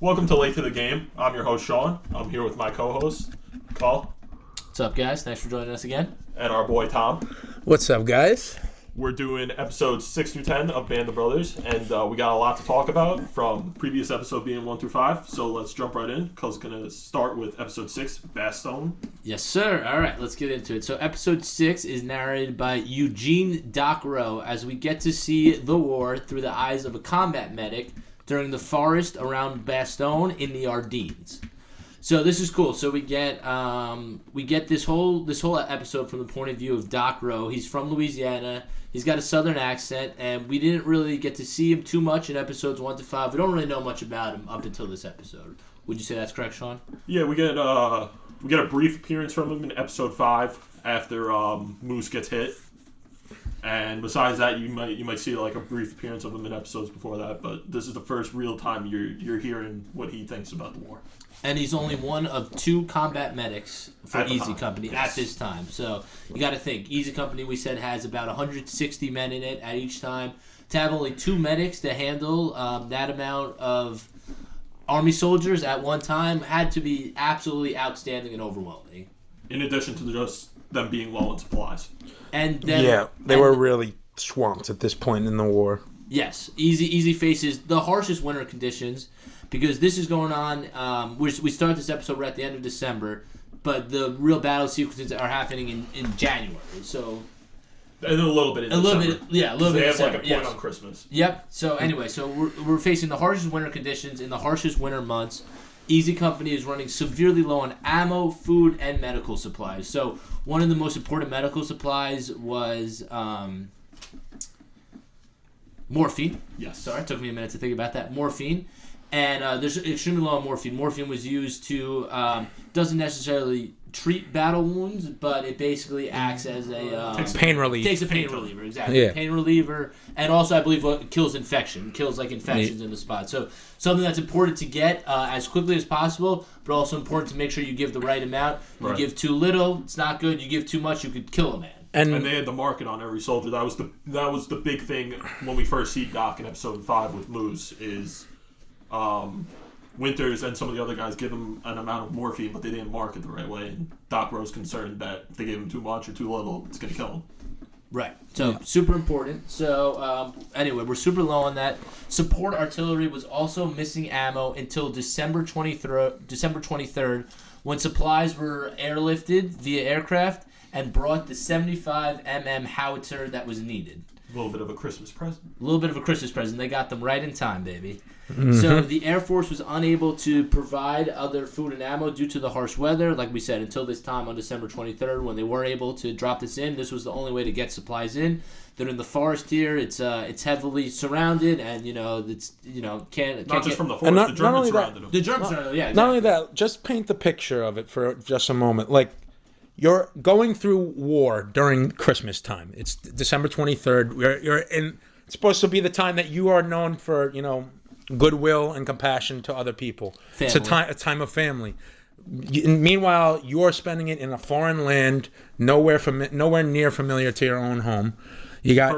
Welcome to Late to the Game. I'm your host, Sean. I'm here with my co-host, Carl. What's up, guys? Thanks for joining us again. And our boy, Tom. What's up, guys? We're doing episodes 6 through 10 of Band of Brothers, and we got a lot to talk about from previous episode being 1 through 5, so let's jump right in, because we're going to start with episode 6, Bastogne. Yes, sir. All right, let's get into it. So episode 6 is narrated by Eugene Dockerow as we get to see the war through the eyes of a combat medic during the forest around Bastogne in the Ardennes. So this is cool. So we get this whole episode from the point of view of Dockerow. He's from Louisiana. He's got a southern accent, and we didn't really get to see him too much in episodes 1 to 5. We don't really know much about him up until this episode. Would you say that's correct, Sean? Yeah, we get a brief appearance from him in episode 5 after Moose gets hit. And besides that, you might see like a brief appearance of him in episodes before that, but this is the first real time you're hearing what he thinks about the war. And he's only one of 2 combat medics for Easy Company at this time. So you got to think, Easy Company, we said, has about 160 men in it at each time. To have only 2 medics to handle that amount of Army soldiers at one time had to be absolutely outstanding and overwhelming. In addition to just them being low in supplies. And then, they were really swamped at this point in the war. Yes, Easy faces the harshest winter conditions because this is going on. We start this episode right at the end of December, but the real battle sequences are happening in January. So, and a little bit in December. They have like a point on Christmas. Yep. So anyway, we're facing the harshest winter conditions in the harshest winter months. Easy Company is running severely low on ammo, food, and medical supplies. So one of the most important medical supplies was morphine. Yes. Sorry, it took me a minute to think about that. Morphine. And there's extremely low on morphine. Morphine was used to, doesn't necessarily treat battle wounds, but it basically acts as a... pain relief. Takes a pain reliever, exactly. Yeah. Pain reliever. And also, I believe, kills infection. Kills, infections in the spot. So, something that's important to get as quickly as possible, but also important to make sure you give the right amount. You give too little, it's not good. You give too much, you could kill a man. And they had the market on every soldier. That was the big thing when we first see Doc in episode 5 with Moose is... Winters and some of the other guys give him an amount of morphine, but they didn't mark it the right way. And Dockerow's concerned that if they gave him too much or too little, it's going to kill him. Right. So, super important. So, anyway, we're super low on that. Support artillery was also missing ammo until December 23rd, when supplies were airlifted via aircraft and brought the 75 mm howitzer that was needed. A little bit of a Christmas present. They got them right in time, baby. Mm-hmm. So the Air Force was unable to provide other food and ammo due to the harsh weather. Like we said, until this time on December 23rd, when they were able to drop this in, this was the only way to get supplies in. They're in the forest here. It's heavily surrounded, and can't not just get... from the forest. The Germans surrounded them. The Germans surrounded them. Yeah. Exactly. Not only that, just paint the picture of it for just a moment. Like, you're going through war during Christmas time. It's December 23rd. You're in. It's supposed to be the time that you are known for, goodwill and compassion to other people. Family. It's a time of family. Meanwhile, you're spending it in a foreign land, nowhere near familiar to your own home. You got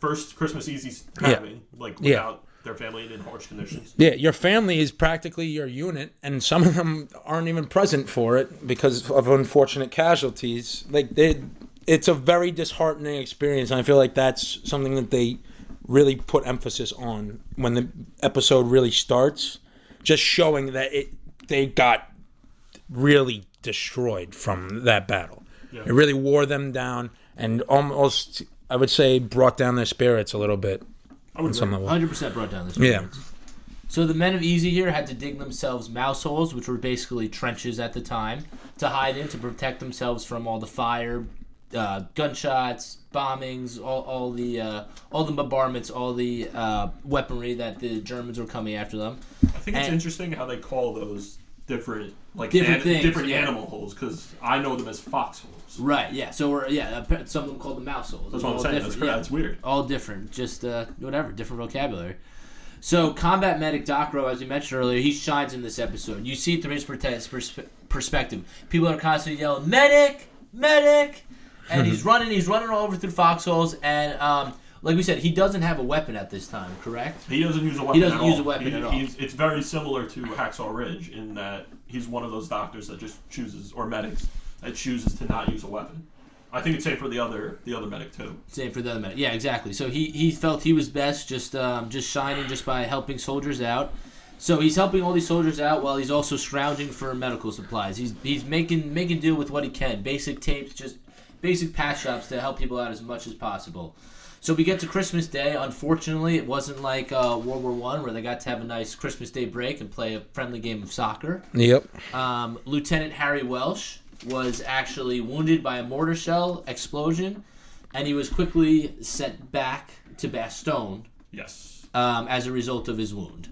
first Christmas Easy's having without their family and in harsh conditions. Yeah, your family is practically your unit, and some of them aren't even present for it because of unfortunate casualties. It's a very disheartening experience, and I feel like that's something that they really put emphasis on when the episode really starts, just showing that they got really destroyed from that battle. Yeah. It really wore them down and almost, I would say, brought down their spirits a little bit. I would 100% brought down their spirits. Yeah. So the men of Easy here had to dig themselves mouse holes, which were basically trenches at the time, to hide in to protect themselves from all the fire, gunshots, bombings, all the bombardments, all the weaponry that the Germans were coming after them. I think it's interesting how they call those different animal holes, because I know them as foxholes. Right. Yeah. So some of them call them mouse holes. That's what I'm saying. That's weird. All different. Just different vocabulary. So combat medic Dockerow, as we mentioned earlier, he shines in this episode. You see it through his perspective. People are constantly yelling, "Medic! Medic!" And he's running all over through foxholes, and like we said, he doesn't have a weapon at this time, correct? He doesn't use a weapon. He doesn't use a weapon at all. It's very similar to Hacksaw Ridge in that he's one of those doctors that just chooses, or medics that chooses to not use a weapon. I think it's same for the other medic too. Same for the other medic. Yeah, exactly. So he felt he was best just shining just by helping soldiers out. So he's helping all these soldiers out while he's also scrounging for medical supplies. He's making do with what he can. Basic tapes, just basic patch shops to help people out as much as possible. So we get to Christmas Day. Unfortunately, it wasn't like World War I where they got to have a nice Christmas Day break and play a friendly game of soccer. Yep. Lieutenant Harry Welsh was actually wounded by a mortar shell explosion, and he was quickly sent back to Bastogne. Yes. As a result of his wound.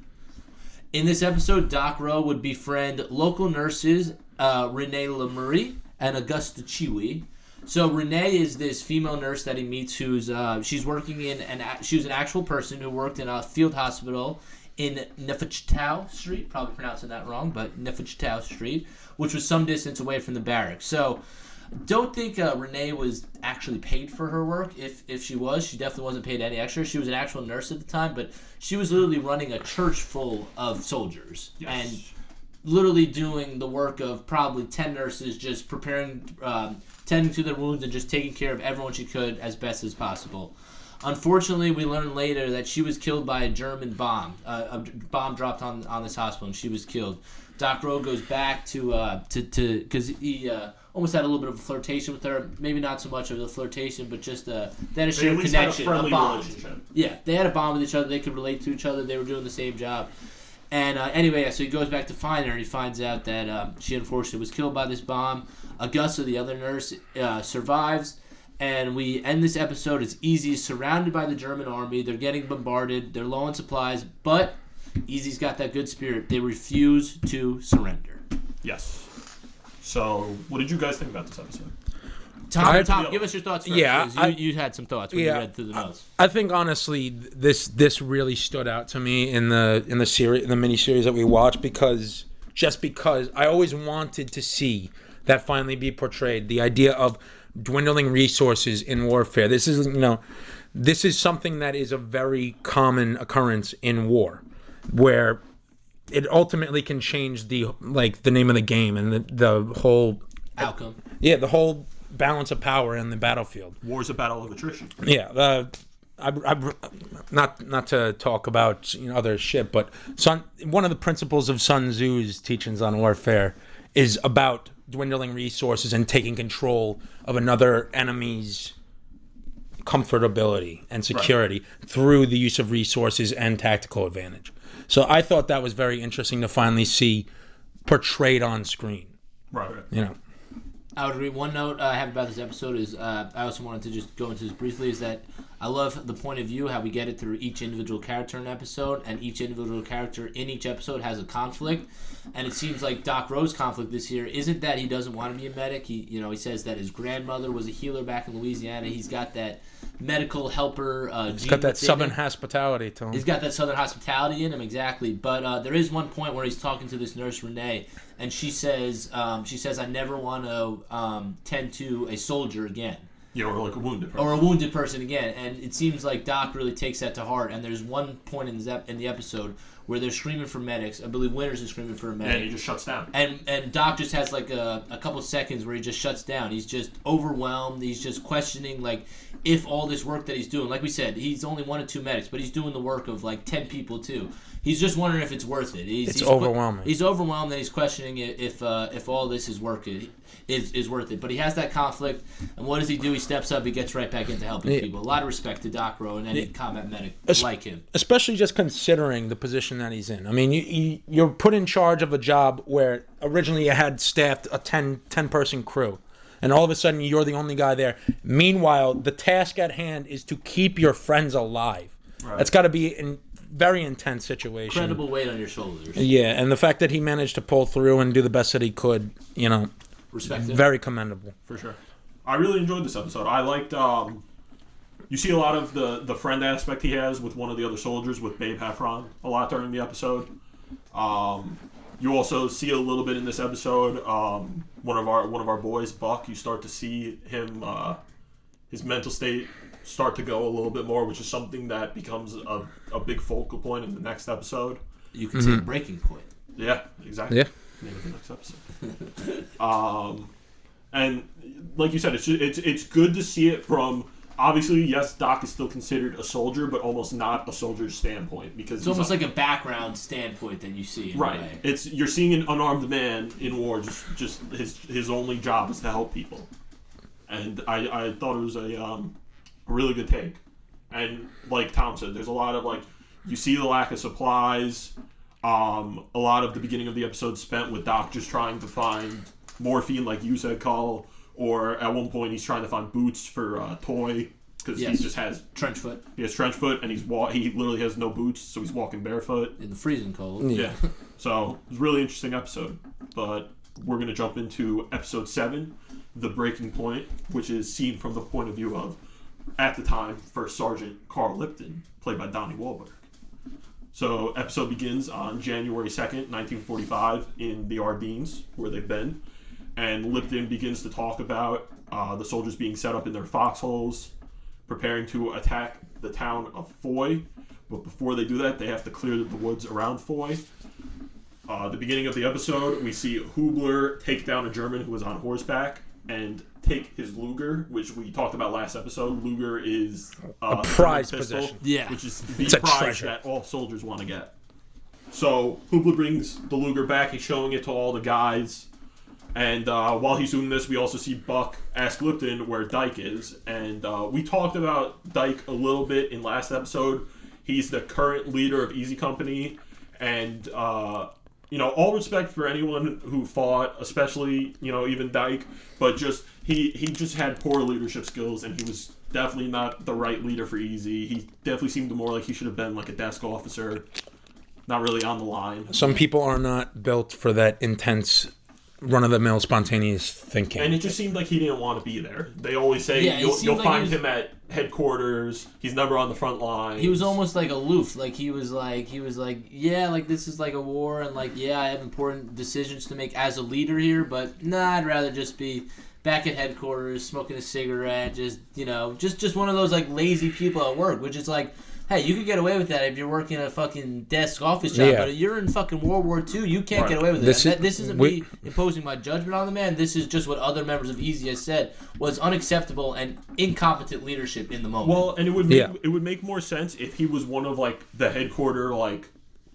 In this episode, Doc Rowe would befriend local nurses Renee Lemurray and Augusta Chiwi. So Renee is this female nurse that he meets who's she's working she was an actual person who worked in a field hospital in Nefertitow Street, probably pronouncing that wrong, but Nefertitow Street, which was some distance away from the barracks. So don't think Renee was actually paid for her work. If she was, she definitely wasn't paid any extra. She was an actual nurse at the time, but she was literally running a church full of soldiers. Yes. And literally doing the work of probably 10 nurses, just preparing, tending to their wounds and just taking care of everyone she could as best as possible. Unfortunately, we learned later that she was killed by a German bomb. A bomb dropped on this hospital, and she was killed. Doc Rowe goes back to because he almost had a little bit of a flirtation with her. Maybe not so much of a flirtation, but just they had a shared connection, a bond. Relationship. Yeah, they had a bond with each other. They could relate to each other. They were doing the same job. And anyway, so he goes back to find her, and he finds out that she unfortunately was killed by this bomb. Augusta, the other nurse, survives. And we end this episode as Easy is surrounded by the German army. They're getting bombarded. They're low on supplies. But Easy's got that good spirit. They refuse to surrender. Yes. So, what did you guys think about this episode? Tom, give us your thoughts first. Yeah, you had some thoughts when you read through the notes. I think honestly, this really stood out to me in the series, in the miniseries that we watched, because I always wanted to see that finally be portrayed. The idea of dwindling resources in warfare. This is something that is a very common occurrence in war, where it ultimately can change the name of the game and the whole outcome. Yeah, the whole balance of power in the battlefield. War's a battle of attrition. Yeah, not to talk about other shit, but one of the principles of Sun Tzu's teachings on warfare is about dwindling resources and taking control of another enemy's comfortability and security through the use of resources and tactical advantage. So I thought that was very interesting to finally see portrayed on screen. Right. I would agree. One note I have about this episode is I also wanted to just go into this briefly, is that I love the point of view, how we get it through each individual character in an episode, and each individual character in each episode has a conflict. And it seems like Doc Rowe's conflict this year isn't that he doesn't want to be a medic. He says that his grandmother was a healer back in Louisiana. He's got that medical helper He's got that southern hospitality to him. He's got that southern hospitality in him, exactly. But there is one point where he's talking to this nurse, Renee, and she says, I never want to tend to a soldier again. Yeah, or like a wounded person. Or a wounded person again. And it seems like Doc really takes that to heart. And there's one point in the episode where they're screaming for medics. I believe Winters is screaming for a medic. Yeah, and he just shuts down. And Doc just has like a couple seconds where he just shuts down. He's just overwhelmed. He's just questioning if all this work that he's doing. Like we said, he's only 1 or 2 medics, but he's doing the work of 10 people too. He's just wondering if it's worth it. He's overwhelming. He's overwhelmed, and he's questioning if all this is worth it. But he has that conflict, and what does he do? He steps up. He gets right back into helping people. A lot of respect to Doc Rowe and any combat medic like him. Especially just considering the position that he's in. I mean, you're put in charge of a job where originally you had staffed a 10-person crew, and all of a sudden you're the only guy there. Meanwhile, the task at hand is to keep your friends alive. Right. That's got to be a very intense situation. Incredible weight on your shoulders. Yeah, and the fact that he managed to pull through and do the best that he could, respect it. Very commendable. For sure. I really enjoyed this episode. I liked, you see a lot of the friend aspect he has with one of the other soldiers, with Babe Heffron, a lot during the episode. You also see a little bit in this episode, one of our boys, Buck, you start to see him, his mental state start to go a little bit more, which is something that becomes a big focal point in the next episode. You can say breaking point. Yeah, exactly. Yeah. Name of the next episode. And like you said, it's good to see it from, obviously, yes, Doc is still considered a soldier, but almost not a soldier's standpoint, because it's almost like a background standpoint that you see. Right. You're seeing an unarmed man in war. Just his only job is to help people, and I thought it was a really good take. And like Tom said, there's a lot of you see the lack of supplies. A lot of the beginning of the episode spent with Doc just trying to find morphine, like you said, Carl, or at one point he's trying to find boots for Toy, because he just has trench foot. He has trench foot, and he literally has no boots, so he's walking barefoot in the freezing cold. Yeah. So it was a really interesting episode, but we're gonna jump into episode 7, the breaking point, which is seen from the point of view of, at the time, First Sergeant Carl Lipton, played by Donnie Wahlberg. So episode begins on January 2nd, 1945, in the Ardennes, where they've been. And Lipton begins to talk about the soldiers being set up in their foxholes, preparing to attack the town of Foy. But before they do that, they have to clear the woods around Foy. The beginning of the episode, we see Hubler take down a German who was on horseback and take his Luger, which we talked about last episode. Luger is a prize pistol, possession. Yeah. Which is the prize that all soldiers want to get. So Hubler brings the Luger back. He's showing it to all the guys. And while he's doing this, we also see Buck ask Lipton where Dyke is. And we talked about Dyke a little bit in last episode. He's the current leader of Easy Company. And, all respect for anyone who fought, especially, even Dyke. But just he just had poor leadership skills, and he was definitely not the right leader for Easy. He definitely seemed more like he should have been like a desk officer, not really on the line. Some people are not built for that intense, run-of-the-mill, spontaneous thinking. And it just seemed like he didn't want to be there. They always say you'll find him at headquarters. He's never on the front line. He was almost like aloof. He was like, this is like a war, and I have important decisions to make as a leader here, but I'd rather just be back at headquarters, smoking a cigarette, just one of those lazy people at work, which is hey, you could get away with that if you're working a fucking desk office job, but you're in fucking World War II, you can't get away with it. This isn't me imposing my judgment on the man. This is just what other members of Easy has said was unacceptable and incompetent leadership in the moment. Well, and it would make more sense if he was one of the headquarter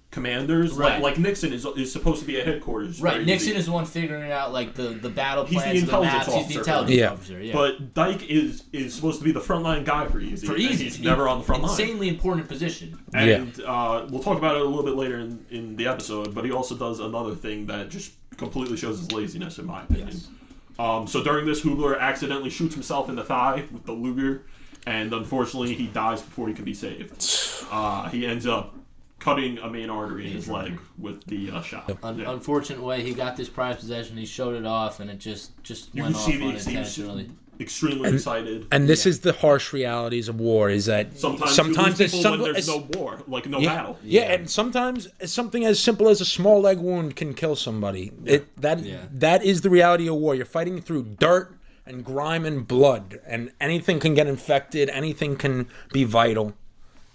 commanders, right? Like Nixon is supposed to be at headquarters, right? Nixon is the one figuring out the battle plans. He's the intelligence officer. He's the intelligence officer. Yeah. But Dyke is supposed to be the frontline guy for Easy. He's never on the front line. Insanely important position. And we'll talk about it a little bit later in the episode. But he also does another thing that just completely shows his laziness, in my opinion. Yes. So during this, Hubler accidentally shoots himself in the thigh with the Luger, and unfortunately, he dies before he can be saved. He ends up cutting a main artery in his leg with the shot. Unfortunate way, he got this prized possession, he showed it off, and it just you went can off unintentionally. Extremely excited. And this is the harsh realities of war, is that sometimes there's when there's no war, no battle. Yeah, and sometimes something as simple as a small leg wound can kill somebody. That is the reality of war. You're fighting through dirt and grime and blood, and anything can get infected, anything can be vital.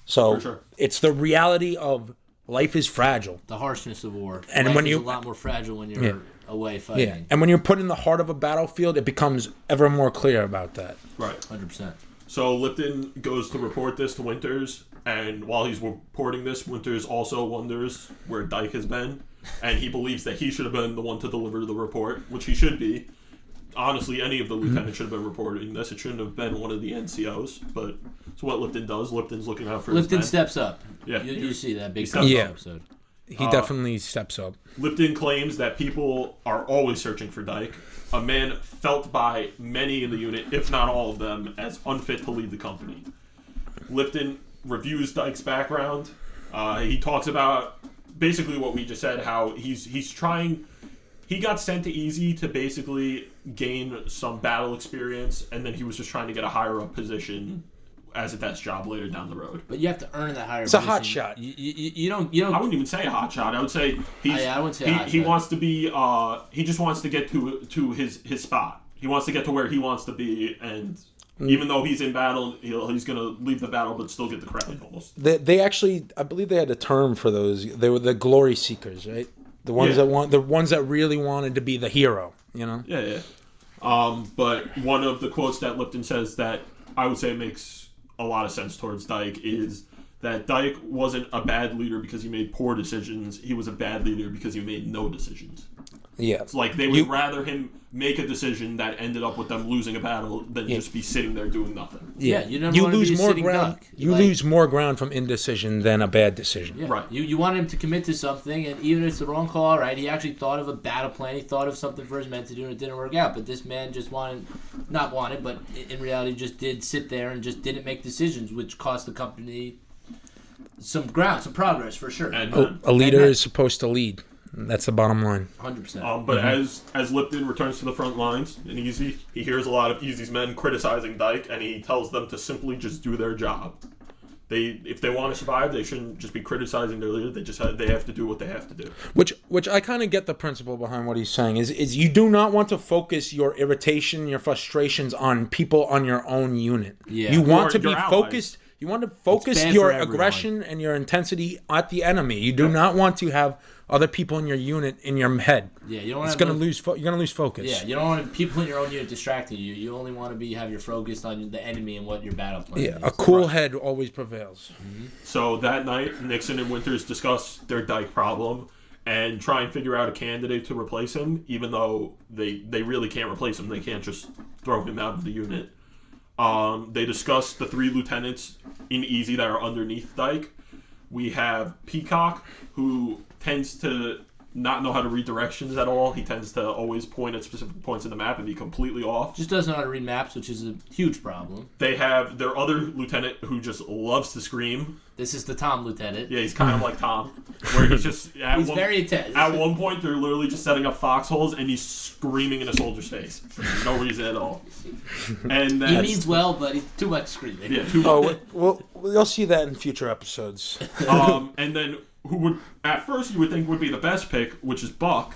So it's the reality of life is fragile. The harshness of war. And life when is a lot more fragile when you're away fighting. Yeah, and when you're put in the heart of a battlefield, it becomes ever more clear about that. Right. 100%. So Lipton goes to report this to Winters, and while he's reporting this, Winters also wonders where Dyke has been, and he believes that he should have been the one to deliver the report, which he should be. Honestly, any of the lieutenants should have been reporting this. It shouldn't have been one of the NCOs, but it's what Lipton does. Lipton's looking out for his men. Lipton steps up. Yeah. You see that big episode. He definitely steps up. Lipton claims that people are always searching for Dyke, a man felt by many in the unit, if not all of them, as unfit to lead the company. Lipton reviews Dyke's background. He talks about basically what we just said, how he's trying... He got sent to Easy to basically gain some battle experience, and then he was just trying to get a higher-up position as a desk job later down the road. But you have to earn that higher position. It's a hot shot. You don't... I wouldn't even say a hot shot. I would say I wouldn't say hot he shot. wants to be... he just wants to get to his spot. He wants to get to where he wants to be, and... Even though he's in battle, he's going to leave the battle but still get the credit almost. They actually, I believe they had a term for those. They were the glory seekers, right? The ones that really wanted to be the hero, you know? Yeah. But one of the quotes that Lipton says that I would say makes a lot of sense towards Dyke is that Dyke wasn't a bad leader because he made poor decisions. He was a bad leader because he made no decisions. Yeah. It's like they would rather him make a decision that ended up with them losing a battle than just be sitting there doing nothing. Yeah, you never want to be a sitting duck. You lose more ground from indecision than a bad decision. Yeah. Right. You want him to commit to something, and even if it's the wrong call, right? He actually thought of a battle plan. He thought of something for his men to do, and it didn't work out. But this man just but in reality just did sit there and just didn't make decisions, which cost the company some progress for sure. And a leader is supposed to lead. That's the bottom line. 100%. But as Lipton returns to the front lines in Easy, he hears a lot of Easy's men criticizing Dyke, and he tells them to simply just do their job. If they want to survive, they shouldn't just be criticizing their leader. They have to do what they have to do. Which I kind of get the principle behind what he's saying is you do not want to focus your irritation, your frustrations on people on your own unit. Yeah. You want to be allies. Focused. You want to focus your aggression and your intensity at the enemy. You do not want to have other people in your unit in your head. Yeah, you don't. You're gonna lose focus. Yeah, you don't want people in your own unit distracting you. You only want to have your focus on the enemy and what your battle plan is. Yeah, a cool head always prevails. Mm-hmm. So that night, Nixon and Winters discuss their Dyke problem and try and figure out a candidate to replace him, even though they really can't replace him. They can't just throw him out of the unit. They discuss the 3 lieutenants in Easy that are underneath Dyke. We have Peacock, who tends to not know how to read directions at all. He tends to always point at specific points in the map and be completely off. Just doesn't know how to read maps, which is a huge problem. They have their other lieutenant who just loves to scream. This is the Tom lieutenant. Yeah, he's kind of like Tom, where he's just he's very intense. At one point, they're literally just setting up foxholes, and he's screaming in a soldier's face for no reason at all. And he means well, but he's too much screaming. Yeah, too much. Well, you'll see that in future episodes. And then who would at first you would think would be the best pick, which is Buck.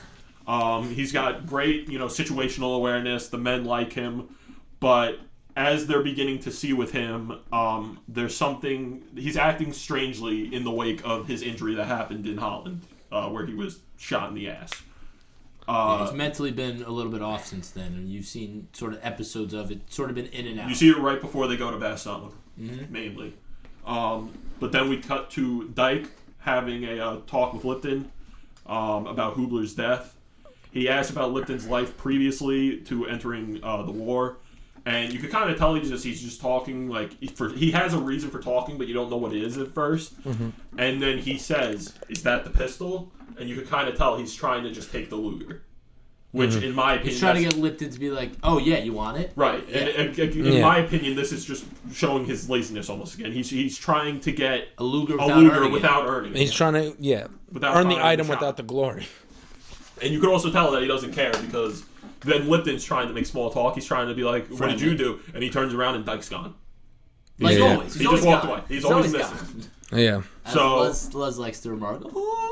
He's got great, situational awareness. The men like him, but as they're beginning to see with him, there's something. He's acting strangely in the wake of his injury that happened in Holland, where he was shot in the ass. He's mentally been a little bit off since then, and you've seen sort of episodes of it, sort of been in and out. You see it right before they go to Bastogne, mainly. But then we cut to Dyke having a talk with Lipton about Hubler's death. He asked about Lipton's life previously to entering the war, and you could kind of tell he's just talking he has a reason for talking, but you don't know what it is at first. Mm-hmm. And then he says, "Is that the pistol?" And you could kind of tell he's trying to just take the Luger. Which, in my opinion... He's trying to get Lipton to be like, oh, yeah, you want it? Right. Yeah. And in my opinion, this is just showing his laziness almost again. He's trying to get a Luger without earning it. He's trying to, earn the item without the glory. And you can also tell that he doesn't care because then Lipton's trying to make small talk. He's trying to be like, what did you do? And he turns around and Dyke's gone. Always. He just walked away. He's always missing. Gone. Yeah. So Les likes to remark.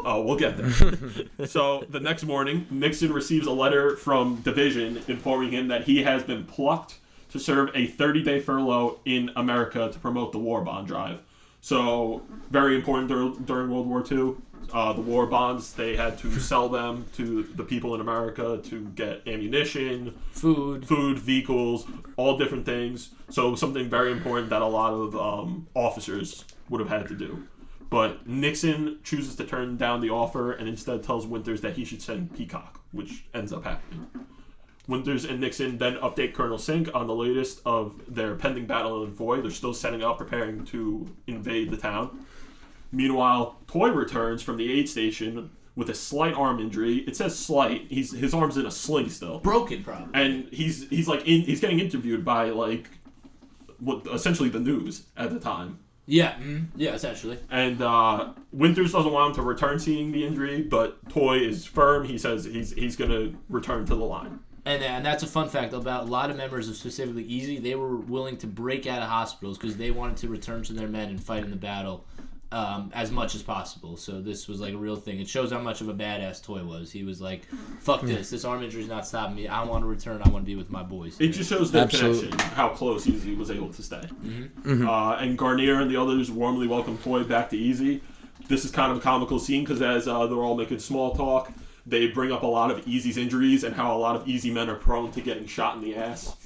Oh, we'll get there. So the next morning, Nixon receives a letter from Division informing him that he has been plucked to serve a 30-day furlough in America to promote the war bond drive. So very important during World War II. The war bonds, they had to sell them to the people in America to get ammunition, food, vehicles, all different things. So something very important that a lot of officers would have had to do. But Nixon chooses to turn down the offer and instead tells Winters that he should send Peacock, which ends up happening. Winters and Nixon then update Colonel Sink on the latest of their pending battle in Foy. They're still setting up, preparing to invade the town. Meanwhile, Toy returns from the aid station with a slight arm injury. It says slight. His arm's in a sling still. Broken, probably. And he's getting interviewed by essentially the news at the time. Yeah, essentially. And Winters doesn't want him to return seeing the injury, but Toy is firm. He says he's going to return to the line. And that's a fun fact about a lot of members of specifically Easy. They were willing to break out of hospitals because they wanted to return to their men and fight in the battle. as much as possible. So this was like a real thing. It shows how much of a badass Toy was. He was like, fuck this. This arm injury is not stopping me. I want to return. I want to be with my boys. It just shows their connection, how close Easy was able to stay. And Garnier and the others warmly welcome Toy back to Easy. This is kind of a comical scene because as they're all making small talk, they bring up a lot of Easy's injuries and how a lot of Easy men are prone to getting shot in the ass.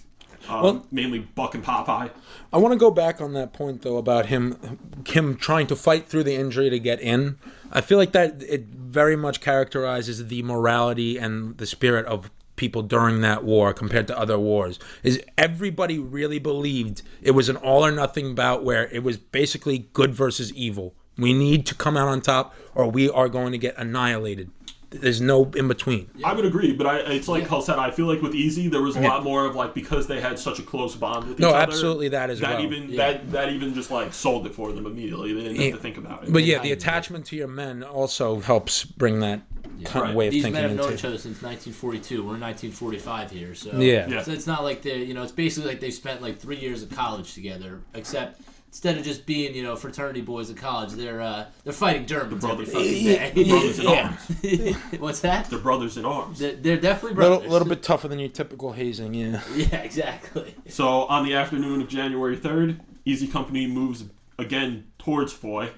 Mainly Buck and Popeye. I want to go back on that point though about him trying to fight through the injury to get in. I feel like that it very much characterizes the morality and the spirit of people during that war compared to other wars. Is everybody really believed it was an all or nothing bout where it was basically good versus evil. We need to come out on top or we are going to get annihilated. There's no in between. I would agree, but it's like Hull said. I feel like with Easy, there was a lot more of like because they had such a close bond with each other. No, absolutely, that as well. That even just like sold it for them immediately. They didn't have to think about it. But yeah, the attachment to your men also helps bring that kind of way of These thinking men have known into. each other since 1942. We're in 1945 here, so So it's not like they, it's basically like they spent like 3 years of college together, except. Instead of just being, fraternity boys at college, they're fighting Germans every fucking day. Brothers in arms. What's that? They're brothers in arms. They're definitely brothers. A little bit tougher than your typical hazing, yeah. Yeah, exactly. So on the afternoon of January 3rd, Easy Company moves again towards Foy.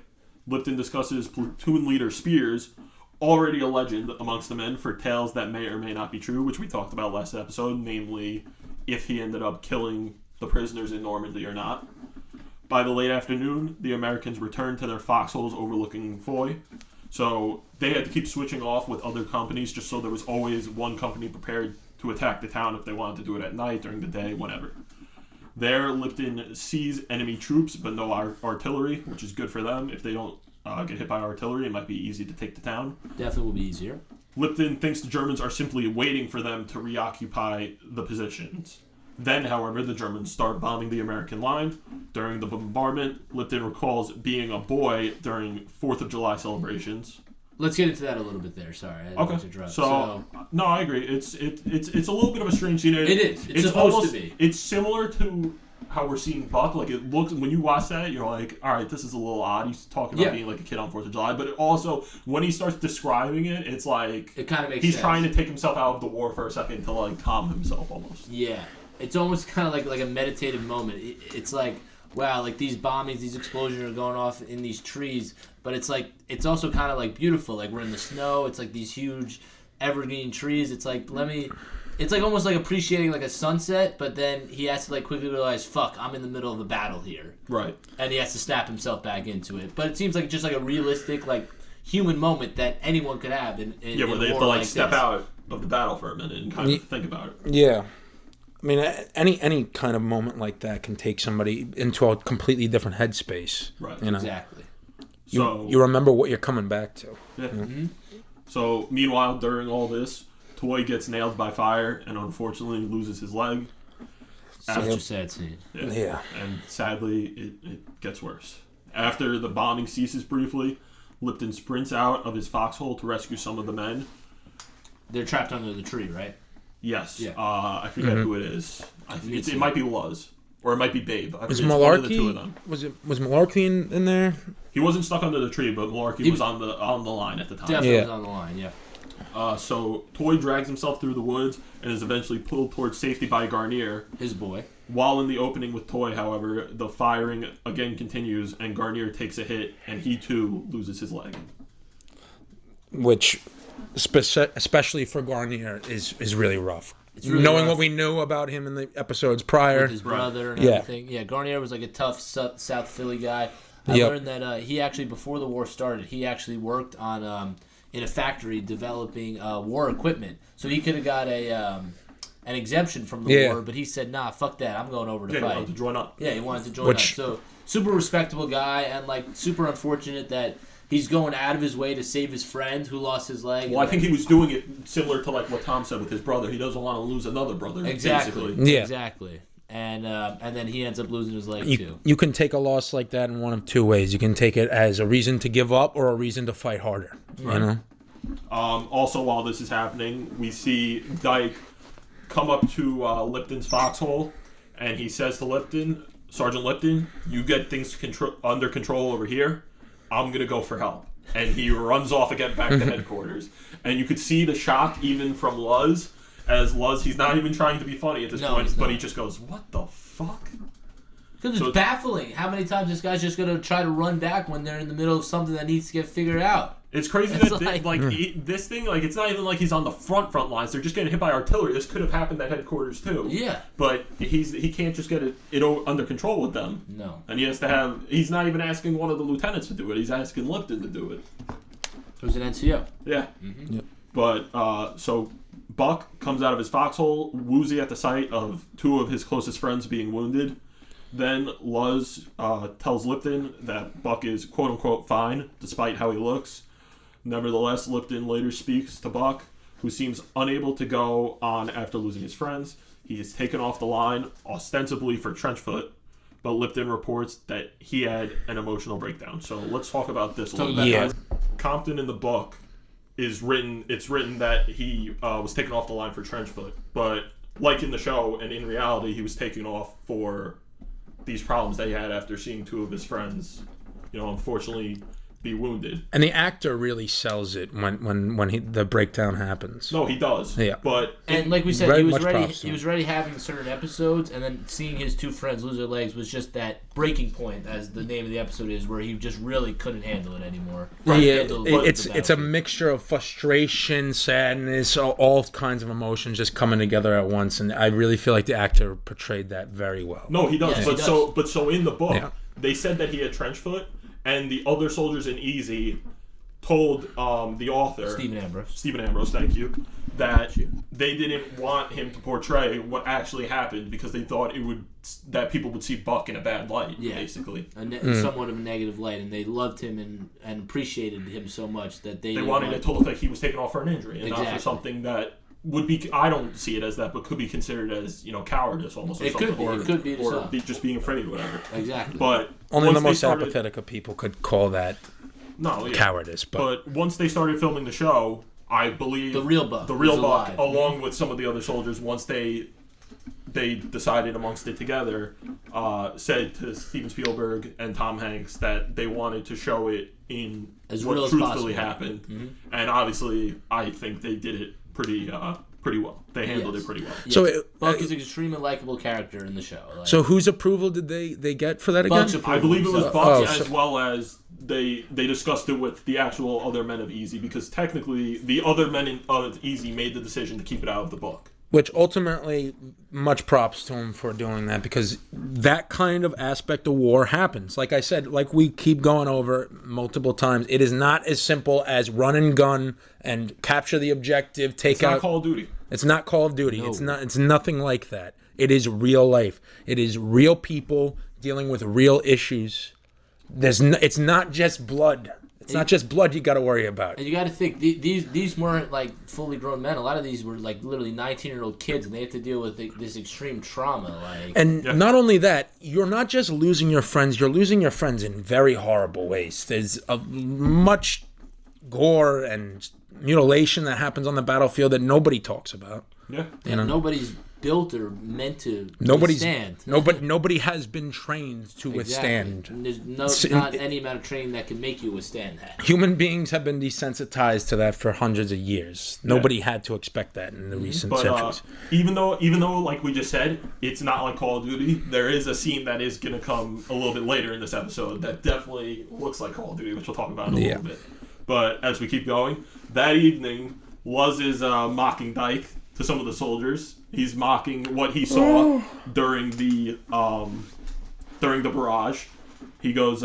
Lipton discusses platoon leader Spears, already a legend amongst the men for tales that may or may not be true, which we talked about last episode, namely if he ended up killing the prisoners in Normandy or not. By the late afternoon, the Americans returned to their foxholes overlooking Foy. So they had to keep switching off with other companies just so there was always one company prepared to attack the town if they wanted to do it at night, during the day, whatever. There, Lipton sees enemy troops but no artillery, which is good for them. If they don't get hit by artillery, it might be easy to take the town. Definitely will be easier. Lipton thinks the Germans are simply waiting for them to reoccupy the positions. Then, however, the Germans start bombing the American line. During the bombardment, Lipton recalls being a boy during 4th of July celebrations. Let's get into that a little bit there. Sorry, I didn't mean to interrupt. So, no, I agree. It's a little bit of a strange scene. It is. It's supposed to be. It's similar to how we're seeing Buck. Like, it looks, when you watch that, you're like, all right, this is a little odd. He's talking about being like a kid on 4th of July. But it also, when he starts describing it, it's like it kind of makes he's sense. trying to take himself out of the war for a second to like calm himself almost. Yeah. It's almost kind of like a meditative moment. It's like, wow, like these bombings, these explosions are going off in these trees, but it's like, it's also kind of like beautiful. Like we're in the snow. It's like these huge evergreen trees. It's like, it's like almost like appreciating like a sunset, but then he has to like quickly realize, fuck, I'm in the middle of a battle here. Right. And he has to snap himself back into it. But it seems like just like a realistic, like human moment that anyone could have where they have to like step out of the battle for a minute and kind of think about it. Yeah. I mean, any kind of moment like that can take somebody into a completely different headspace. Right. Exactly. You remember what you're coming back to. Yeah. Mm-hmm. So, meanwhile, during all this, Toy gets nailed by fire and unfortunately loses his leg. Such a sad scene. Yeah. And sadly, it gets worse. After the bombing ceases briefly, Lipton sprints out of his foxhole to rescue some of the men. They're trapped under the tree, right? Yes. Yeah. I forget who it is. It might be Luz. Or it might be Babe. Was Malarkey? Was Malarkey in there? He wasn't stuck under the tree, but Malarkey was on the line at the time. Definitely was on the line, yeah. So Toy drags himself through the woods and is eventually pulled towards safety by Garnier. His boy. While in the opening with Toy, however, the firing again continues and Garnier takes a hit and he too loses his leg. Which, especially for Garnier, is really rough. It's really knowing rough. what we knew about him in the episodes prior. With his brother and everything. Yeah, Garnier was like a tough South Philly guy. I learned that he actually, before the war started, he actually worked on in a factory developing war equipment. So he could have got an exemption from the war, but he said, nah, fuck that. I'm going over to fight. He wanted to join up. Yeah, he wanted to join up. So super respectable guy and like super unfortunate that he's going out of his way to save his friend who lost his leg. Well, I think he was doing it similar to like what Tom said with his brother. He doesn't want to lose another brother. Exactly. Basically. Yeah. Exactly. And then he ends up losing his leg too. You can take a loss like that in one of two ways. You can take it as a reason to give up or a reason to fight harder. Right. You know? Also, while this is happening, we see Dyke come up to Lipton's foxhole, and he says to Lipton, Sergeant Lipton, you get things under control over here. I'm gonna go for help. And he runs off again back to headquarters. And you could see the shock even from Luz. As Luz, he's not even trying to be funny at this point, but he just goes, "What the fuck?" Because it's baffling how many times this guy's just going to try to run back when they're in the middle of something that needs to get figured out. It's crazy that this thing, like, it's not even like he's on the front lines. They're just getting hit by artillery. This could have happened at headquarters too. Yeah. But he can't just get it under control with them. No. And he has to have. He's not even asking one of the lieutenants to do it. He's asking Lipton to do it. Who's an NCO? Yeah. Mm-hmm. Yep. But so Buck comes out of his foxhole, woozy at the sight of two of his closest friends being wounded. Then Luz tells Lipton that Buck is quote-unquote fine, despite how he looks. Nevertheless, Lipton later speaks to Buck, who seems unable to go on after losing his friends. He is taken off the line, ostensibly for trench foot, but Lipton reports that he had an emotional breakdown. So let's talk about this a little bit. Yeah. Compton in the book it's written that he was taken off the line for trench foot, but like in the show and in reality, he was taken off for these problems they had after seeing two of his friends, unfortunately be wounded. And the actor really sells it when the breakdown happens. No, he does. Yeah. And like we said, he was already having certain episodes, and then seeing his two friends lose their legs was just that breaking point, as the name of the episode is, where he just really couldn't handle it anymore. Yeah, it's a mixture of frustration, sadness, all kinds of emotions just coming together at once, and I really feel like the actor portrayed that very well. No, he does. Yes, So in the book, they said that he had trench foot. And the other soldiers in Easy told the author, Stephen Ambrose, thank you, that they didn't want him to portray what actually happened because they thought that people would see Buck in a bad light, basically. Somewhat of a negative light, and they loved him and appreciated him so much that they wanted it to look like he was taken off for an injury and not for something that would be, I don't see it as that, but could be considered as, cowardice almost, or it something. It could be or just being afraid or whatever. Exactly. But only the most apathetic of people could call that cowardice. But once they started filming the show, I believe the real Buck, along with some of the other soldiers, once they decided amongst it together, said to Steven Spielberg and Tom Hanks that they wanted to show it in as what real as truthfully possible. happened. Mm-hmm. And obviously, I think they did it pretty well. They handled it pretty well. Yes. So Buck is an extremely likable character in the show. So whose approval did they get for that again? I believe it was Buck's, as well as they discussed it with the actual other men of Easy, because technically the other men of Easy made the decision to keep it out of the book. Which ultimately, much props to him for doing that, because that kind of aspect of war happens. Like I said, like we keep going over multiple times, it is not as simple as run and gun and capture the objective, It's not Call of Duty. It's not Call of Duty. No. It's nothing like that. It is real life. It is real people dealing with real issues. It's not just blood. It's not just blood you got to worry about. And you got to think, these weren't like fully grown men. A lot of these were like literally 19-year-old kids, and they have to deal with this extreme trauma. Not only that, you're not just losing your friends, you're losing your friends in very horrible ways. There's much gore and mutilation that happens on the battlefield that nobody talks about. Yeah. Nobody's built or meant to withstand. Nobody has been trained to withstand. And there's not any amount of training that can make you withstand that. Human beings have been desensitized to that for hundreds of years. Nobody had to expect that in the recent centuries. Even though, like we just said, it's not like Call of Duty, there is a scene that is going to come a little bit later in this episode that definitely looks like Call of Duty, which we'll talk about in a little bit. But as we keep going, that evening, Luz is mocking Dyke to some of the soldiers. He's mocking what he saw during the barrage. He goes,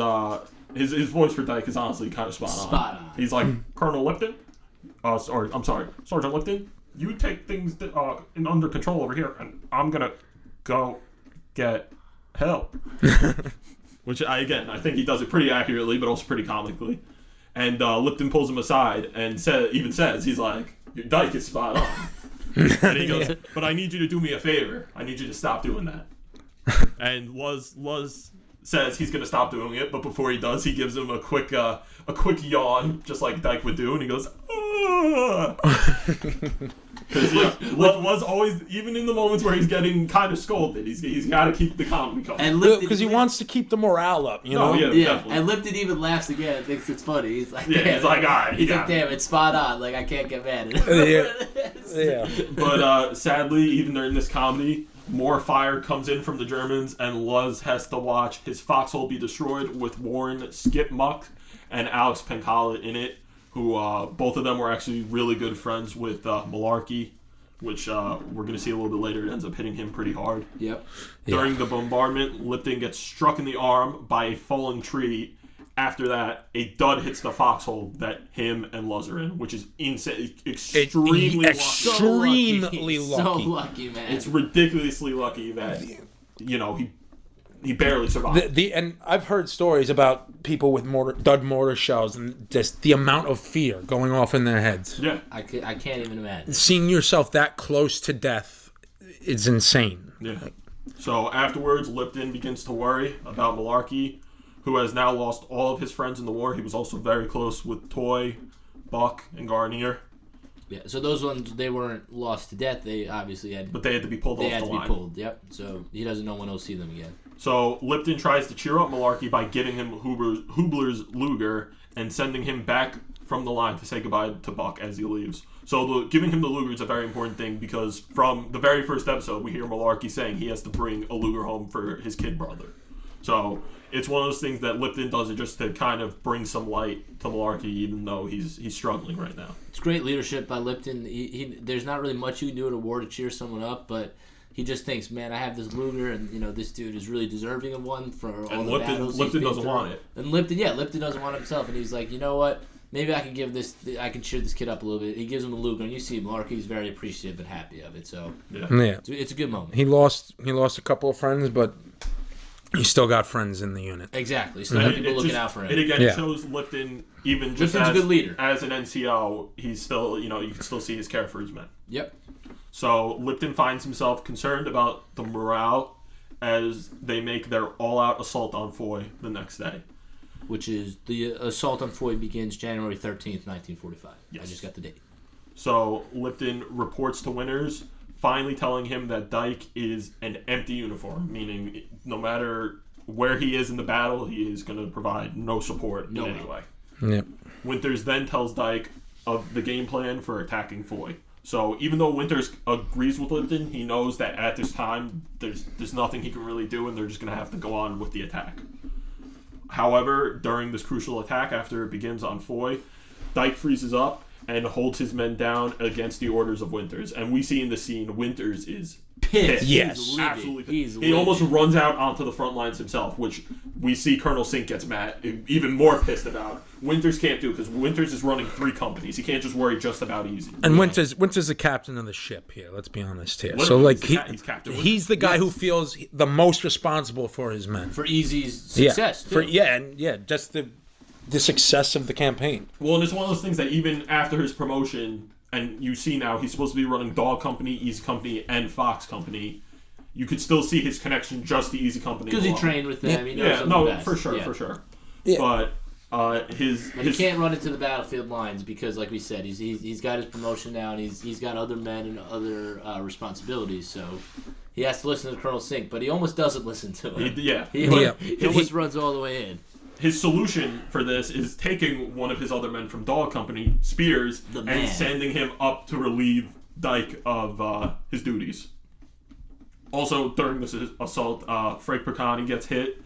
his voice for Dyke is honestly kind of spot on. He's like, Colonel Lipton, Sergeant Lipton, you take things under control over here, and I'm gonna go get help. Which I think he does it pretty accurately, but also pretty comically. And Lipton pulls him aside and says, he's like, your Dyke is spot on. And he goes, but I need you to do me a favor. I need you to stop doing that. And Luz says he's going to stop doing it, but before he does, he gives him a quick yawn, just like Dyke would do, and he goes, Because was always, even in the moments where he's getting kind of scolded, he's got to keep the comedy going. Because he wants to keep the morale up, you know? Yeah, definitely. and Lipton even laughs again and thinks it's funny. He's like, yeah, he's like, all right. He's like, damn, it's spot on. Like, I can't get mad at it. Yeah. But sadly, even during this comedy, more fire comes in from the Germans, and Luz has to watch his foxhole be destroyed with Warren Skip Muck and Alex Pencala in it, who both of them were actually really good friends with Malarkey, which we're going to see a little bit later. It ends up hitting him pretty hard. Yep. During the bombardment, Lipton gets struck in the arm by a falling tree. After that, a dud hits the foxhole that him and Luz are in, which is insane. Extremely lucky. So lucky, man. It's ridiculously lucky that, he barely survived. And I've heard stories about people with dud mortar shells and just the amount of fear going off in their heads. Yeah. I can't even imagine. Seeing yourself that close to death is insane. Yeah. So afterwards, Lipton begins to worry about Malarkey, who has now lost all of his friends in the war. He was also very close with Toy, Buck, and Garnier. Yeah, so those ones, they weren't lost to death. They obviously had... But they had to be pulled off the line. They had to be pulled, yep. So he doesn't know when he'll see them again. So Lipton tries to cheer up Malarkey by giving him Hubler's Luger and sending him back from the line to say goodbye to Buck as he leaves. So giving him the Luger is a very important thing, because from the very first episode, we hear Malarkey saying he has to bring a Luger home for his kid brother. So it's one of those things that Lipton does it just to kind of bring some light to Malarkey, even though he's struggling right now. It's great leadership by Lipton. There's not really much you can do at a war to cheer someone up, but he just thinks, man, I have this Luger, and this dude is really deserving of one for all the battles. Lipton doesn't want it. And Lipton doesn't want it himself, and he's like, you know what? Maybe I can cheer this kid up a little bit. He gives him the Luger, and you see Malarkey's very appreciative and happy of it. So yeah. It's a good moment. He lost a couple of friends, but he still got friends in the unit. Exactly. Still people looking out for him. It again shows Lipton, even just Lipton's a good leader. As an NCO, he's still, you can still see his care for his men. Yep. So Lipton finds himself concerned about the morale as they make their all-out assault on Foy the next day. Which is, the assault on Foy begins January 13th, 1945. Yes. I just got the date. So Lipton reports to Winters, finally telling him that Dyke is an empty uniform, meaning no matter where he is in the battle, he is going to provide no support in any way. Yep. Winters then tells Dyke of the game plan for attacking Foy. So even though Winters agrees with Lipton, he knows that at this time there's nothing he can really do, and they're just going to have to go on with the attack. However, during this crucial attack, after it begins on Foy, Dyke freezes up and holds his men down against the orders of Winters. And we see in the scene, Winters is pissed. Yes. Absolutely pissed. He almost runs out onto the front lines himself, which we see Colonel Sink gets mad, even more pissed about. Winters can't do, because Winters is running 3 companies. He can't just worry just about easy. And Winters the captain of the ship here, let's be honest here. Literally, so he's captain. He's the guy who feels the most responsible for his men. For Easy's success, too. Just the success of the campaign. Well, and it's one of those things that even after his promotion, and you see now he's supposed to be running Dog Company, Easy Company, and Fox Company, you could still see his connection just to Easy Company. Because he trained with them. He knows them the best. For sure. Yeah. But But he can't run into the battlefield lines because, like we said, he's got his promotion now, and he's got other men and other responsibilities. So he has to listen to Colonel Sink, but he almost doesn't listen to him. He almost runs all the way in. His solution for this is taking one of his other men from Dog Company, Spears, and sending him up to relieve Dyke of his duties. Also, during this assault, Frank Percani gets hit,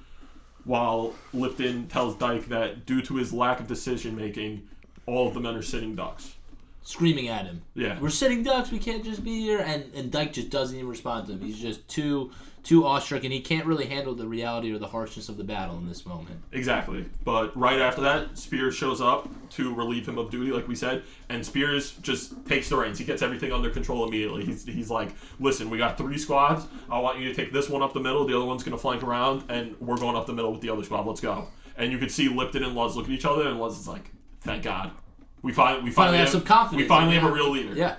while Lipton tells Dyke that due to his lack of decision-making, all of the men are sitting ducks. Screaming at him. Yeah. We're sitting ducks, we can't just be here. And Dyke just doesn't even respond to him. He's just too awestruck, and he can't really handle the reality or the harshness of the battle in this moment. Exactly. But right after that, Spears shows up to relieve him of duty, like we said, and Spears just takes the reins. He gets everything under control immediately. He's like, listen, we got 3 squads. I want you to take this one up the middle. The other one's going to flank around, and we're going up the middle with the other squad. Let's go. And you could see Lipton and Luz look at each other, and Luz is like, thank God. We finally have some confidence. We finally have a real leader. Yeah.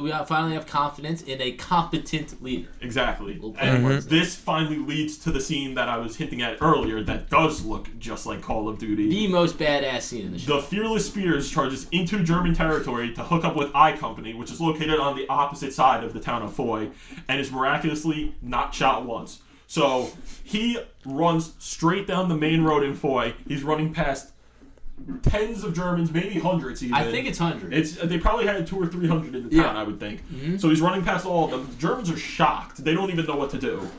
We finally have confidence in a competent leader. Exactly. We'll And this finally leads to the scene that I was hinting at earlier that does look just like Call of Duty. The most badass scene in the show. The fearless Spears charges into German territory to hook up with I Company, which is located on the opposite side of the town of Foy, and is miraculously not shot once. So he runs straight down the main road in Foy. He's running past tens of Germans, maybe hundreds even. I think it's hundreds. They probably had 200 or 300 in the town, I would think. Mm-hmm. So he's running past all of them. The Germans are shocked. They don't even know what to do.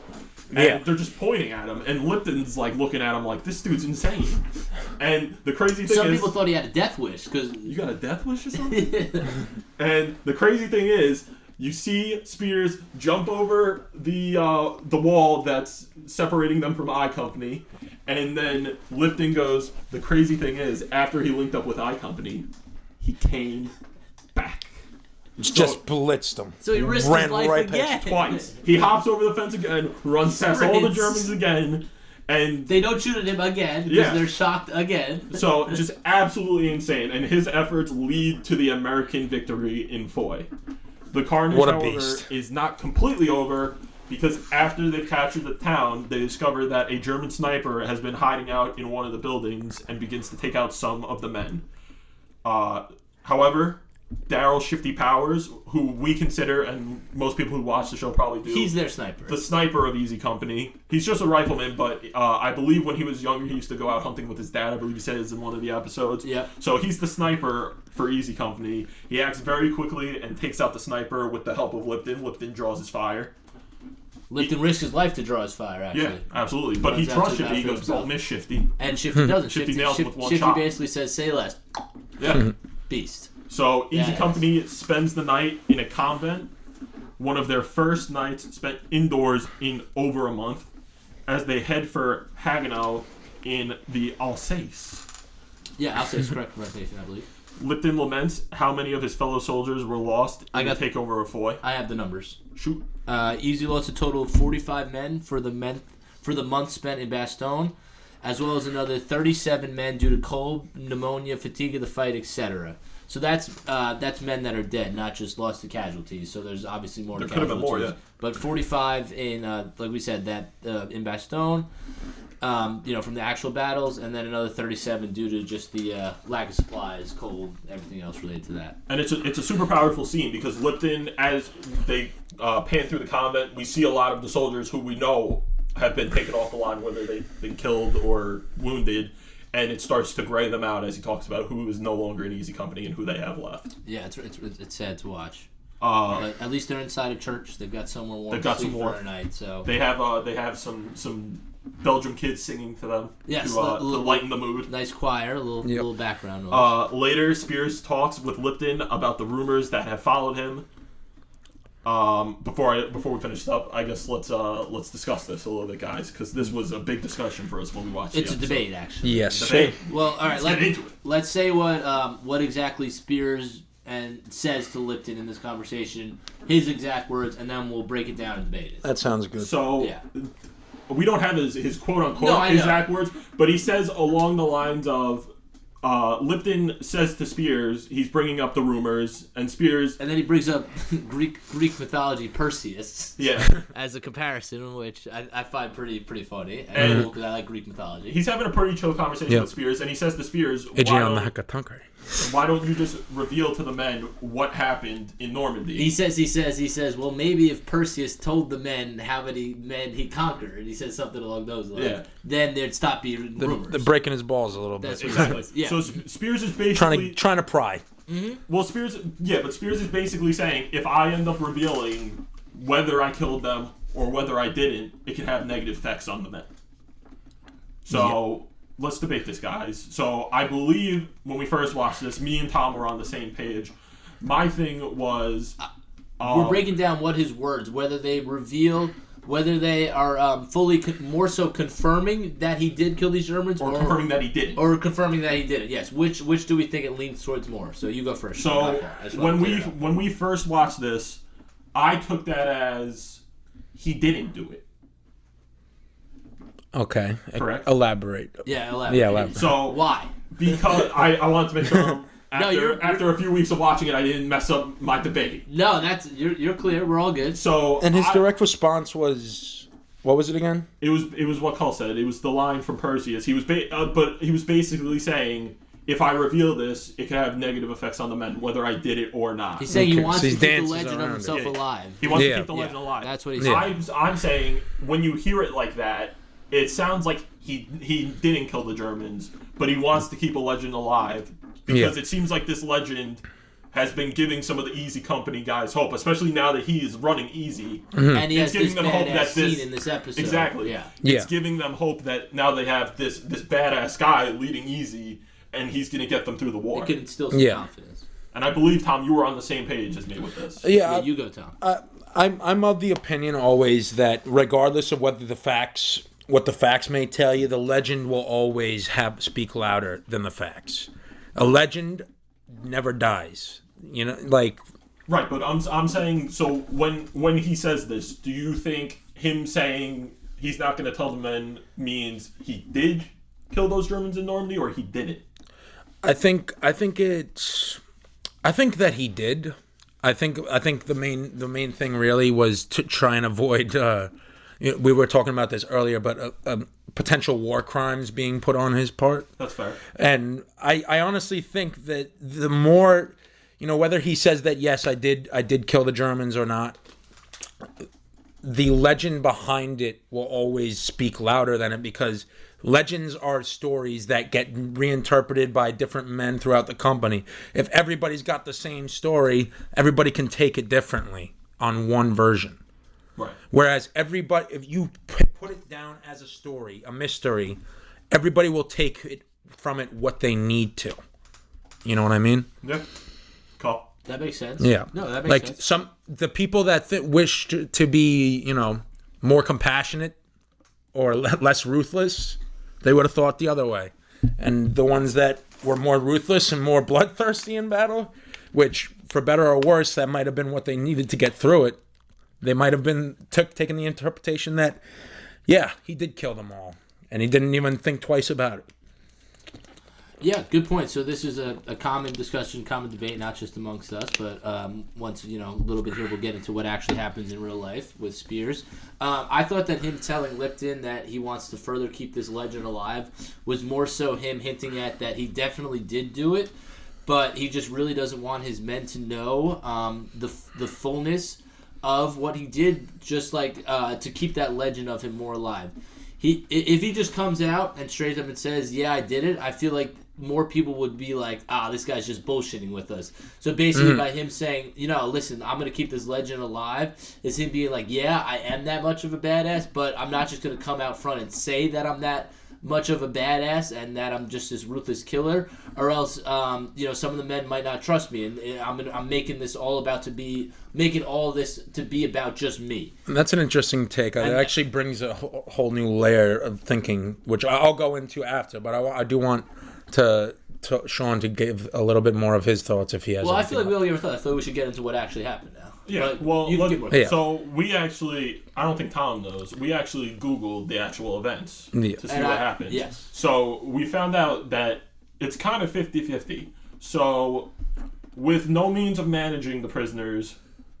And they're just pointing at him. And Lipton's like looking at him like, this dude's insane. And the crazy thing is... Some people thought he had a death wish. Cause you got a death wish or something? And the crazy thing is, you see Spears jump over the wall that's separating them from I Company, and then Lipton goes, the crazy thing is, after he linked up with I Company, he came back. Just blitzed them. So he risked his life again. Twice. He hops over the fence again, runs past all the Germans again, and... They don't shoot at him again, because they're shocked again. So, just absolutely insane, and his efforts lead to the American victory in Foy. The carnage, however, is not completely over, because after they've captured the town, they discover that a German sniper has been hiding out in one of the buildings and begins to take out some of the men. However, Daryl Shifty Powers, who we consider, and most people who watch the show probably do, he's their sniper. The sniper of Easy Company. He's just a rifleman, but I believe when he was younger, he used to go out hunting with his dad. I believe he says in one of the episodes. Yeah. So he's the sniper for Easy Company. He acts very quickly and takes out the sniper with the help of Lipton. Lipton draws his fire. Lipton risks his life to draw his fire, actually. Yeah, absolutely. But he trusts Shifty. He goes, don't miss Shifty. And Shifty doesn't. Shifty nails him with one Shifty shot. basically says, say less. Yeah. Beast. So Easy Company spends the night in a convent, one of their first nights spent indoors in over a month, as they head for Haguenau in the Alsace. Yeah, Alsace is correct pronunciation, I believe. Lipton laments how many of his fellow soldiers were lost in the takeover of Foy. I have the numbers. Shoot. Easy lost a total of 45 men for the month spent in Bastogne, as well as another 37 men due to cold, pneumonia, fatigue of the fight, etc. So that's men that are dead, not just lost to casualties. So there's obviously more. There could have been more, yeah. But 45 in, like we said, that in Bastogne, from the actual battles, and then another 37 due to just the lack of supplies, cold, everything else related to that. And it's a super powerful scene because Lipton, as they pan through the convent, we see a lot of the soldiers who we know have been taken off the line, whether they've been killed or wounded. And it starts to gray them out as he talks about who is no longer in Easy Company and who they have left. Yeah, it's sad to watch. But at least they're inside a church. They've got somewhere warm to sleep for a night. So they have some Belgian kids singing to them to lighten the mood. Nice choir, a little background noise. Later, Spears talks with Lipton about the rumors that have followed him. Before we finish up, I guess let's discuss this a little bit, guys, because this was a big discussion for us when we watched. It's a debate, actually. Yes. Debate. Well, all right. Let's say what exactly Spears says to Lipton in this conversation, his exact words, and then we'll break it down and debate it. That sounds good. So we don't have his quote unquote exact words, but he says along the lines of. Lipton says to Spears, he's bringing up the rumors, and Spears... And then he brings up Greek mythology, Perseus. Yeah. As a comparison, which I find pretty funny. And cool, because I like Greek mythology. He's having a pretty chill conversation with Spears, and he says to Spears, why don't you just reveal to the men what happened in Normandy? He says, well, maybe if Perseus told the men how many men he conquered, he says something along those lines, then there'd stop being rumors. They're breaking his balls a little bit. That's exactly. Yeah. So Spears is basically... Trying to pry. Mm-hmm. Well, Spears is basically saying, if I end up revealing whether I killed them or whether I didn't, it can have negative effects on the men. So... Let's debate this, guys. So I believe when we first watched this, me and Tom were on the same page. My thing was... we're breaking down what his words, whether they reveal, whether they are fully, more so confirming that he did kill these Germans, or confirming that he didn't. Or confirming that he didn't, yes. Which do we think it leans towards more? So you go first. So when we first watched this, I took that as he didn't do it. Okay. Correct. Elaborate. Yeah, elaborate. Yeah, elaborate. So why? Because I wanted to make sure after a few weeks of watching it, I didn't mess up my debate. No, that's you're clear. We're all good. So and his direct response was, what was it again? It was what Cull said. It was the line from Perseus. He was but he was basically saying, if I reveal this, it can have negative effects on the men, whether I did it or not. He's saying he wants to keep the legend of himself alive. He wants to keep the legend alive. That's what he's saying. I'm saying, when you hear it like that, it sounds like he didn't kill the Germans, but he wants to keep a legend alive, because it seems like this legend has been giving some of the Easy Company guys hope, especially now that he is running Easy. Mm-hmm. And he has this badass scene in this episode. Exactly. Yeah. It's giving them hope that now they have this badass guy leading Easy, and he's going to get them through the war. It can instill some confidence. And I believe, Tom, you were on the same page as me with this. Yeah, you go, Tom. I'm of the opinion always that regardless of what the facts may tell you, the legend will always speak louder than the facts. A legend never dies. Right, but I'm saying, so when he says this, do you think him saying he's not going to tell the men means he did kill those Germans in Normandy, or he didn't? I think that he did. I think the main thing really was to try and avoid. We were talking about this earlier, but potential war crimes being put on his part. That's fair. And I honestly think that the more, whether he says that yes, I did kill the Germans or not, the legend behind it will always speak louder than it, because legends are stories that get reinterpreted by different men throughout the company. If everybody's got the same story, everybody can take it differently on one version. Right. Whereas if you put it down as a story, a mystery, everybody will take it from it what they need to. You know what I mean? Yeah. Cool. That makes sense. Yeah. No, that makes sense. The people that wished to be, more compassionate or less ruthless, they would have thought the other way. And the ones that were more ruthless and more bloodthirsty in battle, which, for better or worse, that might have been what they needed to get through it. They might have been taking the interpretation that, yeah, he did kill them all, and he didn't even think twice about it. Yeah, good point. So this is a common discussion, common debate, not just amongst us, but once, a little bit here, we'll get into what actually happens in real life with Spears. I thought that him telling Lipton that he wants to further keep this legend alive was more so him hinting at that he definitely did do it, but he just really doesn't want his men to know the fullness of what he did, just like to keep that legend of him more alive. If he just comes out and straight up and says, yeah, I did it, I feel like more people would be like, this guy's just bullshitting with us. So basically by him saying, listen, I'm going to keep this legend alive, is him being like, yeah, I am that much of a badass, but I'm not just going to come out front and say that I'm that much of a badass and that I'm just this ruthless killer, or else some of the men might not trust me, and I'm making this all about making all this to be about just me. And that's an interesting take. It actually brings a whole new layer of thinking, which I'll go into after, but I do want to Sean to give a little bit more of his thoughts if he has. Well, I feel like we all gave our thoughts. I thought we should get into what actually happened now. Yeah, but well, so we actually, I don't think Tom knows, we actually Googled the actual events to see what happened. Yes. So we found out that it's kind of 50-50. So with no means of managing the prisoners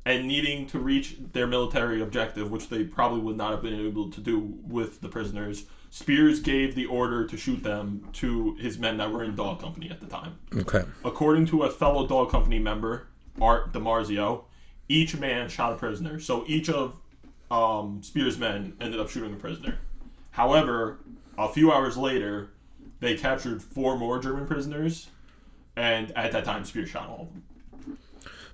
and needing to reach their military objective, which they probably would not have been able to do with the prisoners, Spears gave the order to shoot them to his men that were in Dog Company at the time. Okay. According to a fellow Dog Company member, Art DiMarzio, each man shot a prisoner. So each of Spears' men ended up shooting a prisoner. However, a few hours later, they captured 4 more German prisoners, and at that time, Spears shot all of them.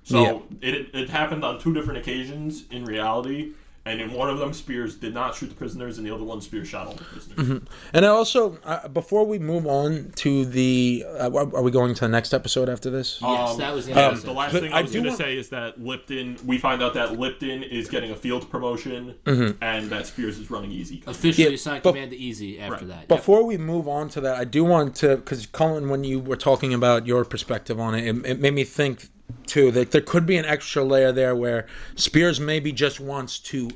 So it happened on 2 different occasions in reality. And in one of them, Spears did not shoot the prisoners, and the other one, Spears shot all the prisoners. Mm-hmm. And I also, before we move on to the, are we going to the next episode after this? Yes, that was the episode. The last thing I was going to say is that Lipton, we find out that Lipton is getting a field promotion, and that Spears is running Easy. Officially assigned command to Easy after that. Before we move on to that, I do want to, because Colin, when you were talking about your perspective on it, it made me think too that there could be an extra layer there where Spears maybe just wants to,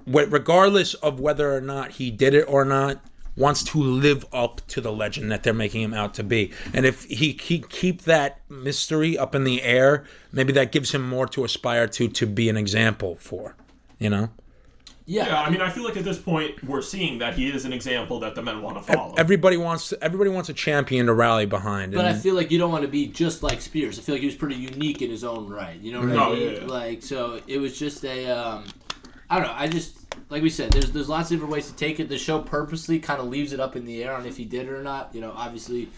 regardless of whether or not he did it or not, wants to live up to the legend that they're making him out to be. And if he keep that mystery up in the air, maybe that gives him more to aspire to be an example for, you know? Yeah, I mean, I feel like at this point we're seeing that he is an example that the men want to follow. Everybody wants a champion to rally behind. But I feel like you don't want to be just like Spears. I feel like he was pretty unique in his own right. You know what I mean? Yeah. Like, so it was just a, I don't know. I just, like we said, there's lots of different ways to take it. The show purposely kind of leaves it up in the air on if he did it or not. You know, obviously,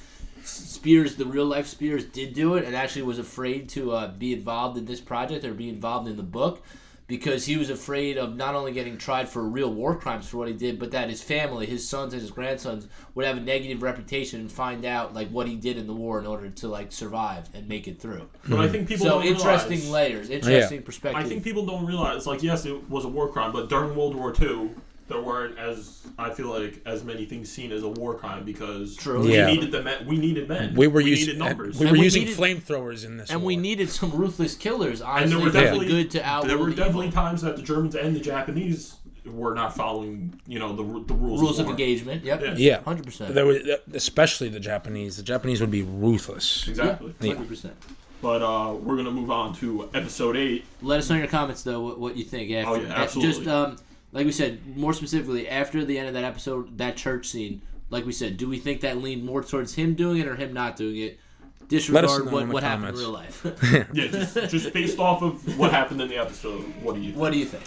Spears, the real life Spears, did do it and actually was afraid to be involved in this project or be involved in the book. Because he was afraid of not only getting tried for real war crimes for what he did, but that his family, his sons and his grandsons, would have a negative reputation and find out like what he did in the war in order to like survive and make it through. But I think people don't interesting realize, layers, interesting perspective. I think people don't realize, like, yes, it was a war crime, but during World War II, there weren't as many things seen as a war crime because we needed the men. We needed men. We needed numbers. We were using flamethrowers in this. And war. we needed some ruthless killers. Honestly, and there were definitely good to outlaw. There were definitely times that the Germans and the Japanese were not following, the rules of engagement. Yep. Yeah. 100%. There was, especially the Japanese. The Japanese would be ruthless. Exactly. 100%. But we're gonna move on to episode 8. Let us know in your comments though what you think. Absolutely. Just like we said, more specifically, after the end of that episode, that church scene, like we said, do we think that leaned more towards him doing it or him not doing it? Disregard what happened in real life. just based off of what happened in the episode, what do you think? What do you think?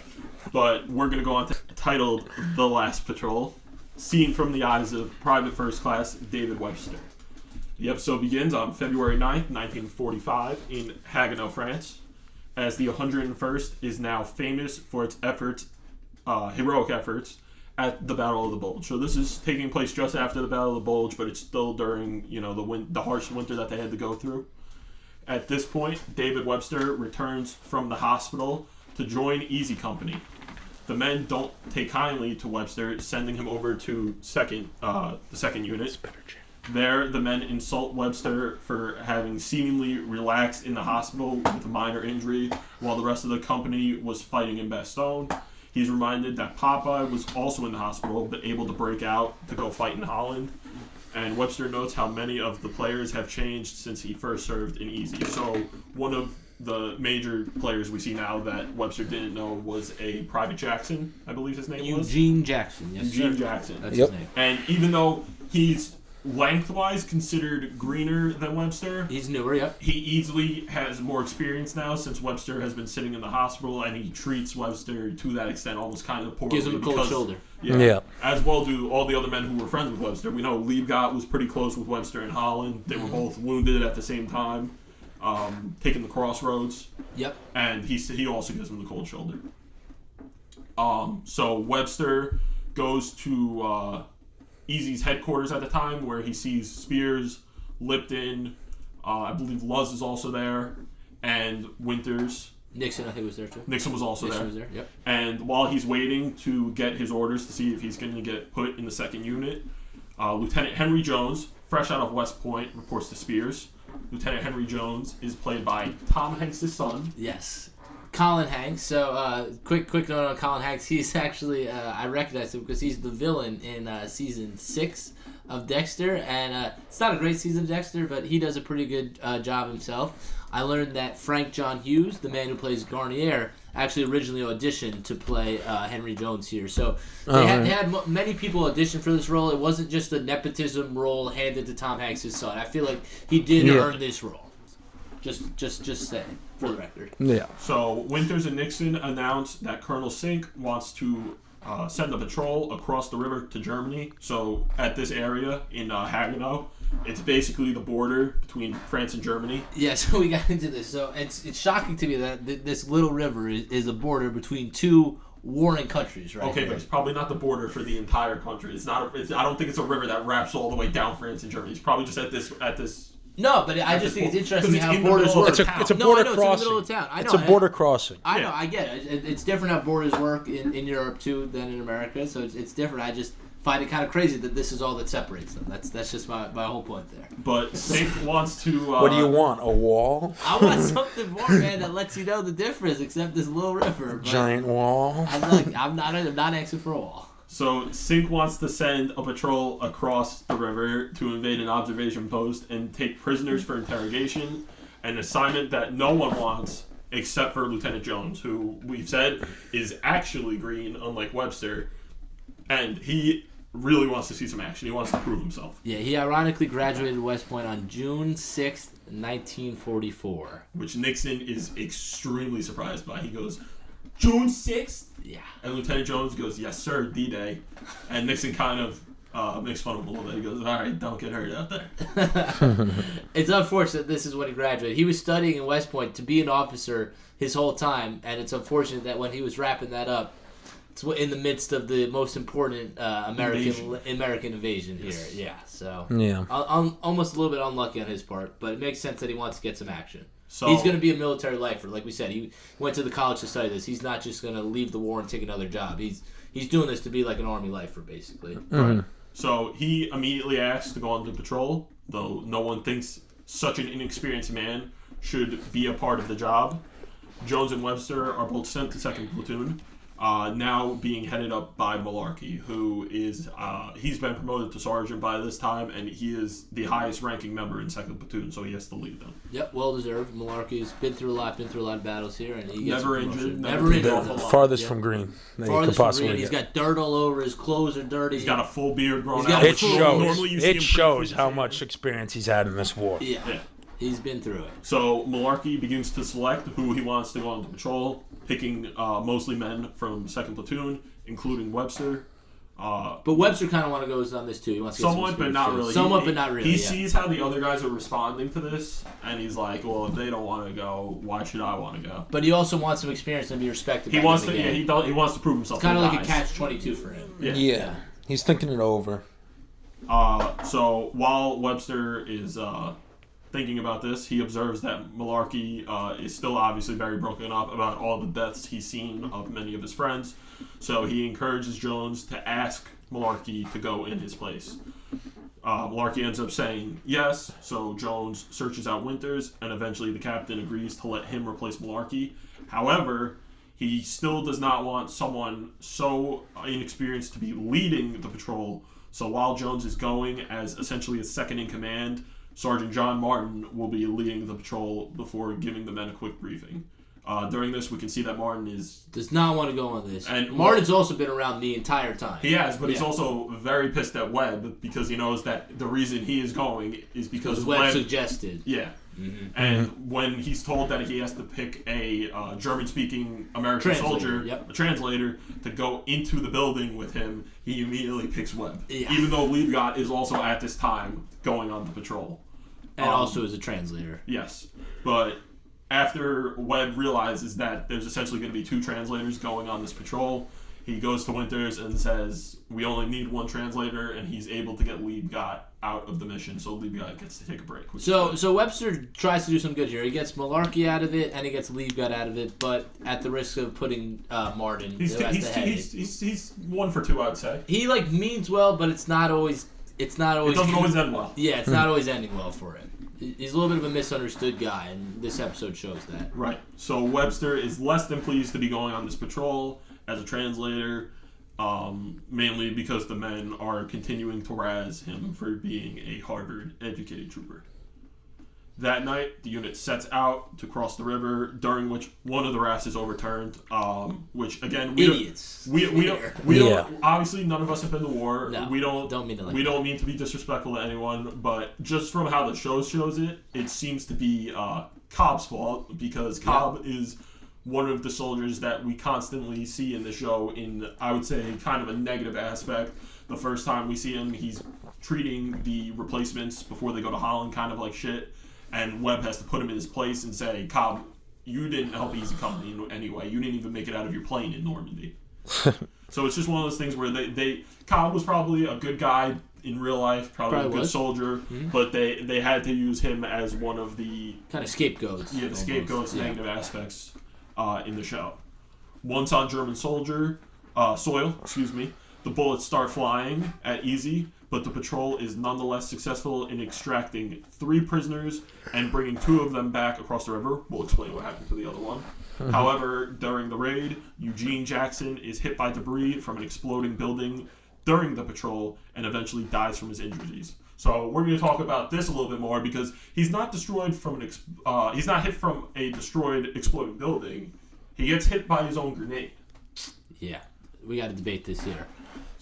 But we're going to go on to titled The Last Patrol, seen from the eyes of Private First Class David Webster. The episode begins on February 9th, 1945, in Haguenau, France, as the 101st is now famous for its heroic efforts at the Battle of the Bulge. So this is taking place just after the Battle of the Bulge, but it's still during the harsh winter that they had to go through. At this point, David Webster returns from the hospital to join Easy Company. The men don't take kindly to Webster, sending him over to the second unit. There, the men insult Webster for having seemingly relaxed in the hospital with a minor injury, while the rest of the company was fighting in Bastogne. He's reminded that Popeye was also in the hospital, but able to break out to go fight in Holland. And Webster notes how many of the players have changed since he first served in Easy. So one of the major players we see now that Webster didn't know was a Private Jackson, I believe his name was. Eugene Jackson. Yes, Eugene sir. Jackson. That's his name. And even though he's lengthwise considered greener than Webster, he's newer, yep. He easily has more experience now since Webster has been sitting in the hospital, and he treats Webster to that extent almost kind of poorly. Gives him a cold shoulder. Yeah. As well do all the other men who were friends with Webster. We know Liebgott was pretty close with Webster in Holland. They were both wounded at the same time, taking the crossroads. Yep. And he also gives him the cold shoulder. So Webster goes to Easy's headquarters at the time, where he sees Spears, Lipton, I believe Luz is also there, and Winters. Nixon, I think, was there too. Nixon was also there. Yep. And while he's waiting to get his orders to see if he's going to get put in the second unit, Lieutenant Henry Jones, fresh out of West Point, reports to Spears. Lieutenant Henry Jones is played by Tom Hanks' son. Yes. Colin Hanks. So, quick note on Colin Hanks. He's actually, I recognize him because he's the villain in season 6 of Dexter. And it's not a great season of Dexter, but he does a pretty good job himself. I learned that Frank John Hughes, the man who plays Garnier, actually originally auditioned to play Henry Jones here. So they had many people audition for this role. It wasn't just a nepotism role handed to Tom Hanks' son. I feel like he did earn this role. Just saying, for the record. Yeah. So Winters and Nixon announced that Colonel Sink wants to send a patrol across the river to Germany. So at this area in Haguenau, it's basically the border between France and Germany. Yeah, so we got into this. So it's shocking to me that this little river is a border between two warring countries, right? Okay, but it's probably not the border for the entire country. It's not. I don't think it's a river that wraps all the way down France and Germany. It's probably just at this. No, but I just think it's interesting how borders work. It's a border crossing. It's in the middle of town. I know. It's a border crossing. I know. I get it. It's different how borders work in Europe too than in America. So it's different. I just find it kind of crazy that this is all that separates them. That's just my whole point there. But Sink wants to. What do you want? A wall? I want something more, man, that lets you know the difference. Except this little river. Giant wall. I'm not asking for a wall. So Sink wants to send a patrol across the river to invade an observation post and take prisoners for interrogation, an assignment that no one wants except for Lieutenant Jones, who we've said is actually green, unlike Webster, and he really wants to see some action. He wants to prove himself. Yeah, he ironically graduated West Point on June 6th, 1944. Which Nixon is extremely surprised by. He goes, June 6th? Yeah. And Lieutenant Jones goes, yes, sir, D-Day. And Nixon kind of makes fun of him a little bit. He goes, all right, don't get hurt out there. It's unfortunate this is when he graduated. He was studying in West Point to be an officer his whole time, and it's unfortunate that when he was wrapping that up, it's in the midst of the most important American invasion here. Yes. Yeah, so Yeah. almost a little bit unlucky on his part, but it makes sense that he wants to get some action. So He's going to be a military lifer. Like we said, he went to the college to study this. He's not just going to leave the war and take another job. He's doing this to be like an army lifer, basically. Right. So he immediately asks to go on the patrol, though no one thinks such an inexperienced man should be a part of the job. Jones and Webster are both sent to 2nd Platoon, now being headed up by Malarkey, who is, he's been promoted to sergeant by this time, and he is the highest ranking member in 2nd Platoon, so he has to lead them. Yep, well deserved. Malarkey's been through a lot of battles here, and he gets Never a promotion. injured, Never injured. the Farthest from green that you could possibly He's get. got dirt all over. His clothes are dirty. He's got a full beard grown He's got out. a It full- shows. Normally you see him It shows pretty how clean. much experience he's had in this war. Yeah. Yeah. He's been through it. So Malarkey begins to select who he wants to go on the patrol, picking mostly men from 2nd Platoon, including Webster. But Webster kind of want to go on this too. He wants to get Somewhat, but not really. Somewhat, but not really. He yeah. sees how the other guys are responding to this, and he's like, "Well, if they don't want to go, why should I want to go?" But he also wants some experience and be respected. He by wants them to. again. Yeah, he wants to prove himself. It's kind of to like the a guys. catch-22 for him. Yeah. He's thinking it over. So while Webster is thinking about this, he observes that Malarkey is still obviously very broken up about all the deaths he's seen of many of his friends. So he encourages Jones to ask Malarkey to go in his place. Malarkey ends up saying yes, so Jones searches out Winters, and eventually the captain agrees to let him replace Malarkey. However, he still does not want someone so inexperienced to be leading the patrol. So while Jones is going as essentially a second in command, Sergeant John Martin will be leading the patrol before giving the men a quick briefing. During this, we can see that Martin Does not want to go on this. And Martin's also been around the entire time. He has, but he's also very pissed at Webb because he knows that the reason he is going is because Webb suggested. Yeah. Mm-hmm. And when he's told that he has to pick a German-speaking American soldier, a translator, to go into the building with him, he immediately picks Webb. Yeah. Even though Liebgott is also at this time going on the patrol. And also is a translator. Yes. But after Webb realizes that there's essentially going to be 2 translators going on this patrol, he goes to Winters and says, we only need 1 translator, and he's able to get Liebgott out of the mission, so Liebgott gets to take a break. So Webster tries to do some good here. He gets Malarkey out of it, and he gets Liebgott out of it, but at the risk of putting Martin. He's 1 for 2, I'd say. He means well, but it's not always. It doesn't always end well. Yeah, it's not always ending well for him. He's a little bit of a misunderstood guy, and this episode shows that. Right. So Webster is less than pleased to be going on this patrol as a translator, mainly because the men are continuing to razz him for being a Harvard-educated trooper. That night, the unit sets out to cross the river, during which one of the rafts is overturned, which, again, idiots. We don't, obviously, none of us have been to war. No, we don't mean to don't mean to be disrespectful to anyone, but just from how the show shows it, it seems to be Cobb's fault, because Cobb is one of the soldiers that we constantly see in the show in, I would say, kind of a negative aspect. The first time we see him, he's treating the replacements before they go to Holland kind of like shit. And Webb has to put him in his place and say, Cobb, you didn't help Easy Company in any way. You didn't even make it out of your plane in Normandy. So it's just one of those things where Cobb was probably a good guy in real life, probably a good soldier, but they had to use him as one of the kind of scapegoats. Yeah, the scapegoats, negative aspects in the show. Once on German soil, the bullets start flying at Easy, but the patrol is nonetheless successful in extracting 3 prisoners and bringing 2 of them back across the river. We'll explain what happened to the other one. However, during the raid, Eugene Jackson is hit by debris from an exploding building during the patrol and eventually dies from his injuries. So we're going to talk about this a little bit more because he's not destroyed from he's not hit from a destroyed exploding building. He gets hit by his own grenade. Yeah, we got to debate this here.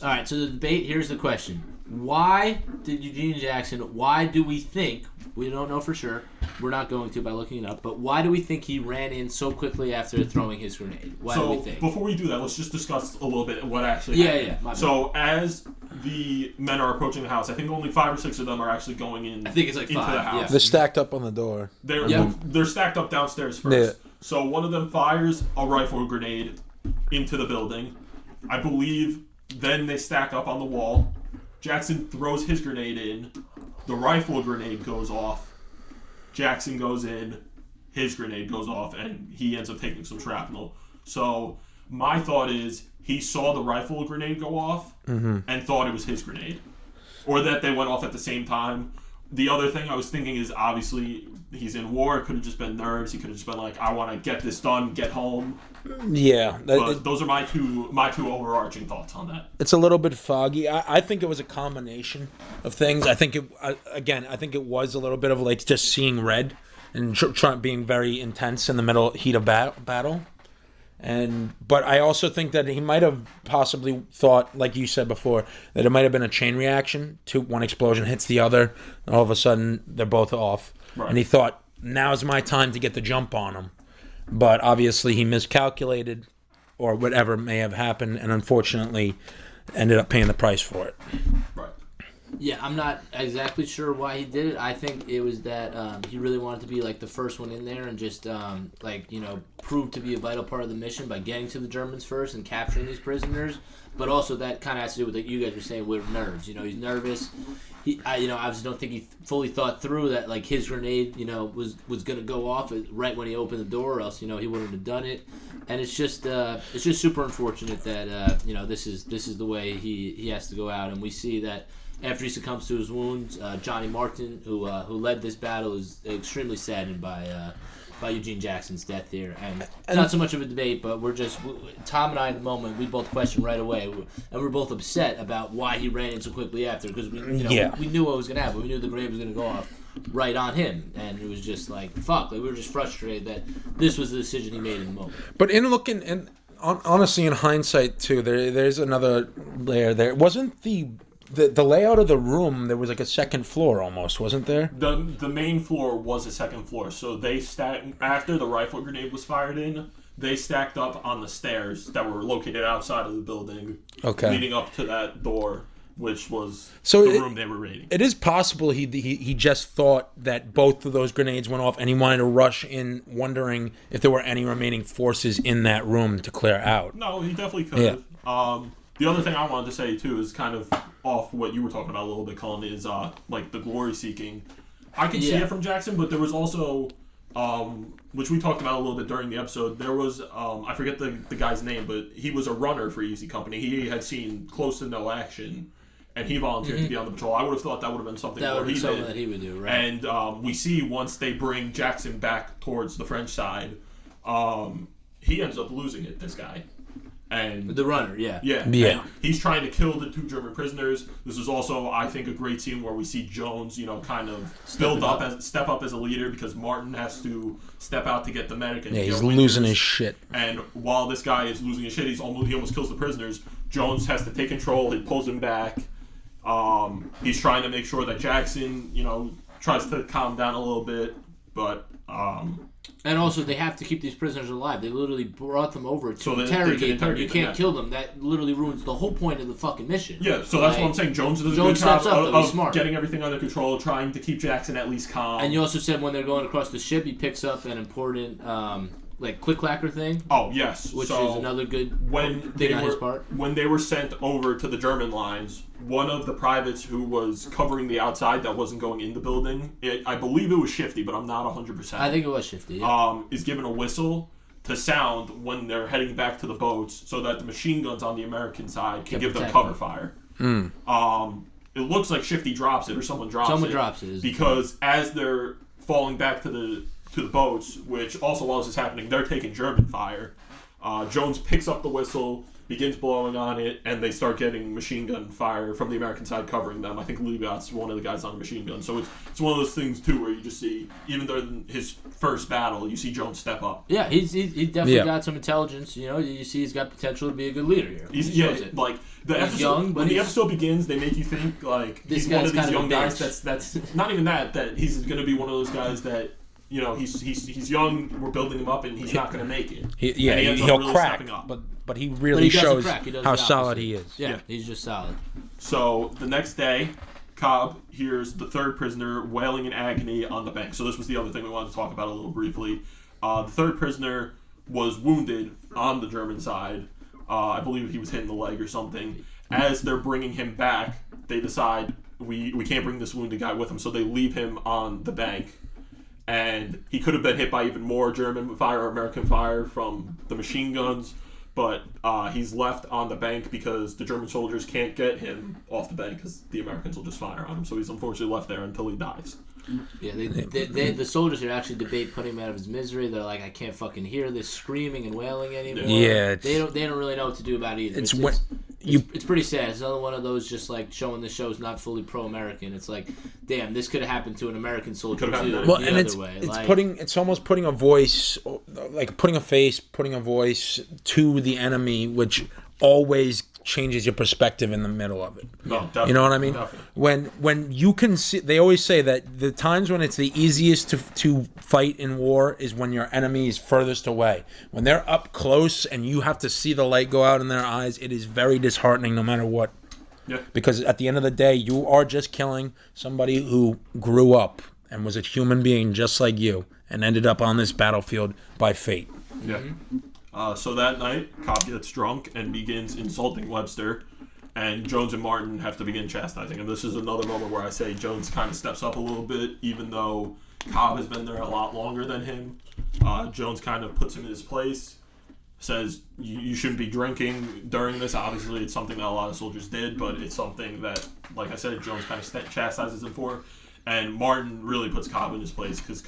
All right, so the debate, here's the question. Why did Eugene Jackson, why do we think, we don't know for sure, we're not going to by looking it up, but why do we think he ran in so quickly after throwing his grenade? Why do we think? Before we do that, let's just discuss a little bit what actually happened. Yeah. So as the men are approaching the house, I think only 5 or 6 of them are actually going in. I think it's like into 5, the house. yeah. They're stacked up on the door. They're stacked up downstairs first. Yeah. So one of them fires a rifle grenade into the building. I believe then they stack up on the wall. Jackson throws his grenade in. The rifle grenade goes off. Jackson goes in. His grenade goes off, and he ends up taking some shrapnel. So my thought is he saw the rifle grenade go off and thought it was his grenade. Or that they went off at the same time. The other thing I was thinking is obviously he's in war. It could have just been nerves. He could have just been like, I want to get this done, get home. Yeah. But those are my two overarching thoughts on that. It's a little bit foggy. I think it was a combination of things. I think it was a little bit of like just seeing red and being very intense in the middle heat of battle. But I also think that he might have possibly thought, like you said before, that it might have been a chain reaction to one explosion hits the other, and all of a sudden they're both off. Right. And he thought, now's my time to get the jump on him. But obviously he miscalculated, or whatever may have happened, and unfortunately ended up paying the price for it. Right. Yeah, I'm not exactly sure why he did it. I think it was that he really wanted to be like the first one in there and just prove to be a vital part of the mission by getting to the Germans first and capturing these prisoners. But also that kind of has to do with what you guys were saying with nerves. You know, he's nervous. I obviously don't think he fully thought through that like his grenade, was gonna go off right when he opened the door, or else he wouldn't have done it. And it's just super unfortunate that this is the way he has to go out, and we see that. After he succumbs to his wounds, Johnny Martin, who led this battle, is extremely saddened by Eugene Jackson's death here. And it's not so much of a debate, but Tom and I at the moment, we both questioned right away, and we're both upset about why he ran in so quickly after, because we knew what was going to happen. We knew the grenade was going to go off right on him, and it was just like, fuck, we were just frustrated that this was the decision he made in the moment. But honestly, in hindsight, too, there's another layer there. Wasn't the layout of the room, there was like a second floor almost, wasn't there? The main floor was a second floor. So they after the rifle grenade was fired in, they stacked up on the stairs that were located outside of the building, leading up to that door, which was the room they were raiding. It is possible he just thought that both of those grenades went off and he wanted to rush in, wondering if there were any remaining forces in that room to clear out. No, he definitely could have. Yeah. The other thing I wanted to say, too, is kind of off what you were talking about a little bit, Colin, is like the glory seeking. I could see it from Jackson, but there was also, which we talked about a little bit during the episode, there was, I forget the guy's name, but he was a runner for Easy Company. He had seen close to no action, and he volunteered to be on the patrol. I would have thought that would have been something that he would do, right? And we see once they bring Jackson back towards the French side, he ends up losing it, this guy. And the runner, yeah. And he's trying to kill the 2 German prisoners. This is also, I think, a great scene where we see Jones, kind of step up as a leader, because Martin has to step out to get the medic. And he's losing his shit. And while this guy is losing his shit, he almost kills the prisoners. Jones has to take control. He pulls him back. He's trying to make sure that Jackson, tries to calm down a little bit, but. And also, they have to keep these prisoners alive. They literally brought them over to interrogate them. You can't kill them. That literally ruins the whole point of the fucking mission. Yeah, so that's what I'm saying. Jones does a good job of getting everything under control, trying to keep Jackson at least calm. And you also said when they're going across the ship, he picks up an important click-clacker thing. Oh, yes. Which is another good thing on his part. When they were sent over to the German lines, one of the privates who was covering the outside that wasn't going in the building, I believe it was Shifty, but I'm not 100%. I think it was Shifty, yeah. Is given a whistle to sound when they're heading back to the boats so that the machine guns on the American side can give them cover fire. It looks like Shifty drops it or someone drops it. Drops it. Because as they're falling back to to the boats, which also while this is happening, they're taking German fire. Jones picks up the whistle, begins blowing on it, and they start getting machine gun fire from the American side covering them. I think Leibot's one of the guys on a machine gun. So it's one of those things, too, where you just see, even though in his first battle, you see Jones step up. Yeah, he definitely got some intelligence. You know, you see he's got potential to be a good leader here. He's young, when the episode begins, they make you think, like, he's one of these young guys that's not even that he's going to be one of those guys that, you know, he's young, we're building him up, and he's not going to make it. He'll really crack, but he really shows how solid he is. Yeah, he's just solid. So, the next day, Cobb hears the third prisoner wailing in agony on the bank. So this was the other thing we wanted to talk about a little briefly. The third prisoner was wounded on the German side. I believe he was hit in the leg or something. As they're bringing him back, they decide, we can't bring this wounded guy with him, so they leave him on the bank. And he could have been hit by even more German fire or American fire from the machine guns, but he's left on the bank because the German soldiers can't get him off the bank because the Americans will just fire on him. So he's unfortunately left there until he dies. Yeah, the soldiers here actually debate putting him out of his misery. They're like, I can't fucking hear this screaming and wailing anymore. Yeah, they don't really know what to do about it either. It's pretty sad. It's another one of those just like showing the show's not fully pro-American. It's like, damn, this could have happened to an American soldier too. Well, and it's almost putting a voice, like putting a face, putting a voice to the enemy, which always changes your perspective in the middle of it. No, you know what I mean? Definitely. When you can see, they always say that the times when it's the easiest to fight in war is when your enemy is furthest away. When they're up close and you have to see the light go out in their eyes, it is very disheartening no matter what. Yeah. Because at the end of the day, you are just killing somebody who grew up and was a human being just like you and ended up on this battlefield by fate. Yeah. So that night, Cobb gets drunk and begins insulting Webster, and Jones and Martin have to begin chastising him. This is another moment where I say Jones kind of steps up a little bit, even though Cobb has been there a lot longer than him. Jones kind of puts him in his place, says, you shouldn't be drinking during this. Obviously, it's something that a lot of soldiers did, but it's something that, like I said, Jones kind of chastises him for. And Martin really puts Cobb in his place, because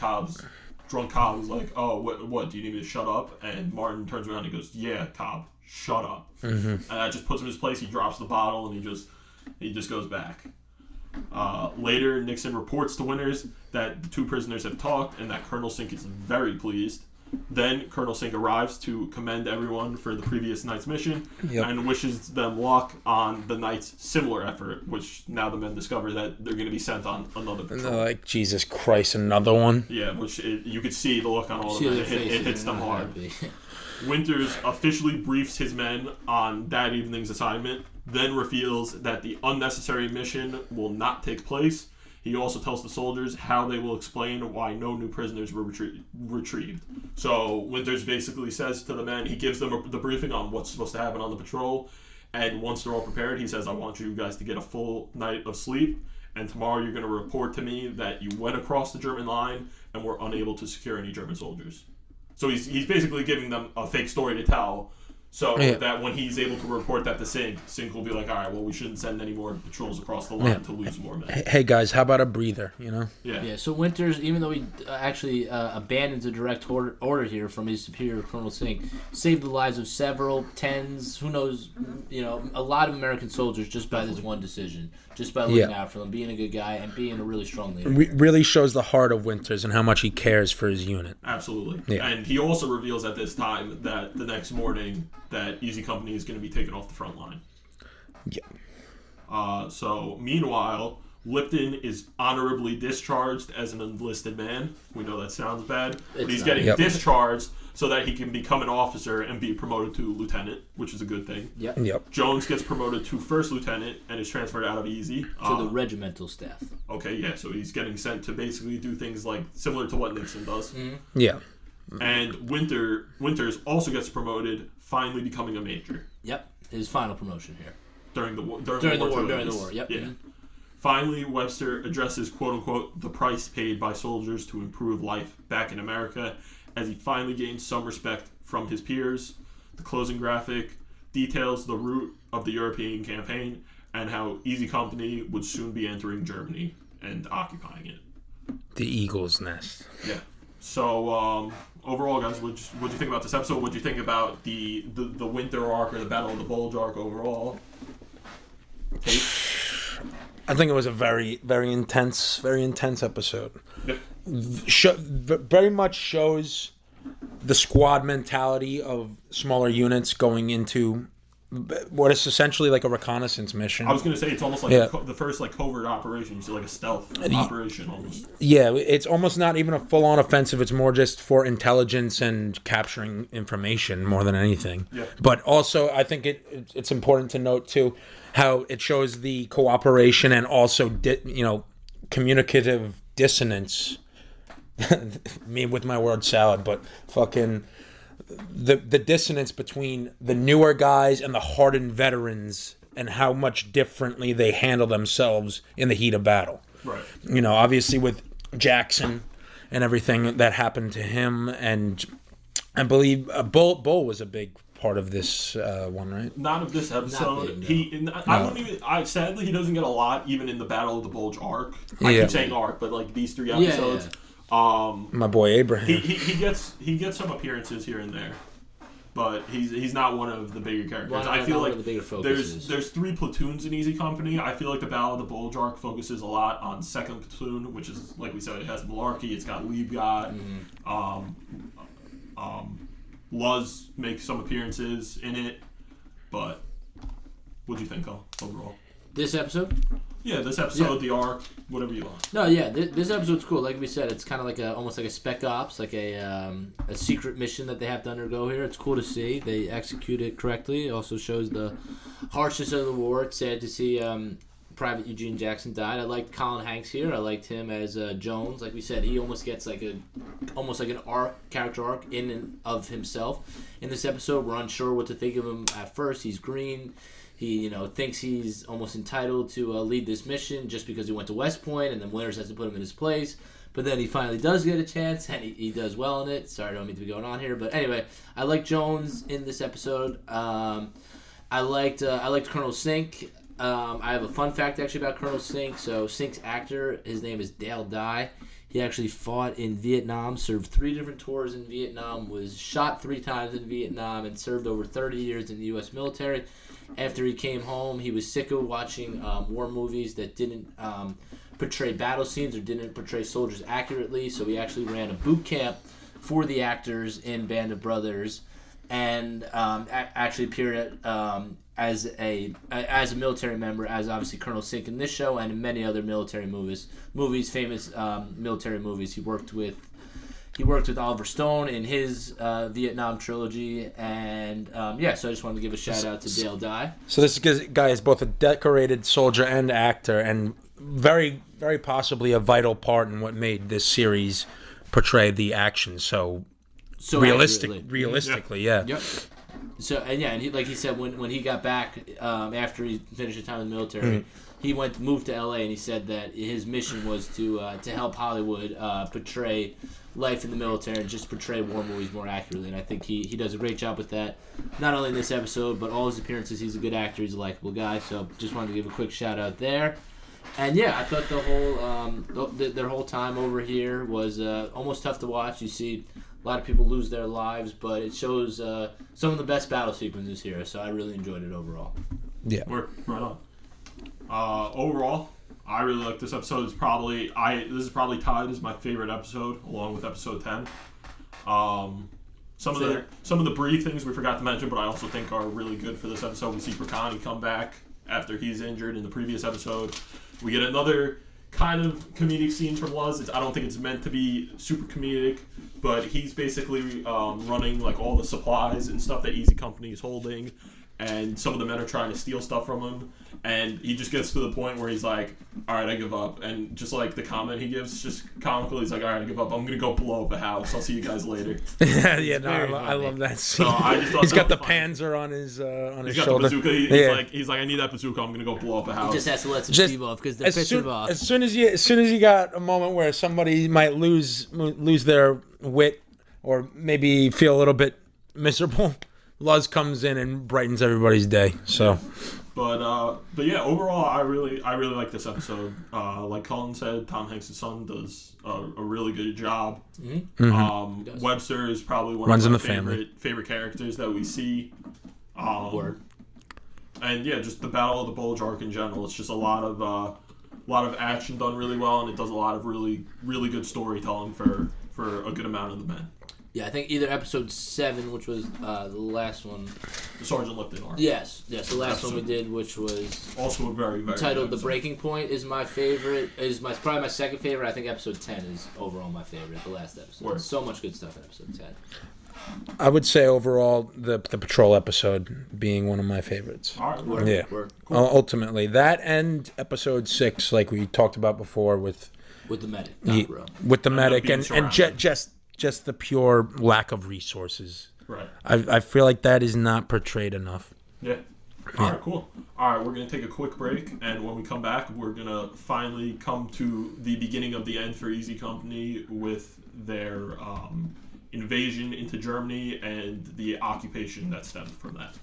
drunk Cobb is like, oh, what, do you need me to shut up? And Martin turns around and he goes, yeah, Cobb, shut up. Mm-hmm. And that just puts him in his place. He drops the bottle and he just goes back. Later, Nixon reports to Winters that the two prisoners have talked and that Colonel Sink is very pleased. Then Colonel Sink arrives to commend everyone for the previous night's mission and wishes them luck on the night's similar effort, which now the men discover that they're going to be sent on another patrol. And they're like, Jesus Christ, another one? Yeah, which you could see the look on all of them. It hits them hard. Winters officially briefs his men on that evening's assignment, then reveals that the unnecessary mission will not take place. He also tells the soldiers how they will explain why no new prisoners were retrieved. So Winters basically says to the men, he gives them the briefing on what's supposed to happen on the patrol, and once they're all prepared, he says, I want you guys to get a full night of sleep, and tomorrow you're going to report to me that you went across the German line and were unable to secure any German soldiers. So he's basically giving them a fake story to tell, so that when he's able to report that to Sink will be like, all right, well, we shouldn't send any more patrols across the line to lose more men. Hey, guys, how about a breather, you know? Yeah, so Winters, even though he actually abandons a direct order here from his superior, Colonel Sink, saved the lives of several, tens, who knows, a lot of American soldiers just by this one decision, just by looking out for them, being a good guy, and being a really strong leader. Really shows the heart of Winters and how much he cares for his unit. Absolutely. Yeah. And he also reveals at this time that the next morning that Easy Company is going to be taken off the front line. Yeah. So, meanwhile, Lipton is honorably discharged as an enlisted man. We know that sounds bad, but he's getting discharged so that he can become an officer and be promoted to lieutenant, which is a good thing. Yep. Jones gets promoted to first lieutenant and is transferred out of Easy. To the regimental staff. Okay, yeah, so he's getting sent to basically do things like similar to what Nixon does. Mm-hmm. Yeah. And Winters also gets promoted, finally becoming a major. Yep, his final promotion here. During the war. Yep. Yeah. Mm-hmm. Finally, Webster addresses, quote-unquote, the price paid by soldiers to improve life back in America, as he finally gains some respect from his peers. The closing graphic details the route of the European campaign and how Easy Company would soon be entering Germany and occupying it. The eagle's nest. Yeah. So, overall, guys, what'd you think about this episode? What'd you think about the winter arc or the Battle of the Bulge arc overall? Kate? I think it was a very, very intense episode. Yep. Very much shows the squad mentality of smaller units going into what is essentially like a reconnaissance mission. I was going to say it's almost like the first like covert operation. You see like a stealth operation almost. Yeah, it's almost not even a full-on offensive. It's more just for intelligence and capturing information more than anything. Yeah. But also, I think it's important to note too how it shows the cooperation and also communicative dissonance. Me with my word salad, but fucking the dissonance between the newer guys and the hardened veterans and how much differently they handle themselves in the heat of battle. Right. Obviously with Jackson and everything that happened to him, and I believe Bull was a big part of this one, right? Not of this episode. Big, no. I wouldn't even. Sadly, he doesn't get a lot, even in the Battle of the Bulge arc. I keep saying arc, but like these 3 episodes. Yeah. My boy Abraham. He gets some appearances here and there, but he's not one of the bigger characters. I feel like there's 3 platoons in Easy Company. I feel like the Battle of the Bulge arc focuses a lot on second platoon, which is like we said, it has Malarkey, it's got Liebgott, Luz makes some appearances in it, but what do you think overall? This episode? Yeah, this episode, the arc, whatever you want. No, yeah, this episode's cool. Like we said, it's kind of like almost like a spec ops, like a secret mission that they have to undergo here. It's cool to see they execute it correctly. It also shows the harshness of the war. It's sad to see Private Eugene Jackson died. I liked Colin Hanks here. I liked him as Jones. Like we said, he almost gets like an character arc in and of himself. In this episode, we're unsure what to think of him at first. He's green. He, thinks he's almost entitled to lead this mission just because he went to West Point, and then Winters has to put him in his place. But then he finally does get a chance, and he does well in it. Sorry, I don't mean to be going on here, but anyway, I like Jones in this episode. I liked Colonel Sink. I have a fun fact actually about Colonel Sink. So Sink's actor, his name is Dale Dye. He actually fought in Vietnam, served 3 different tours in Vietnam, was shot 3 times in Vietnam, and served over 30 years in the U.S. military. After he came home, he was sick of watching war movies that didn't portray battle scenes or didn't portray soldiers accurately, so he actually ran a boot camp for the actors in Band of Brothers, and actually appeared as a military member, as obviously Colonel Sink in this show and in many other military movies, famous military movies. He worked with Oliver Stone in his Vietnam trilogy, and so I just wanted to give a shout out to Dale Dye. So this guy is both a decorated soldier and actor, and very, very possibly a vital part in what made this series portray the action so realistically, yeah. Yep. So and he, like he said, when he got back after he finished his time in the military, he moved to LA, and he said that his mission was to help Hollywood portray life in the military and just portray war movies more accurately. And I think he does a great job with that. Not only in this episode, but all his appearances. He's a good actor. He's a likable guy. So just wanted to give a quick shout out there. And yeah, I thought the whole their whole time over here was almost tough to watch. You see a lot of people lose their lives, but it shows some of the best battle sequences here. So I really enjoyed it overall. Yeah, we're right on. Overall, I really like this episode. This is probably tied as my favorite episode, along with episode 10. Some of the brief things we forgot to mention, but I also think are really good for this episode. We see Prakani come back after he's injured in the previous episode. We get another kind of comedic scene from Luz. I don't think it's meant to be super comedic, but he's basically running like all the supplies and stuff that Easy Company is holding, and some of the men are trying to steal stuff from him, and he just gets to the point where he's like, all right, I give up. And just like the comment he gives is just comical. He's like, all right, I give up. I'm going to go blow up a house. I'll see you guys later. I love that scene. So he's got the Panzer on his shoulder. He's got the bazooka. He's like, I need that bazooka. I'm going to go blow up a house. He just has to let some steam off because they're pissing him off. As soon as you got a moment where somebody might lose their wit or maybe feel a little bit miserable, Luz comes in and brightens everybody's day. So, but yeah, overall, I really like this episode. Like Colin said, Tom Hanks' son does a really good job. Webster is probably one of my favorite characters that we see. Word. And yeah, just the Battle of the Bulge arc in general. It's just a lot of action done really well, and it does a lot of really good storytelling for a good amount of the men. Yeah, I think either episode 7, which was the last one. The Sergeant Lipton arc. Yes, the last one we did, which was also a very titled "The Breaking Point," is my favorite. Probably my second favorite. I think episode 10 is overall my favorite. The last episode. Word. So much good stuff in episode 10. I would say overall the patrol episode being one of my favorites. All right, word. Yeah. Word. Cool. Ultimately, that and episode 6, like we talked about before, with the medic, with the medic, and just the pure lack of resources. Right. I feel like that is not portrayed enough. Yeah. All right, cool. All right, we're going to take a quick break, and when we come back, we're going to finally come to the beginning of the end for Easy Company with their invasion into Germany and the occupation that stemmed from that.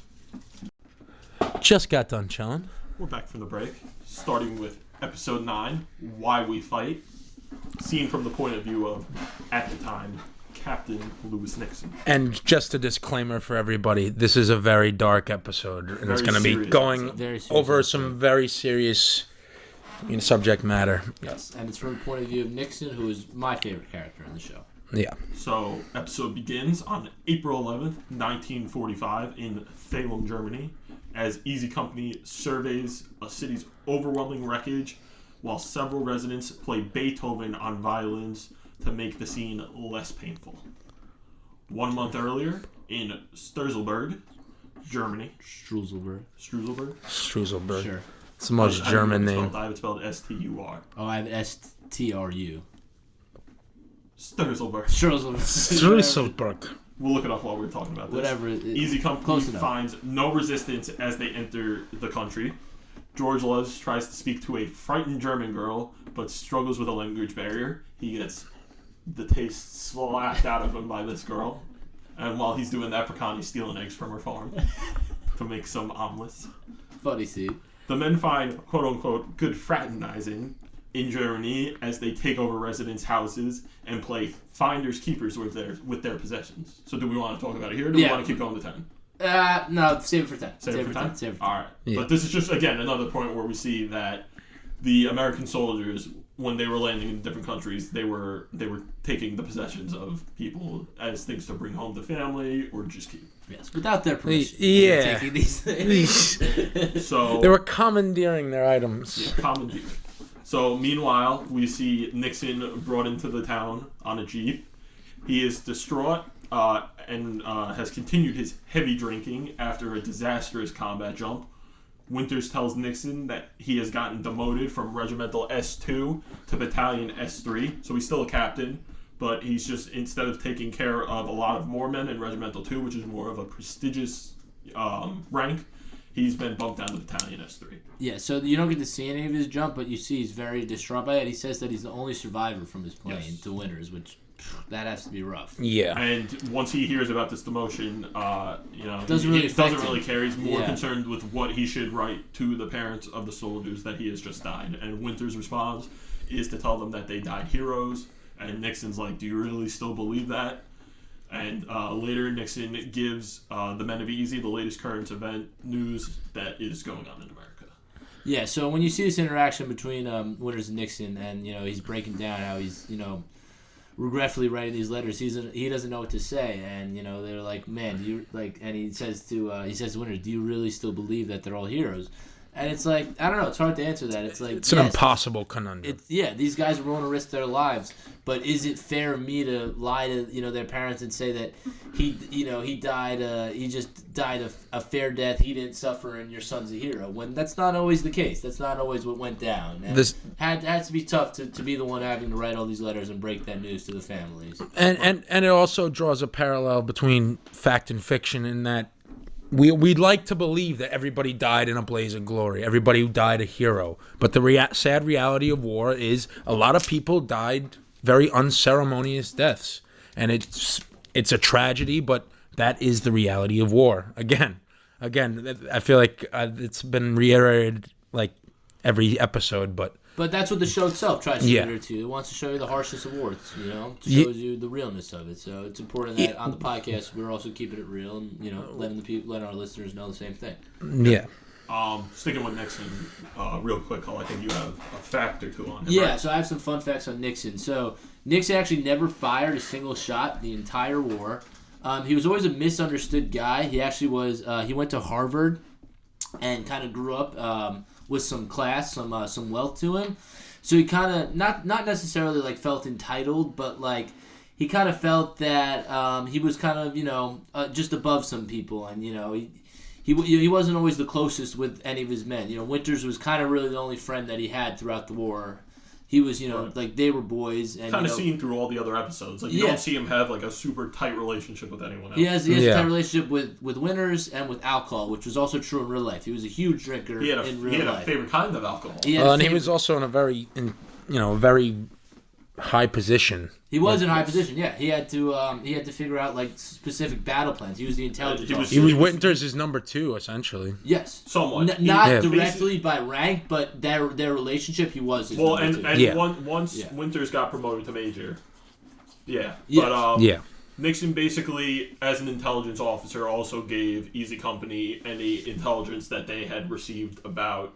Just got done chilling. We're back from the break, starting with episode 9, Why We Fight, seen from the point of view of, at the time, Captain Lewis Nixon. And just a disclaimer for everybody, this is a very dark episode, and it's going to be going over some very serious subject matter. Yes, and it's from the point of view of Nixon, who is my favorite character in the show. Yeah. So, episode begins on April 11th, 1945, in Thalem, Germany, as Easy Company surveys a city's overwhelming wreckage, while several residents play Beethoven on violins to make the scene less painful. 1 month earlier, in Strzelberg, Germany. Strzelberg. Sure. It's the most German name. I have it spelled S-T-U-R. Oh, I have S-T-R-U. Strzelberg. We'll look it up while we're talking about this. Whatever. Easy Company finds no resistance as they enter the country. George Luz tries to speak to a frightened German girl, but struggles with a language barrier. He gets the taste slapped out of him by this girl. And while he's doing that, Pecani's stealing eggs from her farm to make some omelets. Funny scene. The men find, quote-unquote, good fraternizing in Germany as they take over residents' houses and play finders keepers with their possessions. So do we want to talk about it here, or do we want to keep going to 10? No, save it for 10. Save it for 10? All right. Yeah. But this is just, again, another point where we see that the American soldiers, when they were landing in different countries, they were taking the possessions of people as things to bring home to family or just keep. Yes, without their permission. Yeah. Taking these things. So they were commandeering their items. Yeah, commandeering. So meanwhile, we see Nixon brought into the town on a Jeep. He is distraught and has continued his heavy drinking after a disastrous combat jump. Winters tells Nixon that he has gotten demoted from Regimental S2 to Battalion S3. So he's still a captain, but he's just, instead of taking care of a lot of more men in Regimental 2, which is more of a prestigious rank, he's been bumped down to Battalion S3. Yeah, so you don't get to see any of his jump, but you see he's very distraught by it. He says that he's the only survivor from his plane to Winters, which that has to be rough. Yeah. And once he hears about this demotion, he doesn't really care. He's more concerned with what he should write to the parents of the soldiers that he has just died. And Winters' response is to tell them that they died heroes. And Nixon's like, do you really still believe that? And later, Nixon gives the men of Easy the latest current event news that is going on in America. Yeah, so when you see this interaction between Winters and Nixon, and he's breaking down how he's regretfully writing these letters, he doesn't know what to say, and they're like, man, do you and he says to Winters, do you really still believe that they're all heroes? And it's like, I don't know, it's hard to answer that. It's like, it's an impossible conundrum. These guys are willing to risk their lives, but is it fair of me to lie to their parents and say that he died, he just died a fair death, he didn't suffer, and your son's a hero? When that's not always the case. That's not always what went down. And had to be tough to be the one having to write all these letters and break that news to the families. And it also draws a parallel between fact and fiction in that we'd like to believe that everybody died in a blaze of glory, everybody who died a hero. But the sad reality of war is a lot of people died very unceremonious deaths. And it's a tragedy, but that is the reality of war. Again, I feel like it's been reiterated like every episode, but that's what the show itself tries to cater to. It wants to show you the harshness of war. It shows you the realness of it. So it's important that on the podcast we're also keeping it real and letting our listeners know the same thing. Yeah. Sticking with Nixon, real quick, I think you have a fact or two on him. Yeah, right? so I have some fun facts on Nixon. So Nixon actually never fired a single shot the entire war. He was always a misunderstood guy. He actually was. He went to Harvard and kind of grew up with some class, some wealth to him. So he kind of not necessarily like felt entitled, but like he kind of felt that he was kind of just above some people, and he wasn't always the closest with any of his men. Winters was kind of really the only friend that he had throughout the war. He was, Right. like they were boys. And, kind of seen through all the other episodes. Like you don't see him have like a super tight relationship with anyone else. He has a tight relationship with Winters and with alcohol, which was also true in real life. He was a huge drinker in real life. He had a favorite kind of alcohol. And he was also in a very high position. He was in high position. Yeah, he had to figure out like specific battle plans. He was the intelligence officer. He was Winters' number 2, essentially. Yes, somewhat. Not directly by rank, but their relationship. He was. His once Winters got promoted to major. Yeah. Yes. But Nixon basically, as an intelligence officer, also gave Easy Company any intelligence that they had received about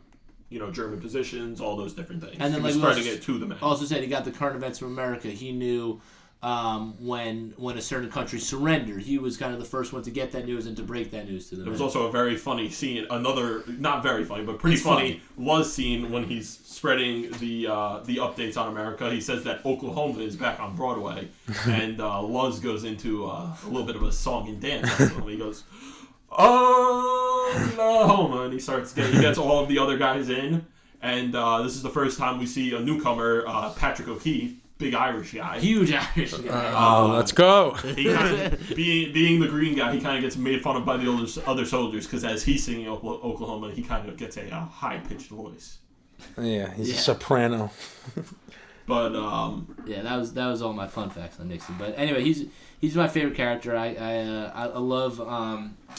German positions, all those different things. And then, he was spreading it to the men. Also said he got the current events from America. He knew when a certain country surrendered. He was kind of the first one to get that news and to break that news to them. There was also a very funny scene, another, not very funny, but pretty funny, was seen when he's spreading the updates on America. He says that Oklahoma is back on Broadway, and Luz goes into a little bit of a song and dance. He goes, Oklahoma, and he gets all of the other guys in, and this is the first time we see a newcomer, Patrick O'Keefe, big Irish guy, huge Irish guy. Let's go. He kind of, being the green guy, he kind of gets made fun of by the other soldiers because as he's singing Oklahoma, he kind of gets a high pitched voice. Yeah, he's a soprano. But that was all my fun facts on Nixon. But anyway, he's my favorite character. I love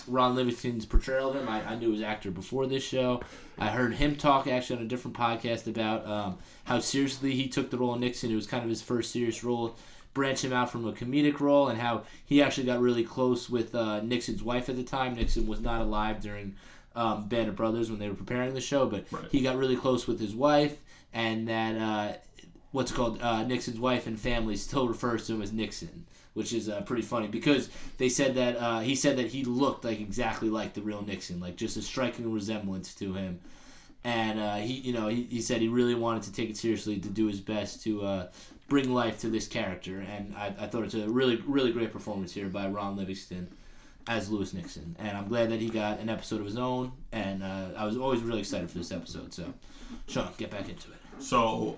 Ron Livingston's portrayal of him. I knew his actor before this show. I heard him talk actually on a different podcast about how seriously he took the role of Nixon. It was kind of his first serious role, branching him out from a comedic role, and how he actually got really close with Nixon's wife at the time. Nixon was not alive during Band of Brothers when they were preparing the show, but he got really close with his wife, and that Nixon's wife and family still refers to him as Nixon, which is pretty funny because they said that he said that he looked like exactly like the real Nixon, like just a striking resemblance to him, and he said he really wanted to take it seriously to do his best to bring life to this character, and I thought it's a really really great performance here by Ron Livingston as Lewis Nixon, and I'm glad that he got an episode of his own, and I was always really excited for this episode. So, Sean, get back into it. So,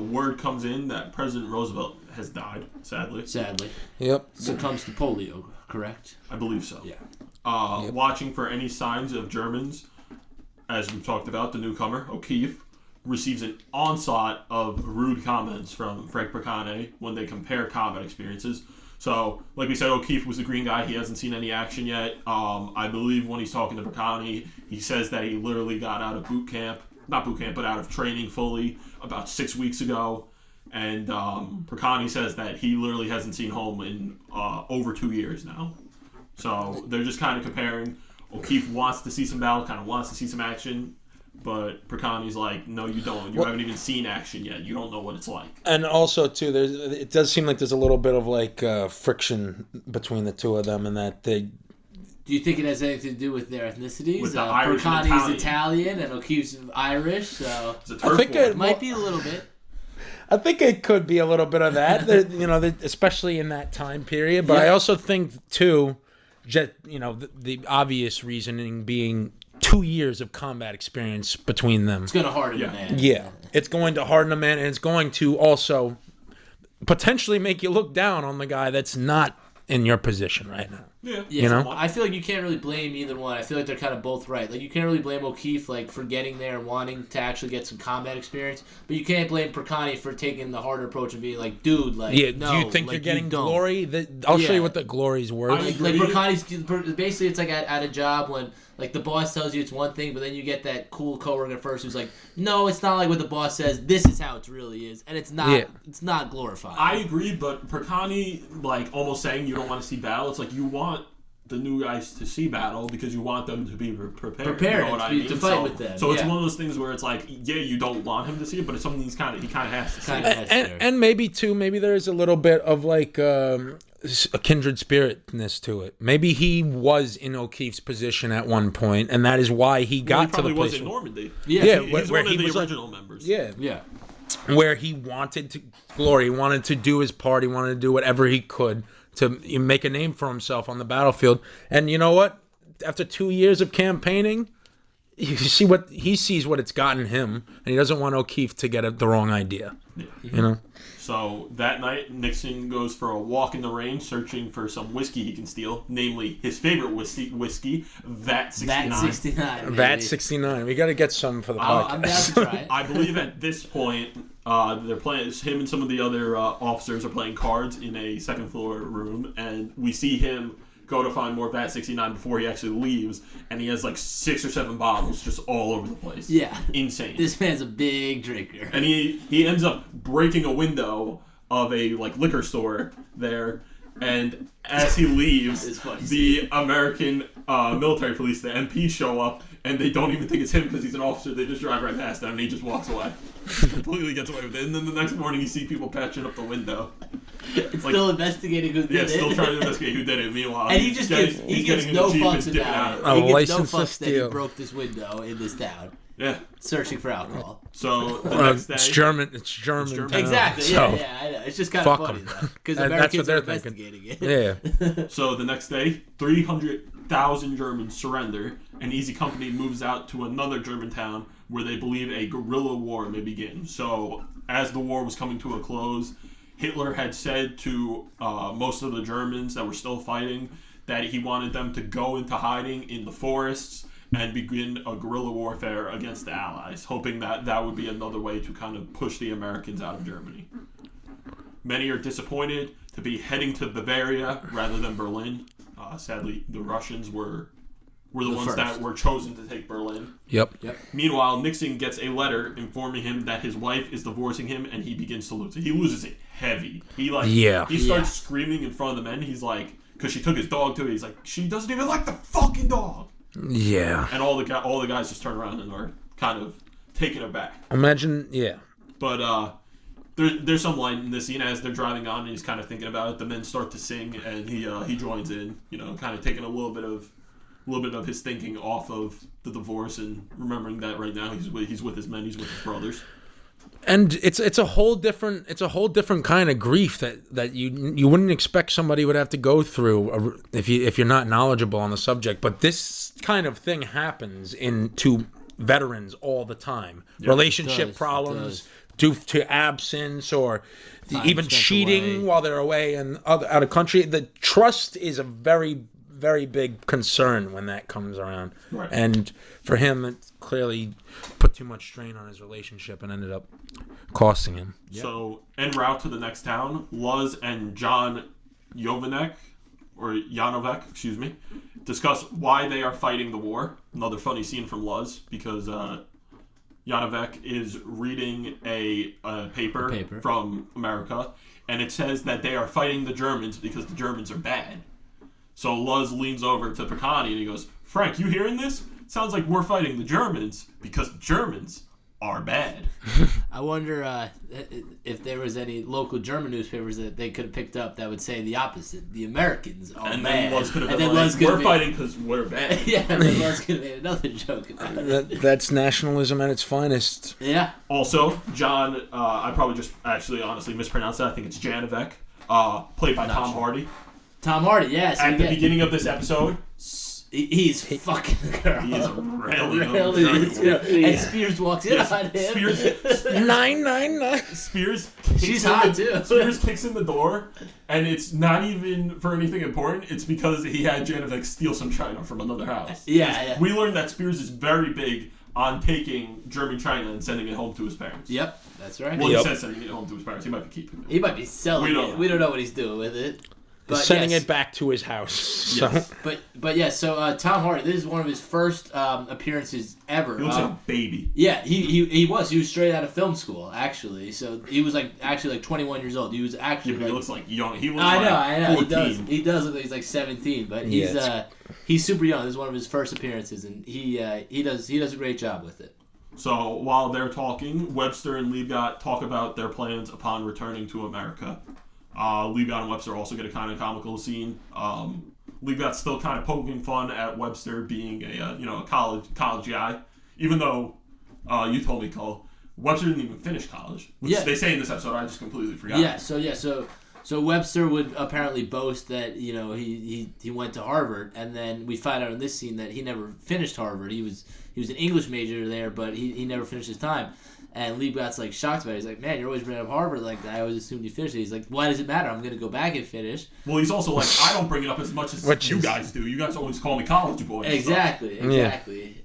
word comes in that President Roosevelt has died, sadly. Yep. Succumbs to polio, correct? I believe so. Yeah. Watching for any signs of Germans, as we've talked about, the newcomer, O'Keefe, receives an onslaught of rude comments from Frank Bracane when they compare combat experiences. So, like we said, O'Keefe was the green guy. He hasn't seen any action yet. I believe when he's talking to Bracane, he says that he literally got out of out of training fully about 6 weeks ago. And Bracane says that he literally hasn't seen home in over 2 years now. So they're just kind of comparing. O'Keefe wants to see some battle, kind of wants to see some action. But Bracane's like, no, you don't. You haven't even seen action yet. You don't know what it's like. And also, too, it does seem like there's a little bit of like friction between the two of them, and that they. Do you think it has anything to do with their ethnicities? With the Irish and Bracane's Italian and O'Keefe's Irish, so I think it might be a little bit. I think it could be a little bit of that, especially in that time period. But I also think, too, the obvious reasoning being 2 years of combat experience between them. It's going to harden a man. Yeah, it's going to harden a man, and it's going to also potentially make you look down on the guy that's not in your position right now. Yeah. You know? I feel like you can't really blame either one. I feel like they're kind of both right. Like, you can't really blame O'Keefe, like, for getting there and wanting to actually get some combat experience, but you can't blame Percani for taking the harder approach and being like, dude, like, no. Do you think like, you're getting you don't. glory? I'll show you what the glory's worth. Like Percani's, basically, it's like at a job when, like, the boss tells you it's one thing, but then you get that cool coworker first who's like, no, it's not like what the boss says. This is how it really is, and it's not. Yeah. It's not glorified. I agree, but Percani, like, almost saying you don't want to see battle. It's like you want the new guys to see battle because you want them to be prepared. You know what I mean? To fight with them. So it's one of those things where it's like, yeah, you don't want him to see it, but it's something he kind of has to see. And maybe too, maybe there's a little bit of like a kindred spiritness to it. Maybe he was in O'Keefe's position at one point, and that is why he got to the place. He probably was in Normandy. Yeah, he's one of the original members. Yeah. Where he wanted to glory, he wanted to do his part, he wanted to do whatever he could to make a name for himself on the battlefield. And you know what? After 2 years of campaigning, you see what he sees what it's gotten him, and he doesn't want O'Keefe to get the wrong idea. Yeah. You know. So that night, Nixon goes for a walk in the rain, searching for some whiskey he can steal, namely his favorite whiskey, VAT 69. VAT 69. VAT 69. We got to get some for the podcast. I'm down to try it. I believe at this point, they're playing. Him and some of the other officers are playing cards in a second floor room, and we see him go to find more VAT 69 before he actually leaves, and he has like 6 or 7 bottles just all over the place. Yeah. Insane. This man's a big drinker. And he ends up breaking a window of a like liquor store there, and as he leaves, the American military police, the MP, show up, and they don't even think it's him because he's an officer. They just drive right past him, and he just walks away. Completely gets away with it. And then the next morning, you see people patching up the window. It's like, still investigating who did it. Yeah, still trying to investigate who did it. Meanwhile, and he gives no fucks about it. He gives no fucks that he broke this window in this town. Yeah. Searching for alcohol. So the next day, it's German. Exactly. So, yeah, I know. It's just kind of funny though, because Americans are investigating it. Yeah. So the next day, 300,000 Germans surrender, and Easy Company moves out to another German town where they believe a guerrilla war may begin. So as the war was coming to a close, Hitler had said to most of the Germans that were still fighting that he wanted them to go into hiding in the forests and begin a guerrilla warfare against the Allies, hoping that that would be another way to kind of push the Americans out of Germany. Many are disappointed to be heading to Bavaria rather than Berlin. Sadly, the Russians were the ones first that were chosen to take Berlin. Yep. Meanwhile, Nixon gets a letter informing him that his wife is divorcing him, and he begins to lose it. He loses it heavy. He starts screaming in front of the men. He's like, because she took his dog to it. He's like, she doesn't even like the fucking dog. Yeah. And all the guys just turn around and are kind of taken aback. Imagine, yeah. But there's some light in this scene as they're driving on, and he's kind of thinking about it. The men start to sing, and he joins in. You know, kind of taking a little bit of his thinking off of the divorce and remembering that right now he's with his men, he's with his brothers. And it's a whole different kind of grief that you wouldn't expect somebody would have to go through if you're not knowledgeable on the subject. But this kind of thing happens to veterans all the time. Yep. Relationship problems due to absence or even cheating while they're away and out of country. The trust is a very, very big concern when that comes around. Right. And for him, it clearly put too much strain on his relationship and ended up costing him. Yep. So, en route to the next town, Luz and John Janovac, discuss why they are fighting the war. Another funny scene from Luz, because Janovac is reading a paper from America, and it says that they are fighting the Germans because the Germans are bad. So Luz leans over to Percani and he goes, Frank, you hearing this? Sounds like we're fighting the Germans because the Germans are bad. I wonder if there was any local German newspapers that they could have picked up that would say the opposite. The Americans are and bad. Then Luz could have been like, we're fighting because we're bad. Yeah, and then Luz could have made another joke about it. That's nationalism at its finest. Yeah. Also, John, I probably just actually honestly mispronounced that. I think it's Janovac, played by Tom Hardy. Tom Hardy, yes. At the beginning of this episode, He's fucking the girl. He's really And Spears walks in on him. Spears 999. Spears. She's hot too. Spears kicks in the door, and it's not even for anything important. It's because he had Janovac steal some china from another house. Yeah. We learned that Spears is very big on taking German china and sending it home to his parents. Yep, that's right. Well, he says sending it home to his parents. He might be keeping it. He might be selling it. We don't know what he's doing with it. But sending it back to his house. So. Yes. But yeah, so Tom Hardy, this is one of his first appearances ever. He looks like a baby. Yeah, he was straight out of film school actually. So he was actually 21 years old. He was actually. He looks like young. He looks I know. 14. He does look like he's like 17, but he's super young. This is one of his first appearances, and he does a great job with it. So while they're talking, Webster and Liebgott talk about their plans upon returning to America. Liebgott and Webster also get a kind of comical scene. Liebgott's still kind of poking fun at Webster being a college guy, even though you told me, Cole, Webster didn't even finish college, which they say in this episode. I just completely forgot. So Webster would apparently boast that he went to Harvard, and then we find out in this scene that he never finished Harvard. He was an English major there, but he never finished his time. And Liebgott's like shocked about it. He's like, "Man, you're always bringing up Harvard. Like I always assumed you finished it." He's like, "Why does it matter? I'm going to go back and finish." Well, he's also like, "I don't bring it up as much as you guys do. You guys always call me college boy." Exactly. Yeah.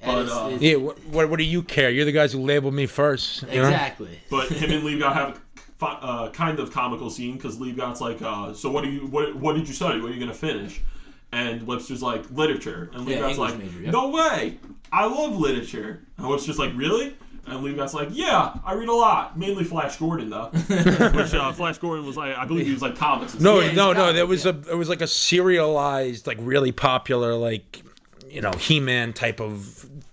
But what do you care? You're the guys who labeled me first. Exactly. But him and Liebgott have a kind of comical scene because Liebgott's like, "So what did you study? What are you going to finish?" And Webster's like, "Literature." And Liebgott's like, major, "No way! I love literature." And Webster's like, "Really?" And Liebgott's like, "Yeah, I read a lot. Mainly Flash Gordon, though." Which Flash Gordon was like, I believe he was like comics. And No. stuff. There was like a serialized, like really popular, like He-Man type of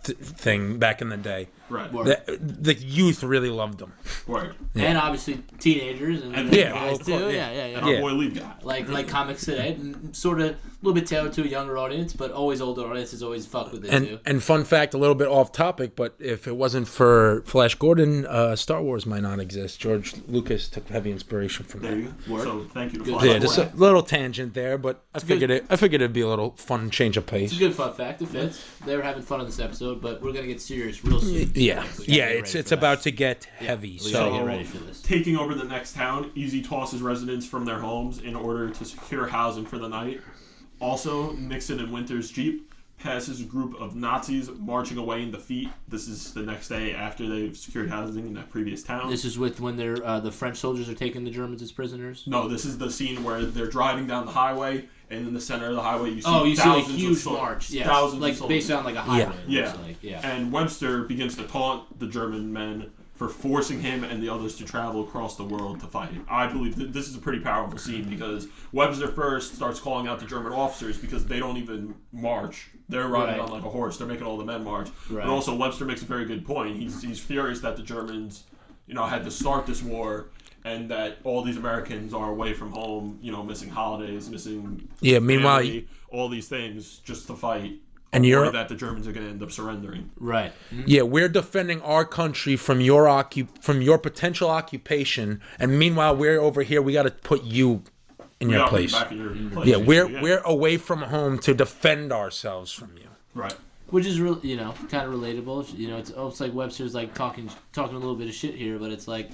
thing back in the day. Right. The youth really loved them. Right. And obviously teenagers and guys too. And our boy Liebgott. Like comics today, and sort of a little bit tailored to a younger audience, but always older audiences always fuck with it too. And fun fact, a little bit off topic, but if it wasn't for Flash Gordon, Star Wars might not exist. George Lucas took heavy inspiration from There that. you go. So thank you to Good. Flash Yeah, just a little tangent there, but I figured it'd be a little fun change of pace. It's a good fun fact. It fits. They were having fun on this episode, but we're gonna get serious real soon. Yeah, it's about to get heavy. We So gotta get ready for this. Taking over the next town, Easy tosses residents from their homes in order to secure housing for the night. Also, Nixon and Winter's Jeep passes a group of Nazis marching away in defeat. This is the next day after they've secured housing in that previous town. This is when they're the French soldiers are taking the Germans as prisoners. No, this is the scene where they're driving down the highway, and in the center of the highway you see like thousands huge of soldiers. march, yes. Thousands like of soldiers. based on like a highway. Yeah. Yeah. And Webster begins to taunt the German men for forcing him and the others to travel across the world to fight. I believe this is a pretty powerful scene because Webster first starts calling out the German officers because they don't even march. They're riding on like a horse. They're making all the men march. Right. But also Webster makes a very good point. He's furious that the Germans, had to start this war and that all these Americans are away from home, missing holidays, missing meanwhile, family, all these things just to fight. And or that the Germans are going to end up surrendering. Right. Yeah, we're defending our country from your potential occupation, and meanwhile we're over here. We got to put you in your place. Back in your place. Yeah, we're away from home to defend ourselves from you. Right. Which is real, kind of relatable. It's almost like Webster's like talking a little bit of shit here, but it's like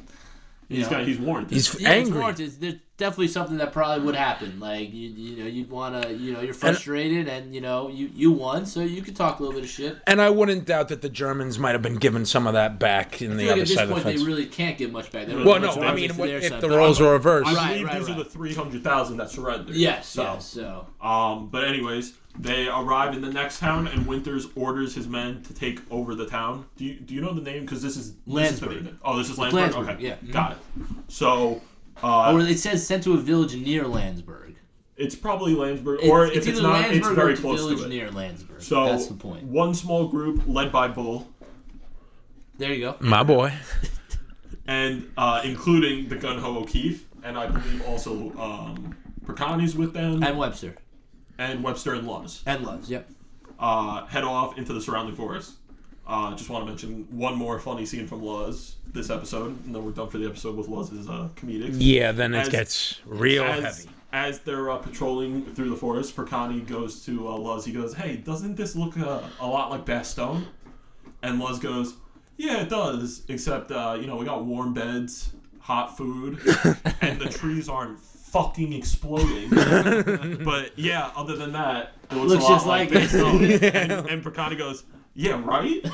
he's warned. He's angry. There's definitely something that probably would happen. Like you'd wanna, you're frustrated, and you won, so you could talk a little bit of shit. And I wouldn't doubt that the Germans might have been given some of that back in the other side of the fence. At this point, they really can't give much back. Well, no, I mean, if the roles were reversed, I believe these are the 300,000 that surrendered. Yes. So. But anyways, they arrive in the next town, and Winters orders his men to take over the town. Do you know the name? Because this is Landsberg. This is Landsberg. Okay, yeah, got it. So. Or it says sent to a village near Landsberg. It's probably Landsberg, or if it's not, Landsberg it's very or close village to it. Near Landsberg. So that's the point. One small group led by Bull. There you go. My boy. And including the gun-ho O'Keefe, and I believe also Percani's with them. And Webster. And Webster and Luz. Yep. Head off into the surrounding forest. Just want to mention one more funny scene from Luz this episode, and then we're done for the episode with Luz's comedic. Yeah, then it gets real heavy. as they're patrolling through the forest, Percani goes to Luz. He goes, "Hey, doesn't this look a lot like Bastogne?" And Luz goes, "Yeah, it does. Except, we got warm beds, hot food, and the trees aren't fucking exploding." But yeah, other than that, it looks a lot just like Bastogne. And Percani goes, "Yeah, right?"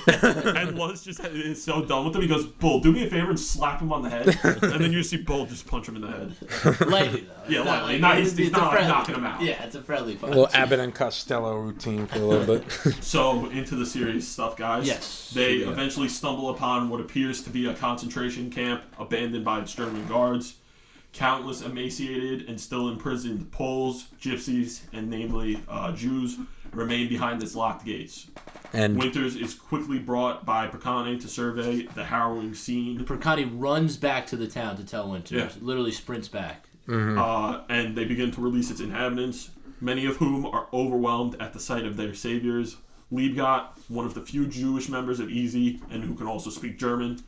And Luz just is so done with him. He goes, "Bull, do me a favor and slap him on the head." And then you see Bull just punch him in the head. Lightly, though. Yeah, lightly. He's not like knocking him out. Yeah, it's a friendly punch. A little Abbott and Costello routine for a little bit. So, into the serious stuff, guys. Yes. They eventually stumble upon what appears to be a concentration camp abandoned by its German guards. Countless emaciated and still imprisoned Poles, Gypsies, and namely Jews remain behind its locked gates. And Winters is quickly brought by Percani to survey the harrowing scene. Percani runs back to the town to tell Winters. Literally sprints back. And they begin to release its inhabitants, many of whom are overwhelmed at the sight of their saviors. Liebgott, one of the few Jewish members of Easy, and who can also speak German,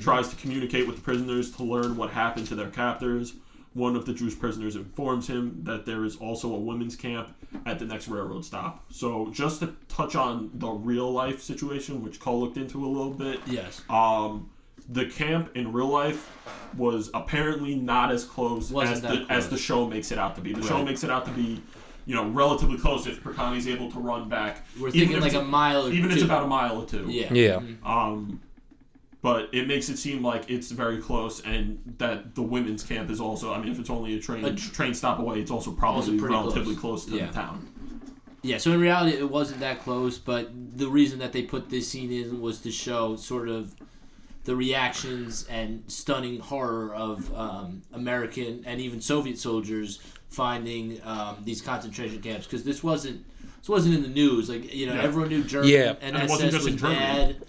tries to communicate with the prisoners to learn what happened to their captors. One of the Jewish prisoners informs him that there is also a women's camp at the next railroad stop. So just to touch on the real life situation, which Cole looked into a little bit. Yes. The camp in real life was apparently not as close as the show makes it out to be. The show makes it out to be, relatively close if Percani's able to run back. We're thinking like a mile or two. Even it's about a mile or two. Yeah. yeah. But it makes it seem like it's very close, and that the women's camp is also. I mean, if it's only a train stop away, it's also probably relatively close to the town. Yeah. So in reality, it wasn't that close, but the reason that they put this scene in was to show sort of the reactions and stunning horror of American and even Soviet soldiers finding these concentration camps, because this wasn't in the news. Like everyone knew German and SS was bad.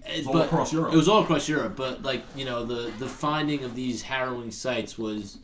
It was all across Europe. It was all across Europe, but the finding of these harrowing sites was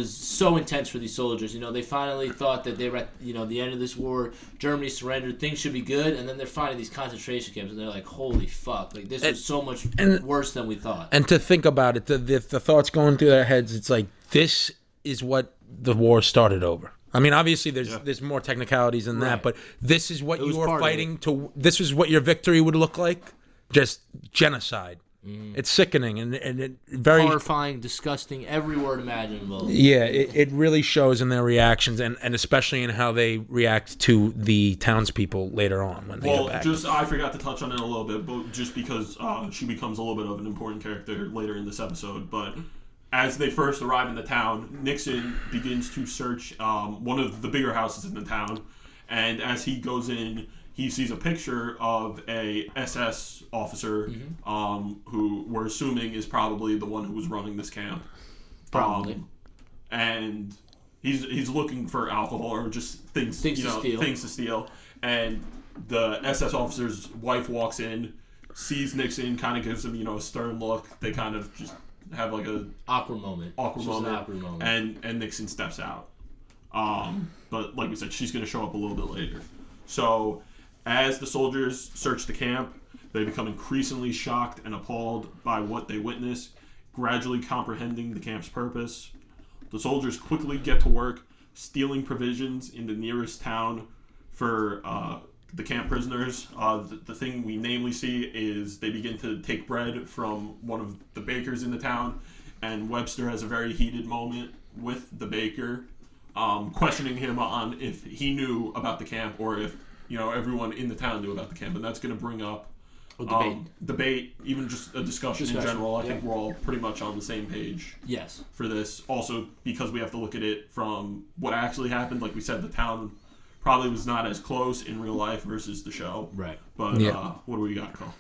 so intense for these soldiers. They finally thought that they were at the end of this war. Germany surrendered. Things should be good, and then they're finding these concentration camps, and they're like, "Holy fuck! Like this was so much worse than we thought." And to think about it, the thoughts going through their heads, it's like this is what the war started over. I mean, obviously, there's more technicalities than that, but this is what you were fighting to. This is what your victory would look like. Just genocide. It's sickening and it very horrifying, disgusting, every word imaginable. Yeah, it really shows in their reactions and especially in how they react to the townspeople later on when they get back. I forgot to touch on it a little bit, but just because she becomes a little bit of an important character later in this episode. But as they first arrive in the town, Nixon begins to search one of the bigger houses in the town, and as he goes in, he sees a picture of a SS officer who we're assuming is probably the one who was running this camp. Probably. And he's looking for alcohol or just things to steal. And the SS officer's wife walks in, sees Nixon, kind of gives him a stern look. They kind of just have like a awkward moment. And Nixon steps out. But like we said, she's going to show up a little bit later. So as the soldiers search the camp, they become increasingly shocked and appalled by what they witness, gradually comprehending the camp's purpose. The soldiers quickly get to work stealing provisions in the nearest town for the camp prisoners. The thing we namely see is they begin to take bread from one of the bakers in the town, and Webster has a very heated moment with the baker, questioning him on if he knew about the camp or if everyone in the town knew about the camp, and that's going to bring up debate, even just a discussion in general. I think we're all pretty much on the same page. Yes. For this, also because we have to look at it from what actually happened. Like we said, the town probably was not as close in real life versus the show. Right. But what do we got, Cole?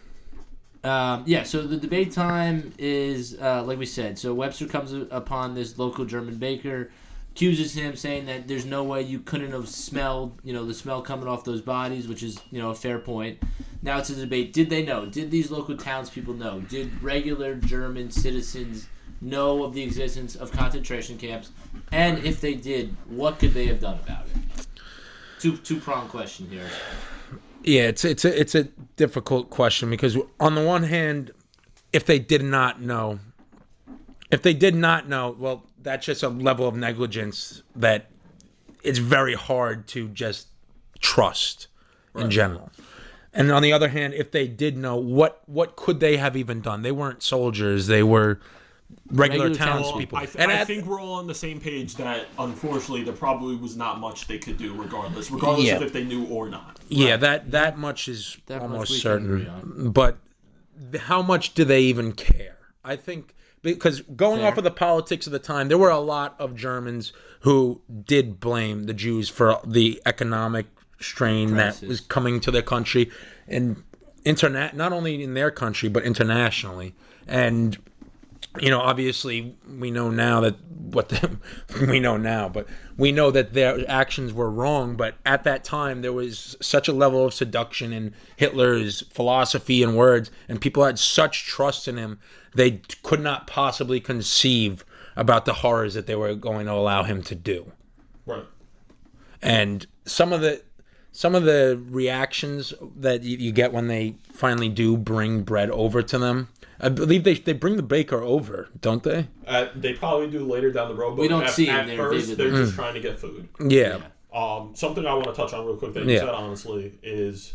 So the debate time is, like we said, so Webster comes upon this local German baker, accuses him, saying that there's no way you couldn't have smelled, the smell coming off those bodies, which is, a fair point. Now it's a debate. Did they know? Did these local townspeople know? Did regular German citizens know of the existence of concentration camps? And if they did, what could they have done about it? Two-pronged question here. Yeah, it's a difficult question because on the one hand, if they did not know, well, that's just a level of negligence that it's very hard to just trust in general. And on the other hand, if they did know, what could they have even done? They weren't soldiers. They were regular townspeople. I think we're all on the same page that, unfortunately, there probably was not much they could do regardless of if they knew or not. Yeah, that much is almost certain. But how much do they even care? I think, because going off of the politics of the time, there were a lot of Germans who did blame the Jews for the economic strain that was coming to their country, and not only in their country but internationally. And obviously we know now that we know that their actions were wrong. But at that time, there was such a level of seduction in Hitler's philosophy and words, and people had such trust in him, they could not possibly conceive about the horrors that they were going to allow him to do. Right. And some of the reactions that you get when they finally do bring bread over to them, I believe they bring the baker over, don't they? They probably do later down the road, but we don't see at first they're just trying to get food. Yeah. Something I want to touch on real quick that you said, honestly, is,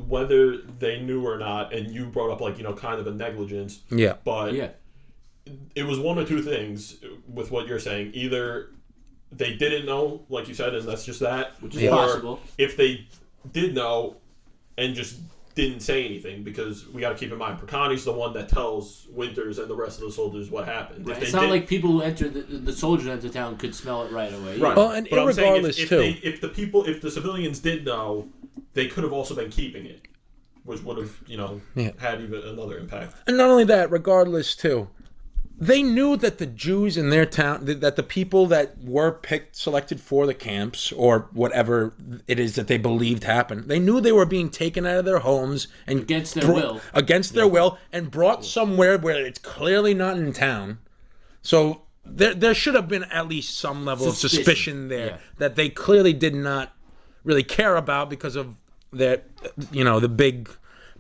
whether they knew or not, and you brought up kind of a negligence. Yeah. But it was one or two things with what you're saying. Either they didn't know, like you said, and that's just that. Which is possible. If they did know and just didn't say anything, because we got to keep in mind, Percani's the one that tells Winters and the rest of the soldiers what happened. Right. It's not like people who enter the soldiers who enter town could smell it right away. Right. Well, and regardless too, if the civilians did know, they could have also been keeping it, which would have had even another impact. And not only that, regardless too, they knew that the Jews in their town, that the people that were selected for the camps, or whatever it is that they believed happened, they knew they were being taken out of their homes and against their will, and brought somewhere where it's clearly not in town. So there should have been at least some level of suspicion there that they clearly did not really care about, because of their, the big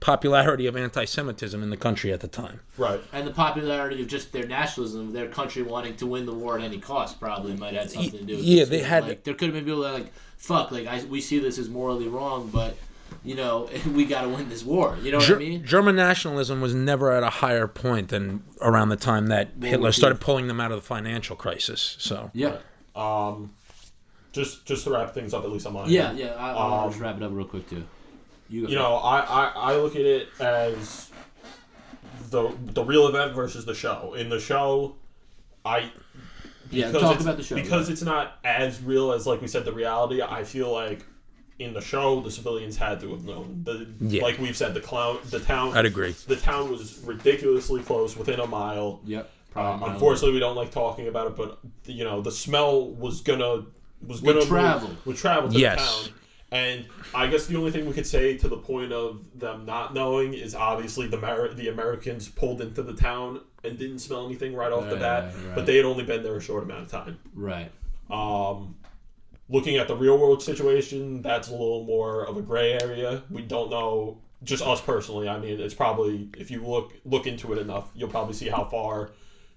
popularity of anti-Semitism in the country at the time. Right. And the popularity of just their nationalism, their country wanting to win the war at any cost, probably might have something to do with it. Yeah, they had... there could have been people that fuck, we see this as morally wrong, but, we got to win this war. You know what I mean? German nationalism was never at a higher point than around the time that Hitler started pulling them out of the financial crisis. So yeah. Just to wrap things up, at least on my end. I'll just wrap it up real quick too. I look at it as the real event versus the show. In the show, talk about the show. Because it's not as real as, like we said, the reality. I feel like in the show, the civilians had to have known. Like we've said, the town. I'd agree. The town was ridiculously close, within a mile. Yep. Unfortunately, we don't like talking about it, but the smell would travel to the town. And I guess the only thing we could say to the point of them not knowing is, obviously, the Americans pulled into the town and didn't smell anything right off the bat, but they had only been there a short amount of time. Right. Looking at the real world situation, that's a little more of a gray area. We don't know, just us personally. I mean, it's probably, if you look into it enough, you'll probably see how far,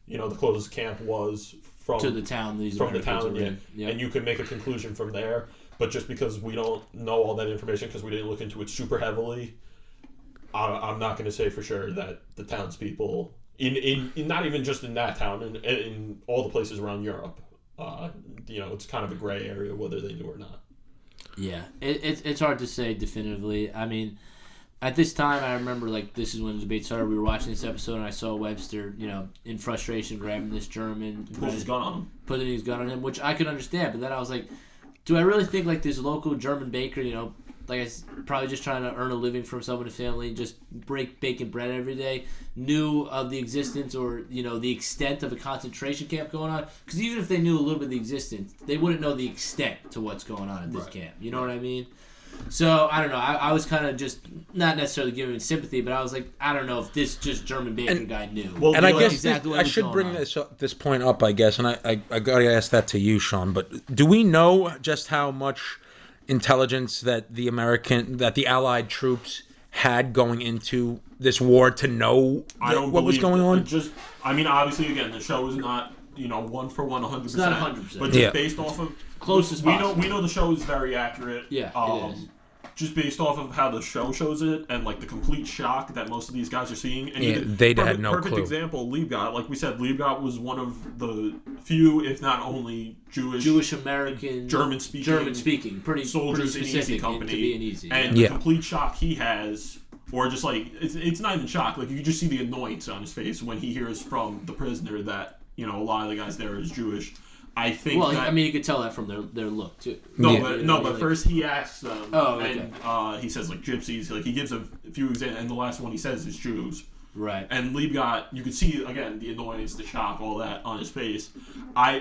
the closest camp was from the town. And you could make a conclusion from there. But just because we don't know all that information, because we didn't look into it super heavily, I'm not going to say for sure that the townspeople, in not even just in that town, in all the places around Europe, it's kind of a gray area whether they knew or not. Yeah, it's hard to say definitively. I mean, at this time, I remember, this is when the debate started. We were watching this episode, and I saw Webster, in frustration, grabbing this German, putting his gun on him, which I could understand. But then I was like, do I really think this local German baker, probably just trying to earn a living for himself and his family, just baking bread every day, knew of the existence or the extent of a concentration camp going on? Because even if they knew a little bit of the existence, they wouldn't know the extent to what's going on at this camp. You know what I mean? So, I don't know. I was kind of just not necessarily giving sympathy, but I was like, I don't know if this just German baker guy knew. Well, and I guess I should bring this point up, I guess, and I got to ask that to you, Sean. But do we know just how much intelligence that the Allied troops had going into this war to know what was going on? Obviously, again, the show is not, one for one, 100%. It's not 100%. But just based off of closest possible. We know the show is very accurate. Yeah, it is. Just based off of how the show shows it and like the complete shock that most of these guys are seeing. And they had no clue. Perfect example, Liebgott. Like we said, Liebgott was one of the few, if not only, Jewish American German speaking pretty soldiers pretty in Easy Company. To be an Easy. And the complete shock he has, or just like it's not even shock. Like you can just see the annoyance on his face when he hears from the prisoner that a lot of the guys there is Jewish. I think. Well, you could tell that from their look too. But first he asks them, and he says like gypsies. Like he gives a few examples, and the last one he says is Jews. Right. And Liebgott, you could see again the annoyance, the shock, all that on his face.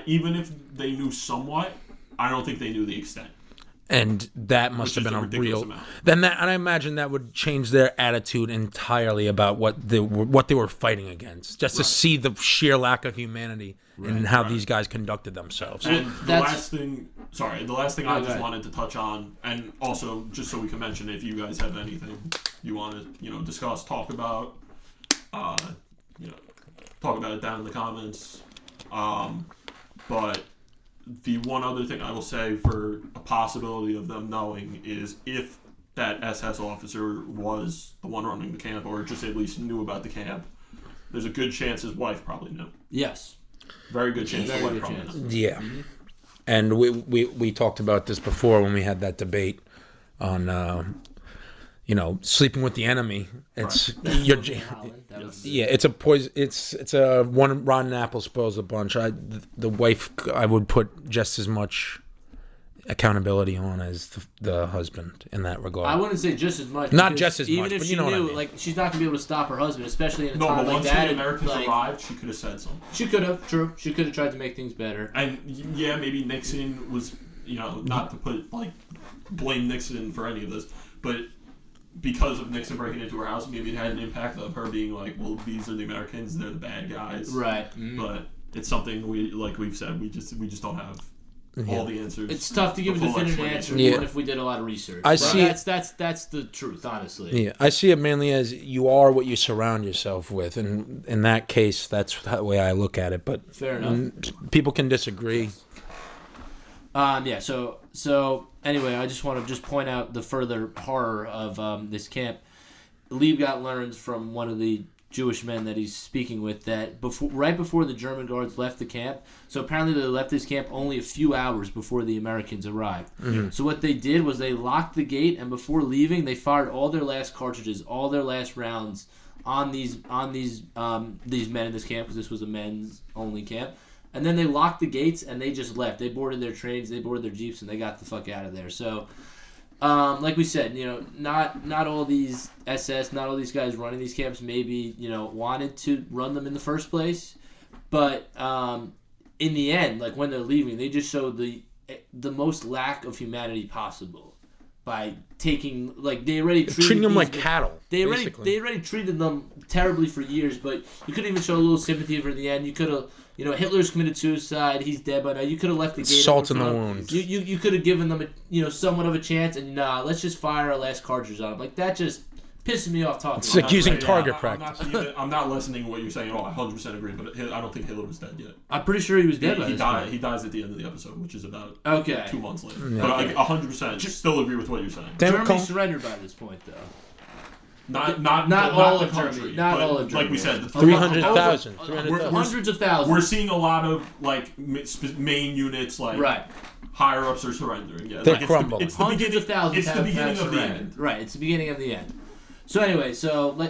Even if they knew somewhat, I don't think they knew the extent. And that must have been a real. And I imagine that would change their attitude entirely about what they were fighting against. Just to see the sheer lack of humanity and how these guys conducted themselves. And the last thing I just wanted to touch on, and also just so we can mention, if you guys have anything you want to discuss, talk about it down in the comments. But the one other thing I will say for a possibility of them knowing is if that SS officer was the one running the camp, or just at least knew about the camp, there's a good chance his wife probably knew. Yes. Very good chance his wife probably knew. Yeah. Mm-hmm. And we talked about this before when we had that debate on sleeping with the enemy. It's it's a poison. It's a one rotten apple spoils the bunch. The wife I would put just as much accountability on as the husband in that regard. I wouldn't say just as much. Not just as even much, if but she you know knew, what I mean. like she's not gonna be able to stop her husband, especially in a time like that. Once the Americans arrived, she could have said something. She could have, true. She could have tried to make things better. And maybe Nixon was, not to put blame Nixon for any of this, but because of Nixon breaking into her house, maybe it had an impact of her being like, well, these are the Americans, they're the bad guys. Right. Mm-hmm. But it's something we've said, we just don't have all the answers. It's tough to give a definitive answer, even if we did a lot of research. That's the truth, honestly. Yeah, I see it mainly as you are what you surround yourself with, and in that case, that's the way I look at it. But fair enough. People can disagree. So anyway, I just want to point out the further horror of this camp. Liebgott learns from one of the Jewish men that he's speaking with that right before the German guards left the camp. So apparently they left this camp only a few hours before the Americans arrived. Mm-hmm. So what they did was they locked the gate, and before leaving, they fired all their last cartridges, all their last rounds on these men in this camp, because this was a men's only camp. And then they locked the gates and they just left. They boarded their trains, they boarded their jeeps, and they got the fuck out of there. So, like we said, not all these SS, not all these guys running these camps maybe, wanted to run them in the first place. But in the end, like when they're leaving, they just showed the most lack of humanity possible by taking, like, they already treating them like cattle. They already treated them terribly for years, but you couldn't even show a little sympathy for the end. You could have. Hitler's committed suicide. He's dead by now. You could have left the gate. Salt in the wound. You could have given them somewhat of a chance, and let's just fire our last cartridge on them. Like, that just pisses me off talking. It's like using target practice. I'm not listening to what you're saying. I 100% agree, but I don't think Hitler was dead yet. I'm pretty sure he was dead. He dies at the end of the episode, which is about 2 months later. Yeah. But 100% still agree with what you're saying. Germany surrendered by this point, though. Not all the of country, Germany. Not all of Germany. Like we said, 300,000. Hundreds of thousands. We're seeing a lot of main units higher ups are surrendering. Yeah, they're crumbling. It's the hundreds of thousands. It's the beginning of the end. Right. It's the beginning of the end. So anyway,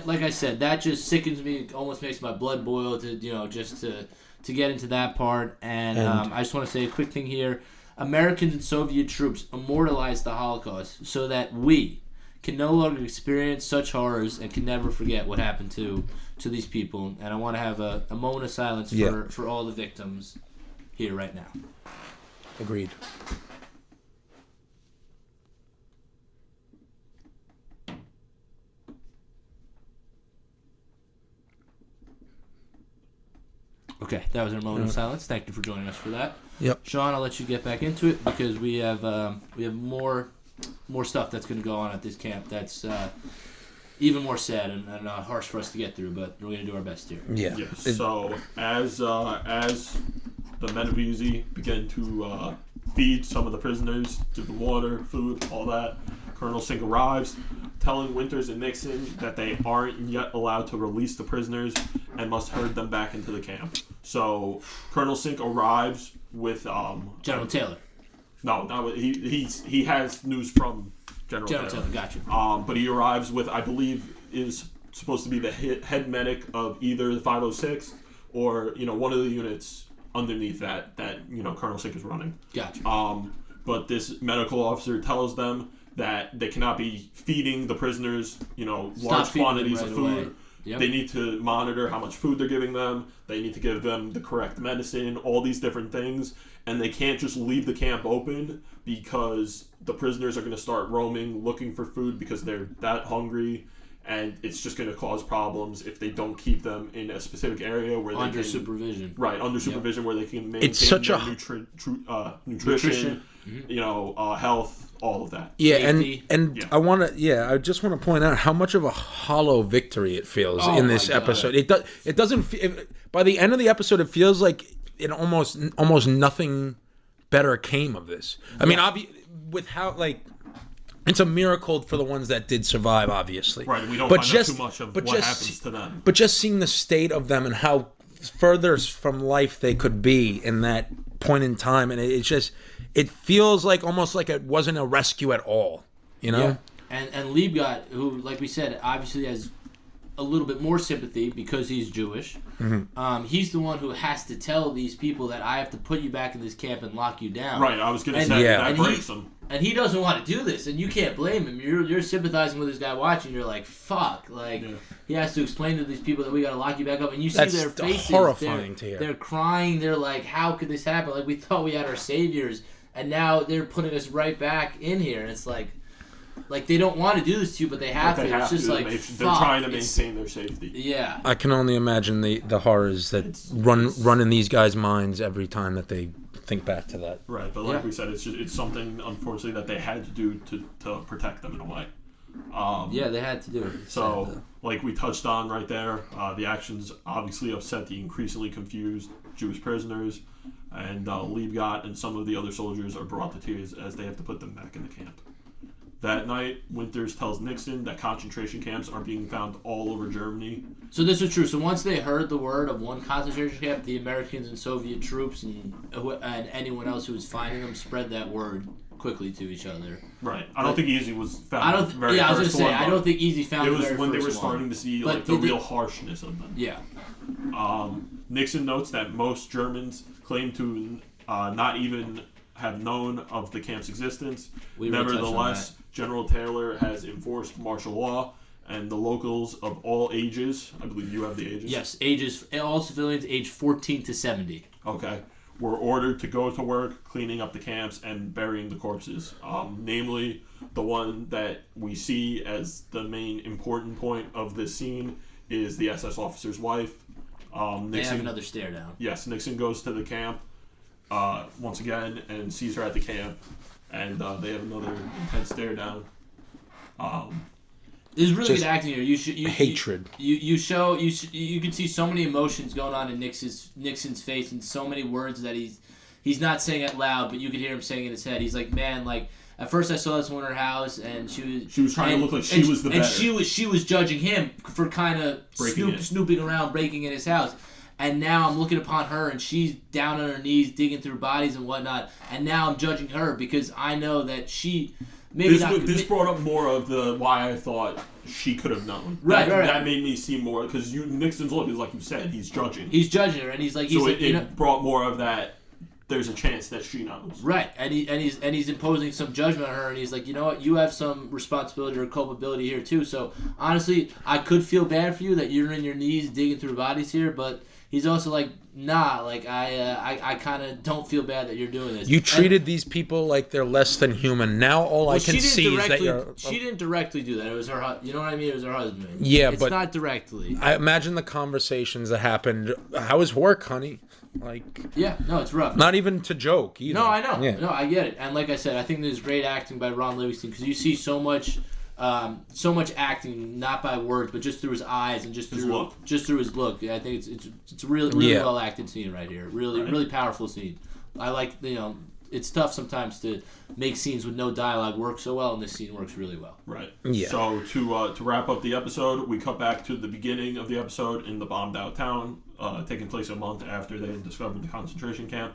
like I said, that just sickens me. It almost makes my blood boil to just to get into that part. And I just want to say a quick thing here: American and Soviet troops immortalized the Holocaust so that we can no longer experience such horrors and can never forget what happened to these people. And I want to have a moment of silence for all the victims here right now. Agreed. Okay, that was our moment of silence. Thank you for joining us for that. Yep. Sean, I'll let you get back into it because we have more stuff that's going to go on at this camp. That's even more sad and harsh for us to get through, but we're going to do our best here. Yeah. Yes. So as the men of Easy begin to feed some of the prisoners, give them water, food, all that, Colonel Sink arrives, telling Winters and Nixon that they aren't yet allowed to release the prisoners and must herd them back into the camp. So Colonel Sink arrives with General Taylor. No, not with, he has news from General Taylor. Gotcha. But he arrives with, I believe, is supposed to be the head medic of either the 506 or one of the units underneath that Colonel Sink is running. Gotcha. But this medical officer tells them that they cannot be feeding the prisoners, large quantities of food. Yep. They need to monitor how much food they're giving them. They need to give them the correct medicine, all these different things. And they can't just leave the camp open because the prisoners are going to start roaming, looking for food because they're that hungry. And it's just going to cause problems if they don't keep them in a specific area where they under supervision. Right, under supervision where they can maintain nutrition, health, all of that. Yeah, Safety. and Yeah. I just want to point out how much of a hollow victory it feels in this episode. It doesn't by the end of the episode it feels like it almost nothing better came of this. I mean, with how it's a miracle for the ones that did survive, obviously. Right, we don't find out too much of what happens to them. But just seeing the state of them and how further from life they could be in that point in time, and it feels like almost like it wasn't a rescue at all, Yeah. And Liebgott, who, like we said, obviously has a little bit more sympathy because he's Jewish. Mm-hmm. He's the one who has to tell these people that I have to put you back in this camp and lock you down. Right, I was going to say that breaks him. And he doesn't want to do this, and you can't blame him. You're sympathizing with this guy watching. You're like, fuck. He has to explain to these people that we got to lock you back up. And you see their faces. Horrifying to hear. They're crying. They're like, how could this happen? Like, we thought we had our saviors, and now they're putting us right back in here. And it's like they don't want to do this to you, but they have to. It's just like, they're trying to maintain their safety. Yeah. I can only imagine the horrors that run in these guys' minds every time that they think back to that. Right, but like we said, it's something unfortunately that they had to do to protect them in a way. They had to do it. So, like we touched on right there, the actions obviously upset the increasingly confused Jewish prisoners, and Liebgott and some of the other soldiers are brought to tears as they have to put them back in the camp. That night, Winters tells Nixon that concentration camps are being found all over Germany. So this was true. So once they heard the word of one concentration camp, the Americans and Soviet troops and anyone else who was finding them spread that word quickly to each other. Right. I don't think Easy was found. I was going to say, I don't think Easy found the very first one. It was when they were starting to see the real harshness of them. Yeah. Nixon notes that most Germans claim to not even have known of the camp's existence. Nevertheless, General Taylor has enforced martial law, and the locals of all ages, I believe you have the ages? Yes, all civilians aged 14 to 70. Okay. Were ordered to go to work cleaning up the camps and burying the corpses. Namely, the one that we see as the main important point of this scene is the SS officer's wife. Nixon, they have another stare down. Yes, Nixon goes to the camp once again and sees her at the camp, and they have another intense stare down. There's really good acting here. Hatred. You can see so many emotions going on in Nixon's face, and so many words that he's not saying it loud, but you could hear him saying in his head. He's like, man, like at first I saw this one in her house, and she was trying to look like she was the better. And she was judging him for kind of snooping around, breaking in his house. And now I'm looking upon her, and she's down on her knees, digging through bodies and whatnot. And now I'm judging her because I know that she This brought up more of the why I thought she could have known. Right. That made me see more because Nixon's look is like you said, he's judging. He's judging her, and he's like, it brought more of that. There's a chance that she knows. Right, and he's imposing some judgment on her, and he's like, you know what, you have some responsibility or culpability here too. So honestly, I could feel bad for you that you're in your knees digging through bodies here, but he's also like, nah, like I kind of don't feel bad that you're doing this. You treated these people like they're less than human. Now all I can see is that you're. She didn't directly do that. It was her. You know what I mean? It was her husband. Yeah, it's but not directly. I imagine the conversations that happened. How is work, honey? Yeah, no, it's rough. Not even to joke either. No, I know. Yeah. No, I get it. And like I said, I think there's great acting by Ron Livingston because you see so much so much acting, not by words, but just through his eyes and just through his look. I think it's a really well acted scene right here. Really powerful scene. I like, it's tough sometimes to make scenes with no dialogue work so well, and this scene works really well. Right. Yeah. So to wrap up the episode, we cut back to the beginning of the episode in the bombed out town, taking place a month after they had discovered the concentration camp.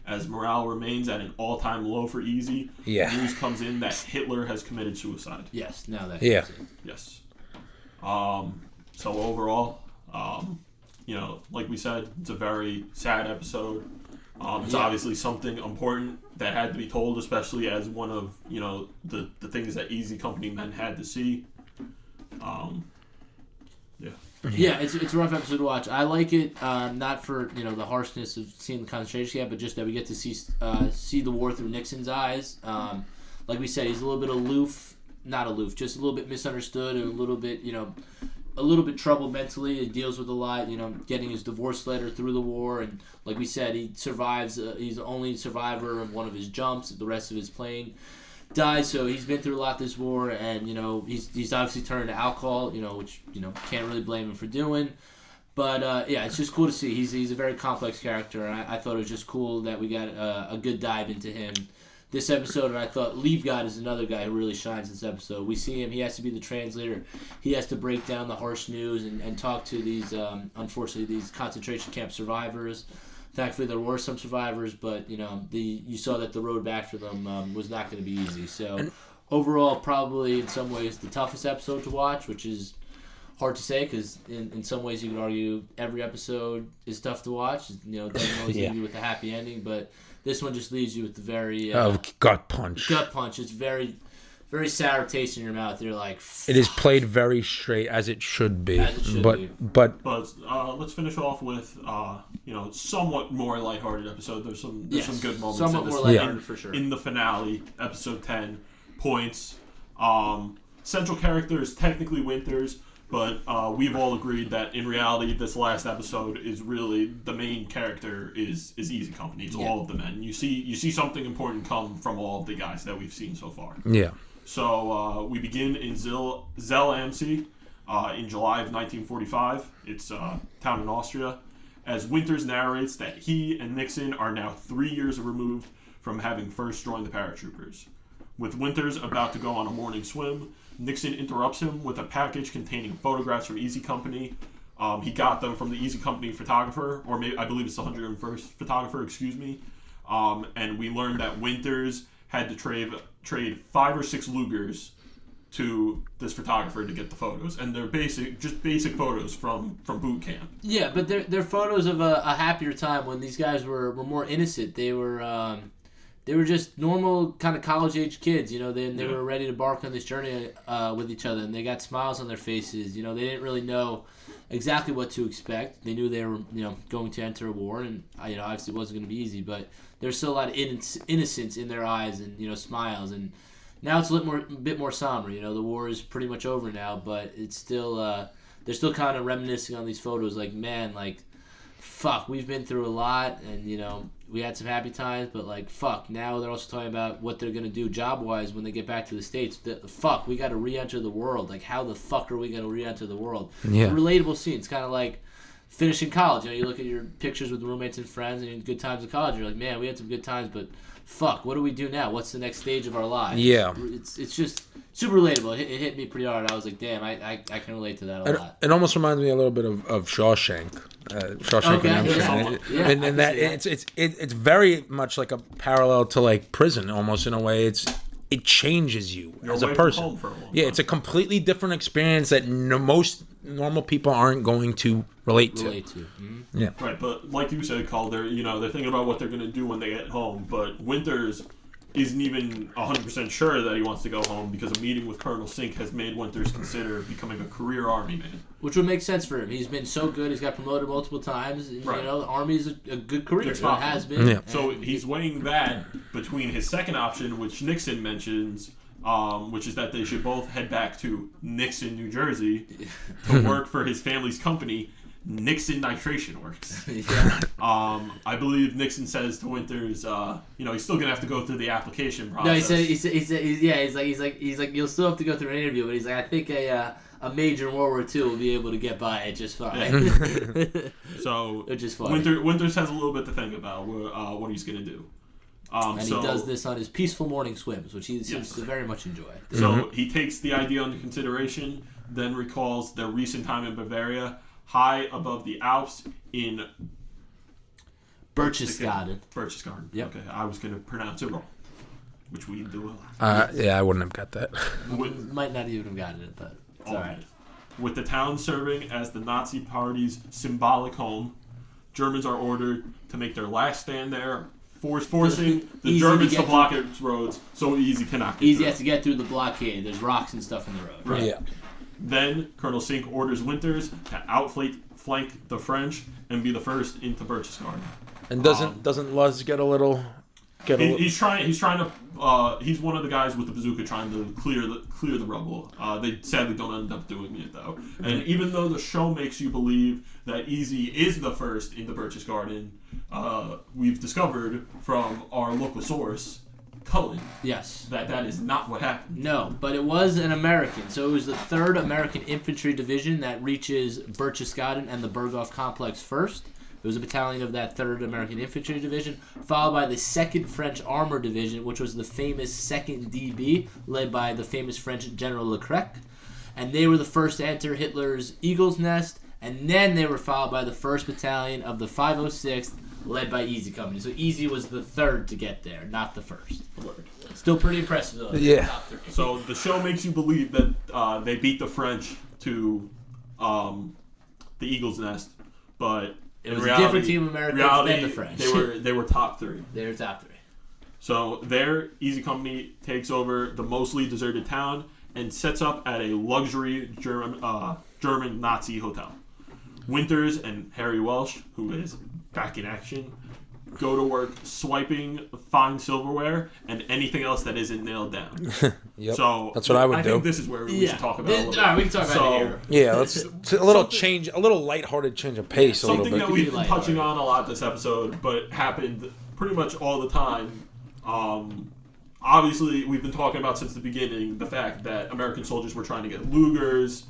As morale remains at an all-time low for Easy, news comes in that Hitler has committed suicide. Yes, now that comes in. Yes. So overall, like we said, it's a very sad episode. It's obviously something important that had to be told, especially as one of, the things that Easy Company men had to see. Yeah, it's a rough episode to watch. I like it, not for the harshness of seeing the concentration camp, but just that we get to see the war through Nixon's eyes. Like we said, he's a little bit not aloof, just a little bit misunderstood and a little bit troubled mentally. He deals with a lot, getting his divorce letter through the war, and like we said, he survives. He's the only survivor of one of his jumps. The rest of his plane died, so he's been through a lot this war, and he's obviously turned to alcohol, which can't really blame him for doing. But it's just cool to see. He's a very complex character, and I thought it was just cool that we got a good dive into him this episode. And I thought Leave God is another guy who really shines this episode. We see him; he has to be the translator. He has to break down the harsh news and talk to these unfortunately these concentration camp survivors. Thankfully, there were some survivors, but you saw that the road back for them was not going to be easy. So overall, probably in some ways the toughest episode to watch, which is hard to say because in some ways you could argue every episode is tough to watch. It doesn't always leave you with a happy ending, but this one just leaves you with the very gut punch. Gut punch. It's very, very sour taste in your mouth. You're like, fuck. It is played very straight as it should be. But let's finish off with somewhat more lighthearted episode. There's some good moments. Somewhat more lighthearted for sure. In the finale, episode 10, points. Central character is technically Winters, but we've all agreed that in reality, this last episode is really the main character is Easy Company. It's all of the men. You see something important come from all of the guys that we've seen so far. Yeah. So we begin in Zell am See in July of 1945. It's a town in Austria. As Winters narrates that he and Nixon are now 3 years removed from having first joined the paratroopers. With Winters about to go on a morning swim, Nixon interrupts him with a package containing photographs from Easy Company. He got them from the Easy Company photographer, or maybe I believe it's the 101st photographer, excuse me. And we learned that Winters had to trade 5 or 6 Lugers to this photographer to get the photos, and they're basic photos from boot camp. Yeah, but they're photos of a happier time when these guys were more innocent. They were just normal kind of college age kids. They were ready to embark on this journey with each other, and they got smiles on their faces. They didn't really know exactly what to expect. They knew they were going to enter a war, and obviously it wasn't going to be easy, but there's still a lot of innocence in their eyes and smiles. And now it's a bit more somber. The war is pretty much over now, but it's still they're still kind of reminiscing on these photos. Like, man, like, fuck, we've been through a lot, and we had some happy times, but like, fuck, now they're also talking about what they're gonna do job-wise when they get back to the States. Fuck, we got to re-enter the world. Like, how the fuck are we gonna re-enter the world? Yeah. Relatable scene. It's kind of like finishing college. You look at your pictures with roommates and friends and your good times in college. You're like, man, we had some good times, but fuck, what do we do now? What's the next stage of our lives? Yeah. It's just super relatable. It hit me pretty hard. I was like, damn, I can relate to that a lot. It almost reminds me a little bit of Shawshank. Shawshank Redemption. Yeah. And that it's very much like a parallel to like prison almost in a way. It changes you as a person. It's a completely different experience that most normal people aren't going to relate to. Mm-hmm. Yeah. Right, but like you said, Carl, they're thinking about what they're going to do when they get home, but Winters isn't even 100% sure that he wants to go home because a meeting with Colonel Sink has made Winters consider becoming a career Army man. Which would make sense for him. He's been so good. He's got promoted multiple times. And, right. The Army is a good career. It has been. Yeah. So he's weighing that between his second option, which Nixon mentions, which is that they should both head back to Nixon, New Jersey, to work for his family's company, Nixon nitration works. Yeah. I believe Nixon says to Winters, he's still gonna have to go through the application process. No, he said, he's like, you'll still have to go through an interview, but he's like, I think a major in World War II will be able to get by it just fine. So, which is funny. Winters has a little bit to think about what he's gonna do. And he does this on his peaceful morning swims, which he seems to very much enjoy. So he takes the idea under consideration, then recalls their recent time in Bavaria, high above the Alps in Berchtesgaden. Berchtesgaden. Yep. Okay, I was going to pronounce it wrong, which we do a lot. Yeah, I wouldn't have got that. Might not even have gotten it, but it's all right. With the town serving as the Nazi Party's symbolic home, Germans are ordered to make their last stand there, forcing the Germans to block its roads so Easy cannot get Easy has to get through the blockade. There's rocks and stuff in the road. Right. Yeah. Then Colonel Sink orders Winters to outflank the French and be the first into Berchtesgaden. And doesn't Luz get a little? He's trying to. He's one of the guys with the bazooka trying to clear the rubble. They sadly don't end up doing it though. And even though the show makes you believe that Easy is the first into Berchtesgaden, we've discovered from our local source, Cullen, yes, that is not what happened. No, but it was an American. So it was the 3rd American Infantry Division that reaches Berchtesgaden and the Berghof complex first. It was a battalion of that 3rd American Infantry Division, followed by the 2nd French Armor Division, which was the famous 2nd DB, led by the famous French General Leclerc. And they were the first to enter Hitler's Eagle's Nest, and then they were followed by the 1st Battalion of the 506th, led by Easy Company. So Easy was the 3rd to get there, not the 1st. Still pretty impressive, though. Yeah. So the show makes you believe that they beat the French to the Eagle's Nest, but it was a different team of Americans than the French. They were top 3. They were top 3. So there, Easy Company takes over the mostly deserted town and sets up at a luxury German Nazi hotel. Winters and Harry Welsh, who is back in action, go to work swiping fine silverware and anything else that isn't nailed down. Yep. So that's what I would do. I think this is where we should talk about it a little bit. All right, we can talk about it here. Yeah, let's a little change, a little lighthearted change of pace. Something a little bit. that we've been touching on a lot this episode, but happened pretty much all the time. Obviously, we've been talking about since the beginning the fact that American soldiers were trying to get Lugers,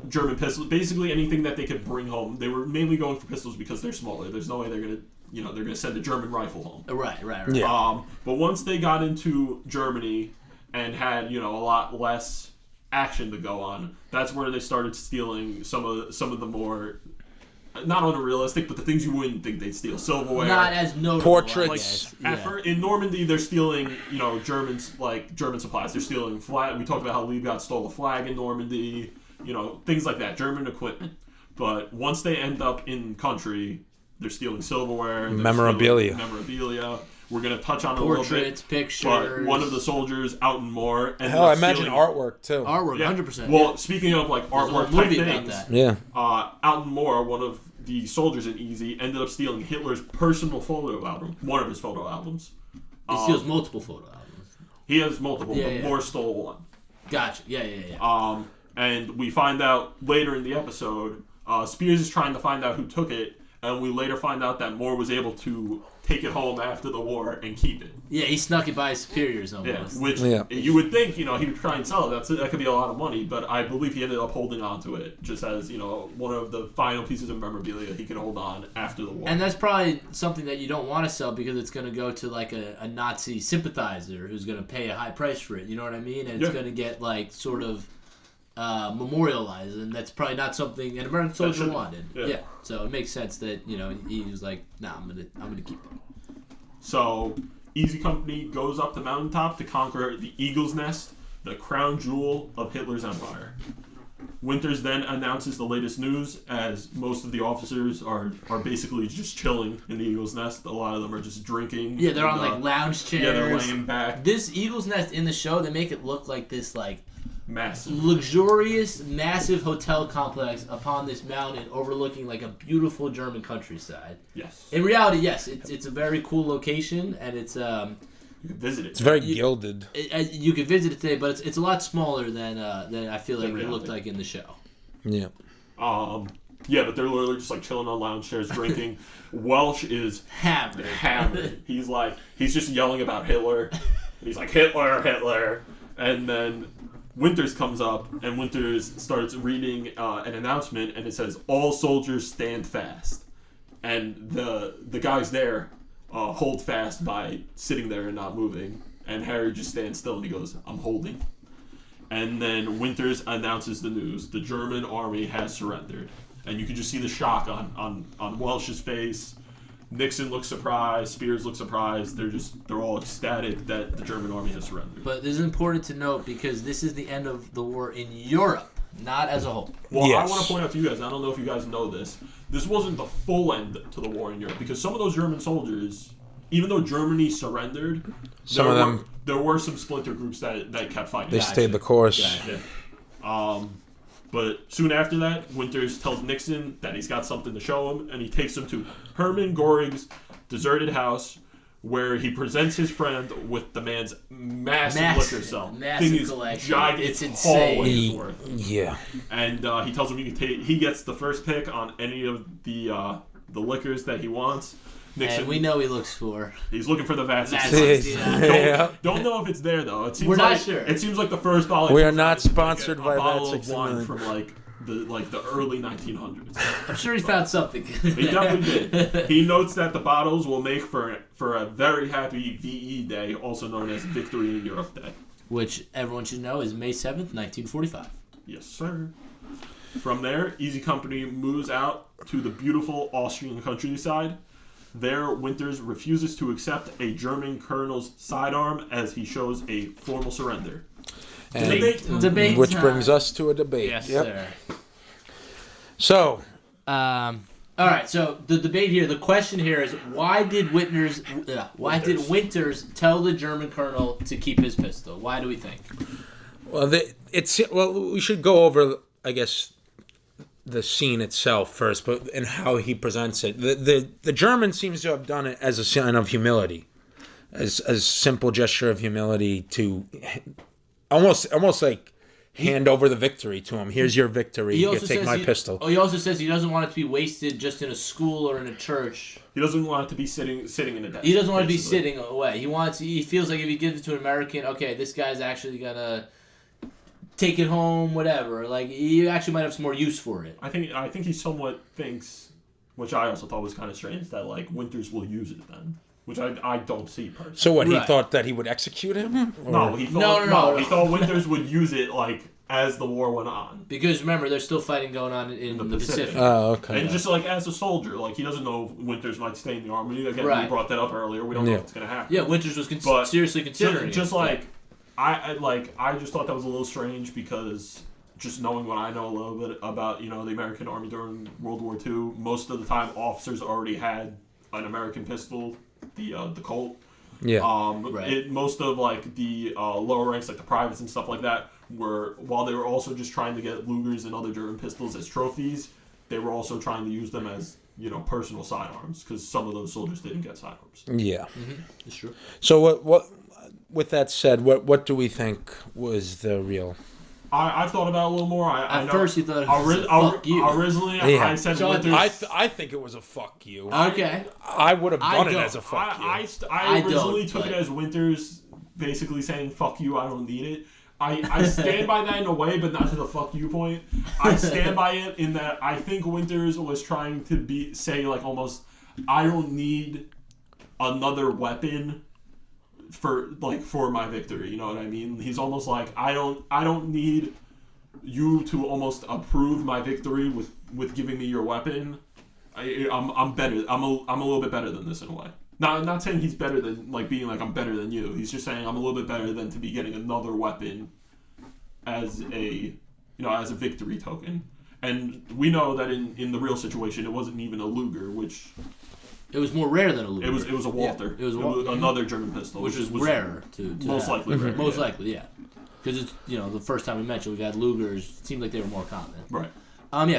German pistols, basically anything that they could bring home. They were mainly going for pistols because they're smaller. There's no way they're gonna send a German rifle home. Right. Yeah. But once they got into Germany and had a lot less action to go on, that's where they started stealing some of the more not unrealistic, but the things you wouldn't think they'd steal. Silverware. Not as notable. Portraits. In Normandy, they're stealing, German supplies. They're stealing flag. We talked about how Lee stole a flag in Normandy. Things like that. German equipment. But once they end up in country, they're stealing silverware. Memorabilia. We're going to touch on it a little bit. Portraits, pictures. But one of the soldiers out in Moore. Hell, I imagine artwork, too. Artwork, 100%. Well, speaking of, artwork type things. Yeah. Out in Moore, one of the soldiers in Easy ended up stealing Hitler's personal photo album. One of his photo albums. He steals multiple photo albums. He has multiple, but Moore stole one. Gotcha. Yeah. And we find out later in the episode, Spears is trying to find out who took it, and we later find out that Moore was able to take it home after the war and keep it. Yeah, he snuck it by his superiors almost. Yeah, which you would think, he would try and sell it. That could be a lot of money, but I believe he ended up holding on to it just as, one of the final pieces of memorabilia he could hold on after the war. And that's probably something that you don't want to sell because it's going to go to a Nazi sympathizer who's going to pay a high price for it. You know what I mean? And it's going to get sort of memorialized, and that's probably not something an American soldier wanted. Yeah. So it makes sense that he was like, "Nah, I'm gonna keep it." So Easy Company goes up the mountaintop to conquer the Eagle's Nest, the crown jewel of Hitler's empire. Winters then announces the latest news, as most of the officers are basically just chilling in the Eagle's Nest. A lot of them are just drinking. Yeah, they're on lounge chairs. Yeah, they're laying back. This Eagle's Nest in the show, they make it look like this massive, luxurious, massive hotel complex upon this mountain overlooking a beautiful German countryside. Yes. In reality, yes, it's a very cool location, and it's you can visit it. It's very gilded. You can visit it today, but it's a lot smaller than I feel like it looked like in the show. Yeah. Yeah, but they're literally just like chilling on lounge chairs, drinking. Welsh is hammered. He's just yelling about Hitler. He's like, Hitler, Hitler. And then Winters comes up, and Winters starts reading an announcement, and it says, all soldiers stand fast. And the guys there hold fast by sitting there and not moving. And Harry just stands still, and he goes, I'm holding. And then Winters announces the news. The German army has surrendered. And you can just see the shock on Welsh's face. Nixon looks surprised. Spears looks surprised. They're all ecstatic that the German army has surrendered. But this is important to note because this is the end of the war in Europe, not as a whole. Well, yes. I want to point out to you guys, I don't know if you guys know this, this wasn't the full end to the war in Europe, because some of those German soldiers, even though Germany surrendered, there were some splinter groups that kept fighting. They stayed the course. Yeah. But soon after that, Winters tells Nixon that he's got something to show him, and he takes him to Hermann Göring's deserted house, where he presents his friend with the man's massive liquor cell. Massive collection. Gigantic. It's insane. Yeah. And he tells him he gets the first pick on any of the liquors that he wants. Nixon, and we know he looks for. He's looking for the Vats. Don't know if it's there though. It seems We're like, not sure. It seems like the first bottle. We are not sponsored by bottle Vats of wine from the early 1900s. I'm sure he found something. He definitely did. He notes that the bottles will make for a very happy VE Day, also known as Victory in Europe Day, which everyone should know is May 7th, 1945. Yes, sir. From there, Easy Company moves out to the beautiful Austrian countryside. There, Winters refuses to accept a German colonel's sidearm as he shows a formal surrender. Debate which brings us to a debate. Yes, sir. So, all right. So the debate here, the question here is, why did Winters tell the German colonel to keep his pistol? Why do we think? Well, we should go over, I guess, the scene itself first, and how he presents it. The German seems to have done it as a sign of humility, as a simple gesture of humility to almost like hand over the victory to him. Here's your victory. You take my pistol. He also says he doesn't want it to be wasted just in a school or in a church. He doesn't want it to be sitting in a desk. He doesn't want to be sitting away. He feels like if he gives it to an American, okay, this guy's actually gonna take it home, whatever. Like, he actually might have some more use for it. I think he somewhat thinks, which I also thought was kind of strange, that like Winters will use it then, which I don't see personally. So what? He thought that he would execute him? Or? No, he thought He thought Winters would use it like as the war went on. Because remember, there's still fighting going on in the Pacific. Oh, okay. And just like as a soldier, like he doesn't know if Winters might stay in the army. Again, we brought that up earlier. We don't know if it's gonna happen. Yeah, Winters was seriously considering it. Just like. I just thought that was a little strange because just knowing what I know a little bit about, the American Army during World War II, most of the time officers already had an American pistol, the Colt. Yeah. Most of like the lower ranks, like the privates and stuff like that, while they were also just trying to get Lugers and other German pistols as trophies, they were also trying to use them as personal sidearms because some of those soldiers didn't get sidearms. Yeah, it's true. So what? With that said, what do we think was the real? I've thought about it a little more. At first, you thought it was a fuck you. Originally, I said I think it was a fuck you. Okay. I would have done it as a fuck you. I originally took it as Winters basically saying, fuck you, I don't need it. I stand by that in a way, but not to the fuck you point. I stand by it in that I think Winters was trying to say like almost, I don't need another weapon for my victory, you know what I mean? He's almost like I don't need you to almost approve my victory with giving me your weapon. I'm better. I'm a little bit better than this in a way. Not saying he's better than like being like I'm better than you. He's just saying I'm a little bit better than to be getting another weapon as a victory token. And we know that in the real situation it wasn't even a Luger, which it was more rare than a Luger. It was a Walther. Yeah, it was another German pistol, which was rarer to most have. likely. Rare, most likely, yeah. Because it's the first time we mentioned we've had Lugers. It seemed like they were more common. Right.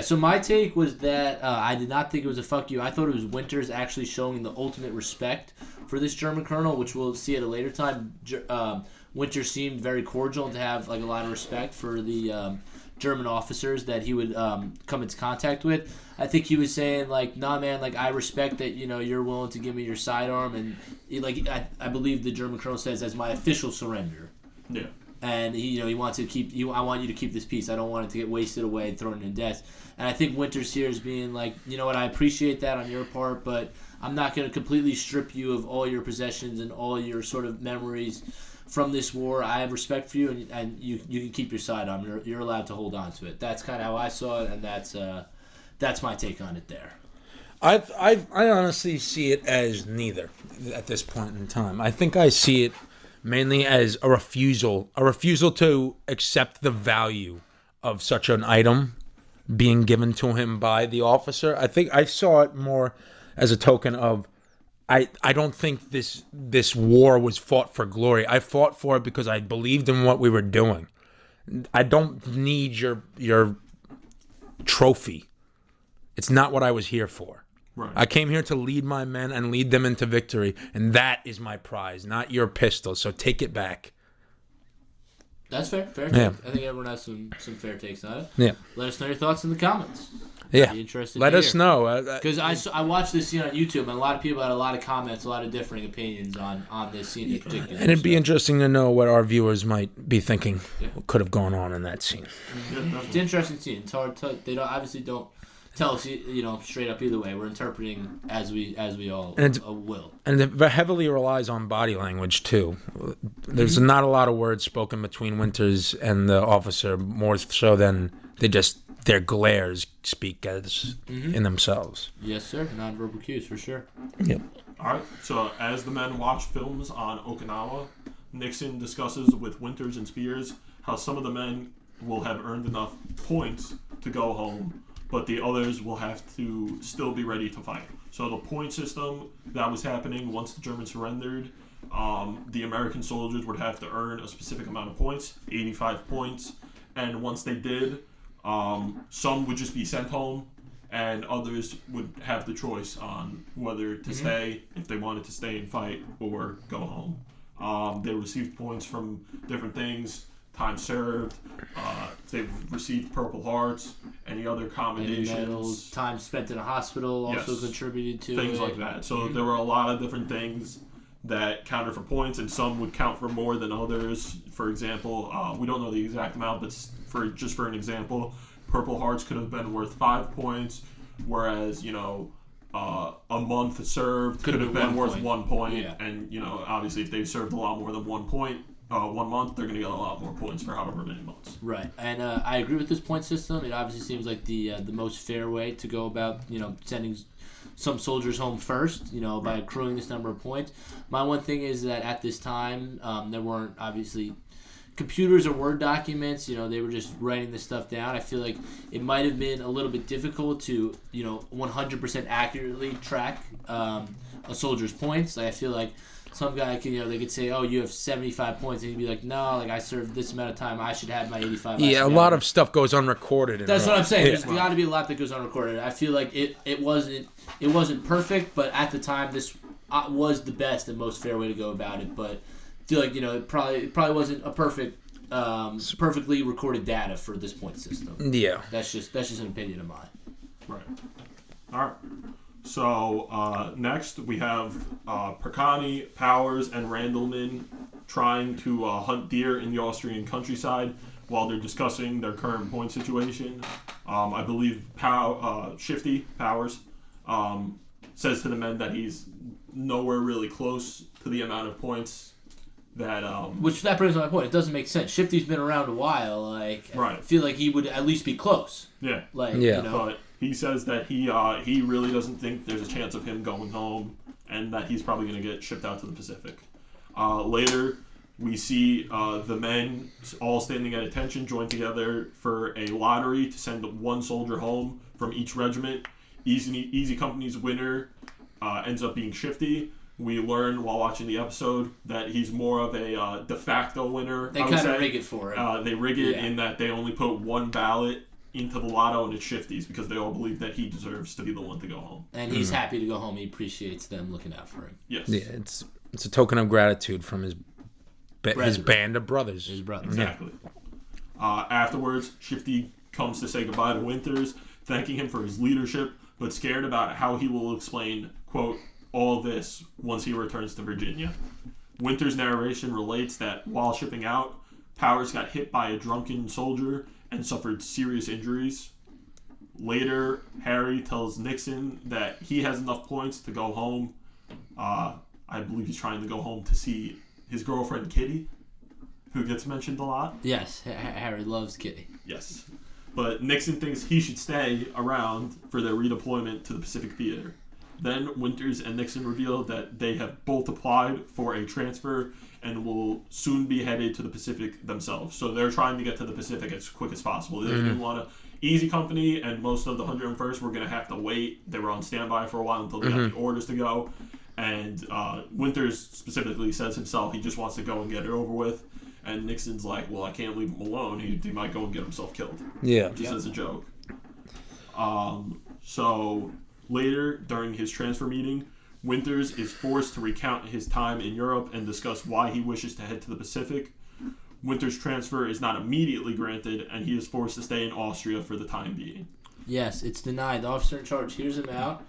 So my take was that I did not think it was a fuck you. I thought it was Winters actually showing the ultimate respect for this German colonel, which we'll see at a later time. Winter seemed very cordial and to have like a lot of respect for the German officers that he would come into contact with. I think he was saying like, "Nah, man, like I respect that you're willing to give me your sidearm," and I believe the German colonel says as my official surrender. Yeah. And he wants to keep you. I want you to keep this peace. I don't want it to get wasted away and thrown in death. And I think Winters here is being like, you know what? I appreciate that on your part, but I'm not going to completely strip you of all your possessions and all your sort of memories from this war. I have respect for you, and you can keep your sidearm. You're allowed to hold on to it. That's kind of how I saw it, and that's my take on it there. I honestly see it as neither at this point in time. I think I see it mainly as a refusal to accept the value of such an item being given to him by the officer. I think I saw it more as a token of I don't think this war was fought for glory. I fought for it because I believed in what we were doing. I don't need your trophy. It's not what I was here for. Right. I came here to lead my men and lead them into victory, and that is my prize, not your pistol. So take it back. That's fair. Fair take. Yeah. I think everyone has some fair takes on it. Yeah. Let us know your thoughts in the comments. Yeah. Be interested Let to us hear. know. Because I watched this scene on YouTube, and a lot of people had a lot of comments, a lot of differing opinions on this scene in particular. And it'd be interesting to know what our viewers might be thinking could have gone on in that scene. It's an interesting scene. It's hard to, they obviously don't tell us straight up either way. We're interpreting as we all will. And it heavily relies on body language too. There's not a lot of words spoken between Winters and the officer, more so than their glares speak as in themselves. Yes, sir. Non-verbal cues for sure. Yep. All right. So as the men watch films on Okinawa, Nixon discusses with Winters and Spears how some of the men will have earned enough points to go home, but the others will have to still be ready to fight. So the point system that was happening once the Germans surrendered, the American soldiers would have to earn a specific amount of points, 85 points, and once they did, some would just be sent home, and others would have the choice on whether to stay, if they wanted to stay and fight, or go home. They received points from different things. Time served, they've received Purple Hearts, any other commendations. Medals, time spent in a hospital also contributed to things it. like that. So there were a lot of different things that counted for points, and some would count for more than others. For example, we don't know the exact amount, but for an example, Purple Hearts could have been worth 5 points, whereas a month served could have been worth 1 point. Yeah. And obviously, if they served a lot more than 1 point. 1 month, they're going to get a lot more points for however many months. Right, and I agree with this point system. It obviously seems like the most fair way to go about sending some soldiers home first. By accruing this number of points. My one thing is that at this time there weren't obviously computers or Word documents. They were just writing this stuff down. I feel like it might have been a little bit difficult to 100% accurately track a soldier's points. I feel like some guy they could say, "Oh, you have 75 points," and he'd be like, "No, I served this amount of time. I should have my 85." Yeah, a lot of stuff goes unrecorded. That's what I'm saying. There's got to be a lot that goes unrecorded. I feel like it wasn't perfect, but at the time, this was the best and most fair way to go about it. But I feel like it probably wasn't a perfectly recorded data for this point system. Yeah, that's just an opinion of mine. Right. All right. So next we have Percani, Powers, and Randleman trying to hunt deer in the Austrian countryside while they're discussing their current point situation. I believe Shifty, Powers, says to the men that he's nowhere really close to the amount of points that... Which that brings up my point. It doesn't make sense. Shifty's been around a while. I feel like he would at least be close. Yeah. But he says that he really doesn't think there's a chance of him going home, and that he's probably going to get shipped out to the Pacific. Later, we see the men all standing at attention, join together for a lottery to send one soldier home from each regiment. Easy Company's winner ends up being Shifty. We learn while watching the episode that he's more of a de facto winner. They kind of rig it for him. They rig it in that they only put one ballot into the lotto, and it's Shifty's because they all believe that he deserves to be the one to go home. And he's happy to go home. He appreciates them looking out for him. Yes. Yeah, it's a token of gratitude from his his band of brothers. His brothers. Exactly. Afterwards, Shifty comes to say goodbye to Winters, thanking him for his leadership, but scared about how he will explain, quote, all this once he returns to Virginia. Winters' narration relates that while shipping out, Powers got hit by a drunken soldier and suffered serious injuries. Later, Harry tells Nixon that he has enough points to go home. I believe he's trying to go home to see his girlfriend Kitty, who gets mentioned a lot. Yes, Harry loves Kitty. Yes. But Nixon thinks he should stay around for their redeployment to the Pacific Theater. Then Winters and Nixon reveal that they have both applied for a transfer and will soon be headed to the Pacific themselves. So they're trying to get to the Pacific as quick as possible. They didn't want to easy company, and most of the 101st were going to have to wait. They were on standby for a while until they got the orders to go. And Winters specifically says himself he just wants to go and get it over with. And Nixon's like, well, I can't leave him alone. He might go and get himself killed. Yeah. Just as a joke. So later, during his transfer meeting, Winters is forced to recount his time in Europe and discuss why he wishes to head to the Pacific. Winters' transfer is not immediately granted, and he is forced to stay in Austria for the time being. Yes, it's denied. The officer in charge hears him out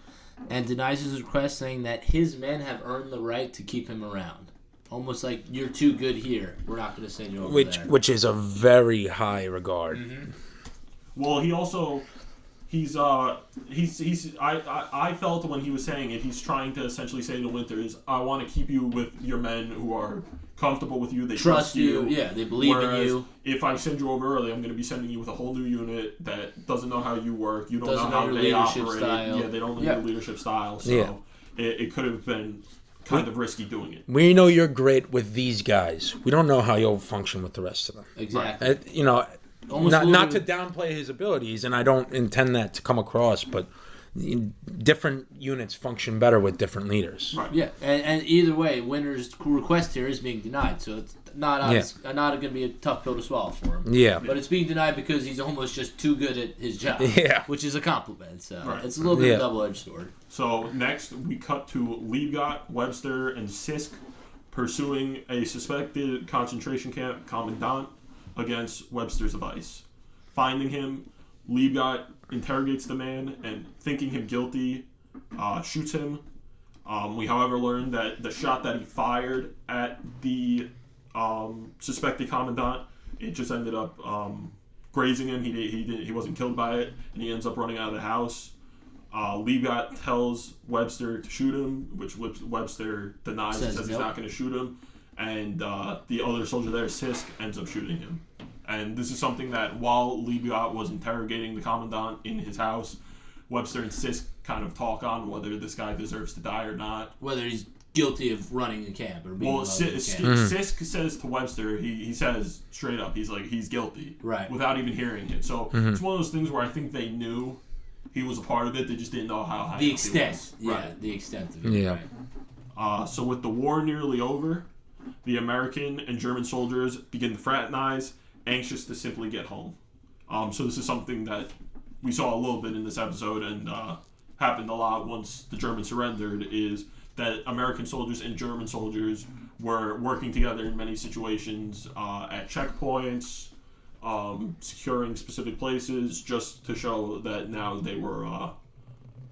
and denies his request, saying that his men have earned the right to keep him around. Almost like, you're too good here. We're not going to send you over there. Which is a very high regard. Mm-hmm. Well, he also... I felt when he was saying it, he's trying to essentially say to Winters, I want to keep you with your men who are comfortable with you, they trust you. Yeah, they believe in you. If I send you over early, I'm going to be sending you with a whole new unit that doesn't know how you work. You don't Doesn't know how your they leadership operate. style. Yeah, they don't know your leadership style. So it could have been kind of risky doing it. We know you're great with these guys. We don't know how you'll function with the rest of them. Exactly. Not to downplay his abilities, and I don't intend that to come across, but different units function better with different leaders. Right. Yeah, and either way, Winter's request here is being denied, so it's not going to be a tough pill to swallow for him. Yeah. But it's being denied because he's almost just too good at his job. Yeah. Which is a compliment, so it's a little bit of a double-edged sword. So next, we cut to Liebgott, Webster, and Sisk pursuing a suspected concentration camp commandant against Webster's advice. Finding him, Liebgott interrogates the man and, thinking him guilty, shoots him. We, however, learn that the shot that he fired at the suspected commandant, it just ended up grazing him. He wasn't killed by it, and he ends up running out of the house. Liebgott tells Webster to shoot him, which Webster denies and says he's not going to shoot him. And the other soldier there, Sisk, ends up shooting him. And this is something that while Liebgott was interrogating the commandant in his house, Webster and Sisk kind of talk on whether this guy deserves to die or not. Whether he's guilty of running a camp or being Sisk says to Webster, he says straight up, he's like, he's guilty. Right. Without even hearing it. So it's one of those things where I think they knew he was a part of it, they just didn't know how high the extent. he was. Yeah, the extent of it. Yeah. Right. So with the war nearly over, the American and German soldiers begin to fraternize, anxious to simply get home. So this is something that we saw a little bit in this episode and happened a lot once the Germans surrendered, is that American soldiers and German soldiers were working together in many situations at checkpoints, securing specific places, just to show that now they were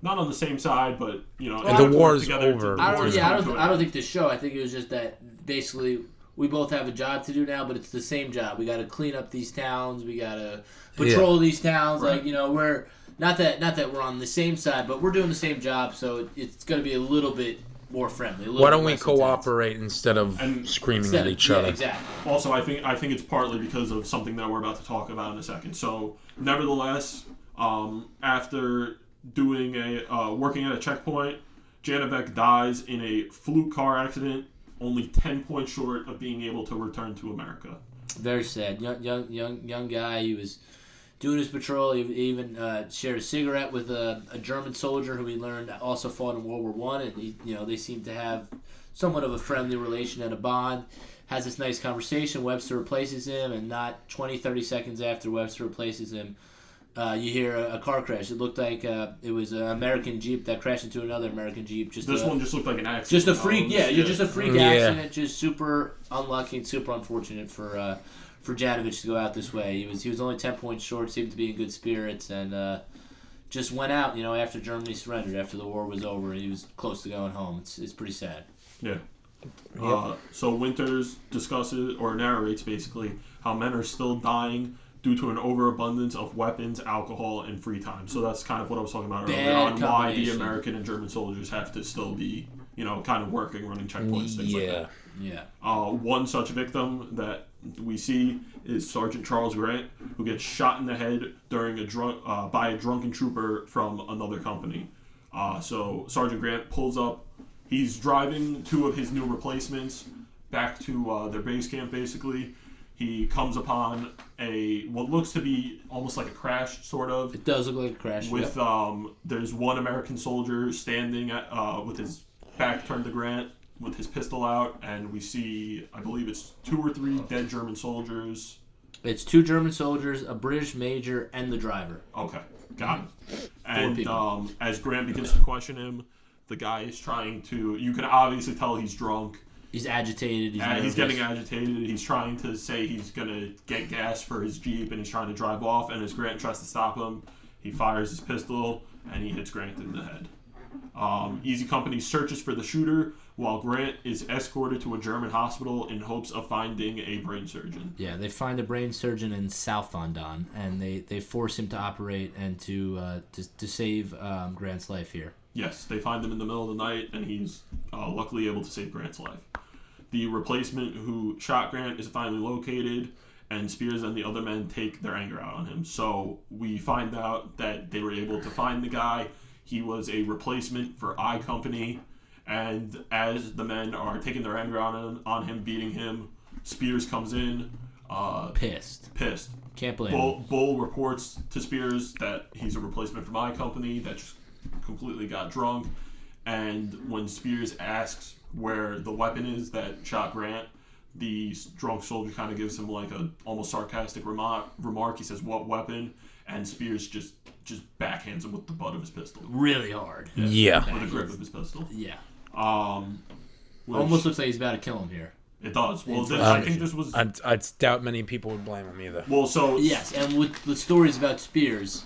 not on the same side, but the war's over. I don't think the show. I think it was just that basically we both have a job to do now, but it's the same job. We got to clean up these towns. We got to patrol these towns. Right. Like we're not that we're on the same side, but we're doing the same job. So it's going to be a little bit more friendly. Why don't we cooperate instead of screaming at each other? Exactly. Also, I think it's partly because of something that we're about to talk about in a second. So, nevertheless, after doing working at a checkpoint, Janovac dies in a fluke car accident, only 10 points short of being able to return to America. Very sad. Young guy. He was doing his patrol. He even shared a cigarette with a German soldier who he learned also fought in World War I, and they seem to have somewhat of a friendly relation and a bond. Has this nice conversation. Webster replaces him, and not 20, 30 seconds after Webster replaces him, You hear a car crash. It looked like it was an American Jeep that crashed into another American Jeep. This one just looked like an accident. Just a freak, just a freak Yeah. accident. Just super unlucky and super unfortunate for Janovac to go out this way. He was only 10 points short, seemed to be in good spirits, and just went out. After Germany surrendered, after the war was over, he was close to going home. It's pretty sad. Yeah. So Winters discusses or narrates basically how men are still dying due to an overabundance of weapons, alcohol, and free time. So that's kind of what I was talking about earlier on why the American and German soldiers have to still be, kind of working, running checkpoints, things like that. Yeah. One such victim that we see is Sergeant Charles Grant, who gets shot in the head during by a drunken trooper from another company. So Sergeant Grant pulls up. He's driving two of his new replacements back to their base camp, basically. He comes upon what looks to be almost like a crash, sort of. It does look like a crash. With there's one American soldier standing with his back turned to Grant, with his pistol out, and we see, I believe it's 2 or 3 dead German soldiers. It's 2 German soldiers, a British major, and the driver. Okay, got it. And as Grant begins to question him, the guy is trying to. You can obviously tell he's drunk. He's agitated. He's getting agitated. He's trying to say he's going to get gas for his Jeep, and he's trying to drive off. And as Grant tries to stop him, he fires his pistol, and he hits Grant in the head. Easy Company searches for the shooter, while Grant is escorted to a German hospital in hopes of finding a brain surgeon. Yeah, they find a brain surgeon in Southampton, and they force him to operate and to save Grant's life here. Yes, they find him in the middle of the night, and he's luckily able to save Grant's life. The replacement who shot Grant is finally located, and Spears and the other men take their anger out on him. So we find out that they were able to find the guy. He was a replacement for I Company, and as the men are taking their anger on him, beating him, Spears comes in. Pissed. Can't blame him. Bull reports to Spears that he's a replacement for my company that just completely got drunk, and when Spears asks where the weapon is that shot Grant, the drunk soldier kind of gives him like a almost sarcastic remark. He says, "What weapon?" And Spears just backhands him with the butt of his pistol. Really hard. Yeah. With the grip of his pistol. Yeah. Almost looks like he's about to kill him here. It does. Well, I think this was. I doubt many people would blame him either. Well, so yes, and with the stories about Spears,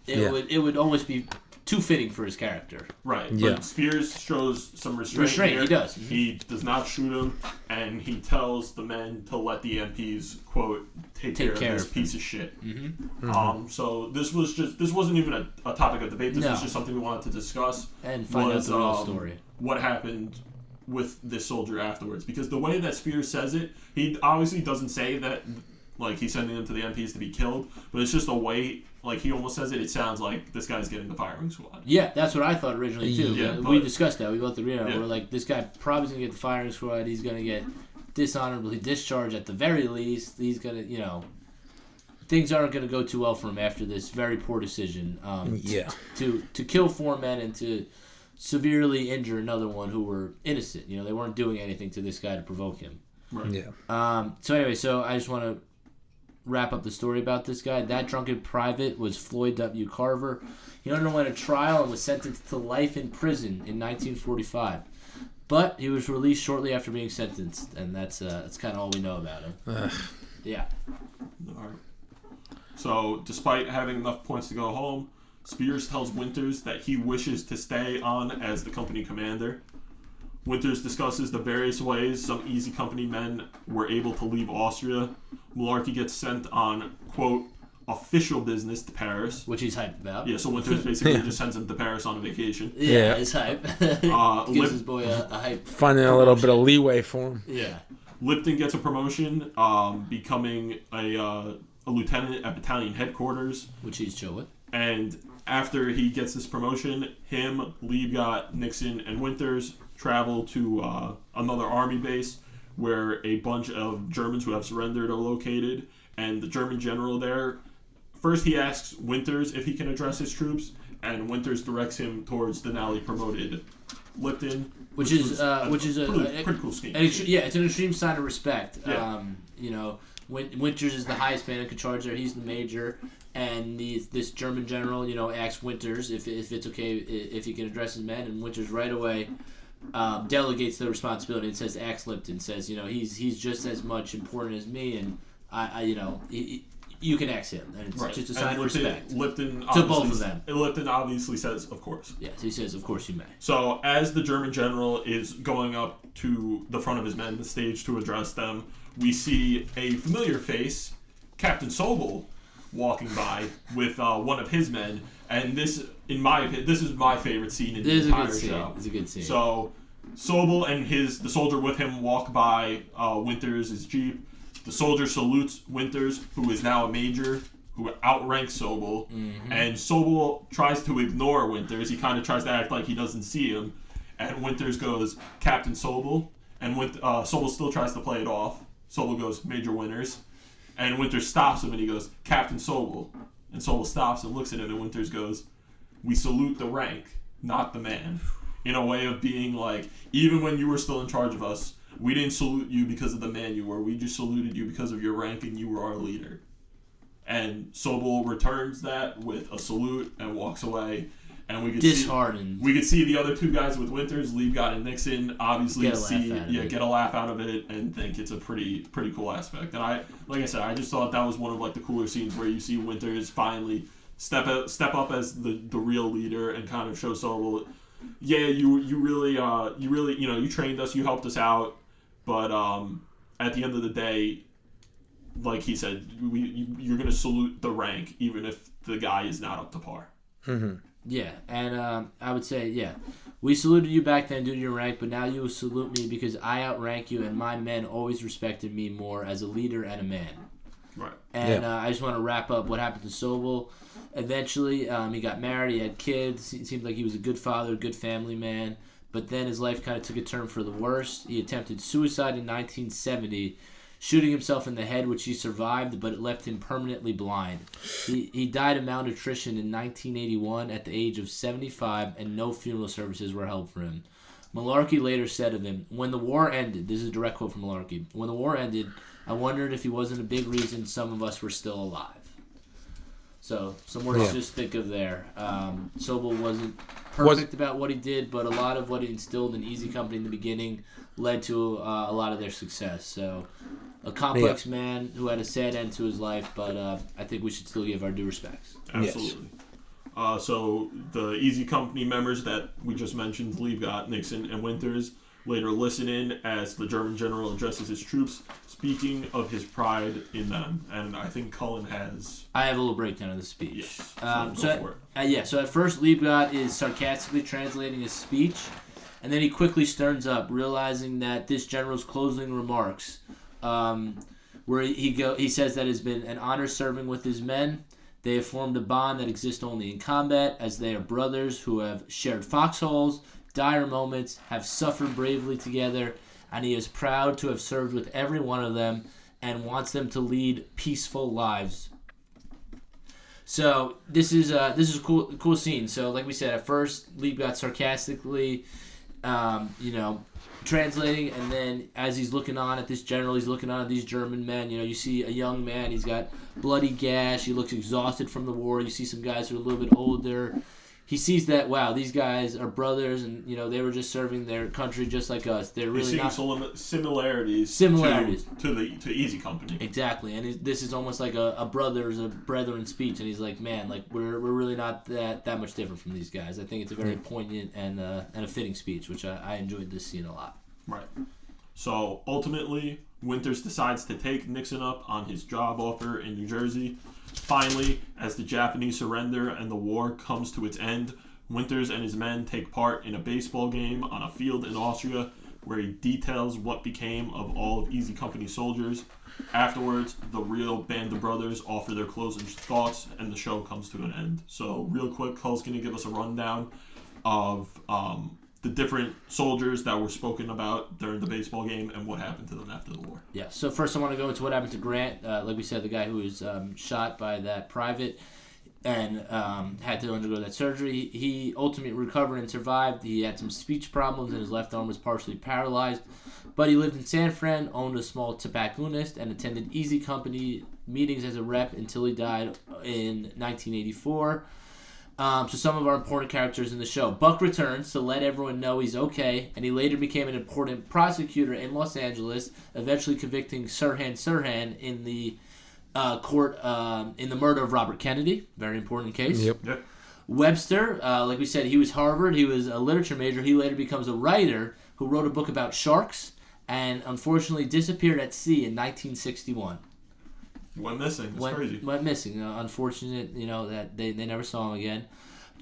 it would almost be too fitting for his character. Right. Yeah. But Spears shows some restraint here. He does. He does not shoot him, and he tells the men to let the MPs, quote, take care of this piece of shit. So this wasn't even a topic of debate. This was just something we wanted to discuss. And find out the real story. What happened with this soldier afterwards. Because the way that Spears says it, he obviously doesn't say that, like, he's sending them to the MPs to be killed, but it's just a way, like, he almost says it sounds like this guy's getting the firing squad. Yeah, that's what I thought originally, too. Yeah, we discussed that. We both agreed on it. Yeah. We're like, this guy probably going to get the firing squad. He's going to get dishonorably discharged at the very least. He's going to, things aren't going to go too well for him after this very poor decision. To kill 4 men and to severely injure another one who were innocent. They weren't doing anything to this guy to provoke him. Right. Yeah. So anyway, I just want to wrap up the story about this guy. That drunken private was Floyd W. Carver. He underwent a trial and was sentenced to life in prison in 1945. But he was released shortly after being sentenced, and that's kind of all we know about him. Yeah. All right. So, despite having enough points to go home, Spears tells Winters that he wishes to stay on as the company commander. Winters discusses the various ways some Easy Company men were able to leave Austria. Malarkey gets sent on, quote, official business to Paris. Which he's hyped about. Yeah, so Winters basically just sends him to Paris on a vacation. Yeah, he's hype. Gives his boy a hype. Finding a little bit of leeway for him. Yeah. Lipton gets a promotion, becoming a lieutenant at battalion headquarters. Which he's chill with. And after he gets this promotion, him, Liebgott, Nixon, and Winters travel to another army base where a bunch of Germans who have surrendered are located. And the German general there, first he asks Winters if he can address his troops, and Winters directs him towards the newly promoted Lipton, which is a pretty cool scheme. it's an extreme sign of respect. Yeah. Winters is the highest man in charge there. He's the major, and this German general, asks Winters if it's okay if he can address his men, and Winters right away delegates the responsibility and says, "Ask Lipton." Says, he's just as much important as me, and you can ask him, and it's just a sign of respect. Lipton to both of them. Lipton obviously says, "Of course." Yes, he says, "Of course you may." So as the German general is going up to the front of his men, the stage, to address them, we see a familiar face, Captain Sobel, walking by with one of his men, and this, in my opinion, this is my favorite scene in the entire show. It's a good scene. So Sobel and the soldier with him walk by Winters' jeep. The soldier salutes Winters, who is now a major, who outranks Sobel, and Sobel tries to ignore Winters. He kind of tries to act like he doesn't see him, and Winters goes, "Captain Sobel," and Sobel still tries to play it off. Sobel goes, "Major Winters," and Winters stops him, and he goes, "Captain Sobel," and Sobel stops and looks at him, and Winters goes, "We salute the rank, not the man," in a way of being like, even when you were still in charge of us, we didn't salute you because of the man you were. We just saluted you because of your rank, and you were our leader. And Sobel returns that with a salute and walks away. And we could disheartened. We could see the other two guys with Winters, Liebgott and Nixon, obviously get a laugh out of it and think it's a pretty cool aspect. And like I said, I just thought that was one of like the cooler scenes where you see Winters finally step up as the real leader and kind of show Sobel, yeah, you really you trained us, you helped us out, but at the end of the day, like he said, you're gonna salute the rank even if the guy is not up to par. Mm-hmm. Yeah, and I would say, we saluted you back then due to your rank, but now you will salute me because I outrank you, and my men always respected me more as a leader and a man. Right. And I just want to wrap up what happened to Sobel. Eventually, he got married, he had kids. It seemed like he was a good father, a good family man, but then his life kind of took a turn for the worse. He attempted suicide in 1970, shooting himself in the head, which he survived, but it left him permanently blind. He died of malnutrition in 1981 at the age of 75, and no funeral services were held for him. Malarkey later said of him, "When the war ended," this is a direct quote from Malarkey, "when the war ended, I wondered if he wasn't a big reason some of us were still alive." So, some words to just think of there. Sobel wasn't perfect about what he did, but a lot of what he instilled in Easy Company in the beginning led to a lot of their success. So, a complex man who had a sad end to his life, but I think we should still give our due respects. Absolutely. Yes. So the Easy Company members that we just mentioned, Liebgott, Nixon, and Winters, later listen in as the German general addresses his troops, speaking of his pride in them. And I think Cullen has... I have a little breakdown of the speech. Yes. So at first Liebgott is sarcastically translating his speech, and then he quickly sterns up, realizing that this general's closing remarks... where he says that it's been an honor serving with his men. They have formed a bond that exists only in combat, as they are brothers who have shared foxholes, dire moments, have suffered bravely together, and he is proud to have served with every one of them and wants them to lead peaceful lives. So this is a cool scene. So like we said, at first Liebgott sarcastically, translating, and then as he's looking on at this general, he's looking on at these German men. You see a young man, he's got bloody gash, he looks exhausted from the war. You see some guys who are a little bit older. He sees that, wow, these guys are brothers, and they were just serving their country just like us. They're really not similarities to Easy Company. Exactly, and this is almost like a brethren speech, and he's like, man, like we're really not that much different from these guys. I think it's a very poignant and a fitting speech, which I enjoyed this scene a lot. Right. So ultimately, Winters decides to take Nixon up on his job offer in New Jersey. Finally, as the Japanese surrender and the war comes to its end, Winters and his men take part in a baseball game on a field in Austria, where he details what became of all of Easy Company's soldiers. Afterwards, the real band of brothers offer their closing thoughts, and the show comes to an end. So, real quick, Cull's going to give us a rundown of the different soldiers that were spoken about during the baseball game and what happened to them after the war. Yeah, so first I want to go into what happened to Grant. Like we said, the guy who was shot by that private. and had to undergo that surgery. He ultimately recovered and survived. He had some speech problems, and his left arm was partially paralyzed. But he lived in San Fran, owned a small tobacconist, and attended Easy Company meetings as a rep until he died in 1984. So some of our important characters in the show. Buck returns to let everyone know he's okay, and he later became an important prosecutor in Los Angeles, eventually convicting Sirhan in the court in the murder of Robert Kennedy. Very important case. Yep. Webster, like we said, he was Harvard. He was a literature major. He later becomes a writer who wrote a book about sharks and unfortunately disappeared at sea in 1961. Went missing. It's crazy. Went missing. Unfortunate, that they never saw him again.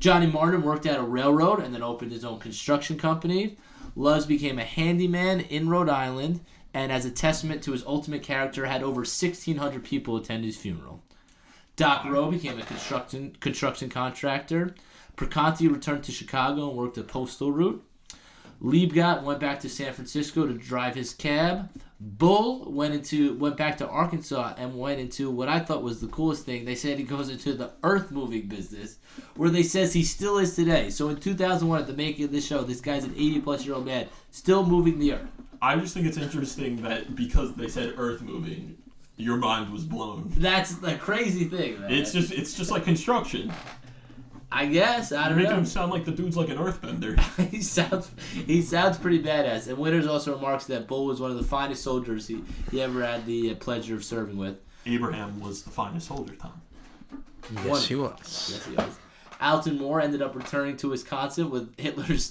Johnny Martin worked at a railroad and then opened his own construction company. Loves became a handyman in Rhode Island, and as a testament to his ultimate character, had over 1,600 people attend his funeral. Doc Rowe became a construction contractor. Perconti returned to Chicago and worked a postal route. Liebgott went back to San Francisco to drive his cab. Bull went back to Arkansas and went into what I thought was the coolest thing. They said he goes into the earth moving business, where they says he still is today. So in 2001, at the making of this show, this guy's an 80-plus-year-old man still moving the earth. I just think it's interesting that because they said earth moving, your mind was blown. That's the crazy thing, man. It's just like construction. I guess. I don't know. Making him sound like the dude's like an earthbender. he sounds pretty badass. And Winters also remarks that Bull was one of the finest soldiers he ever had the pleasure of serving with. Abraham was the finest soldier, Tom. Yes, he was. Yes, he was. Alton Moore ended up returning to Wisconsin with Hitler's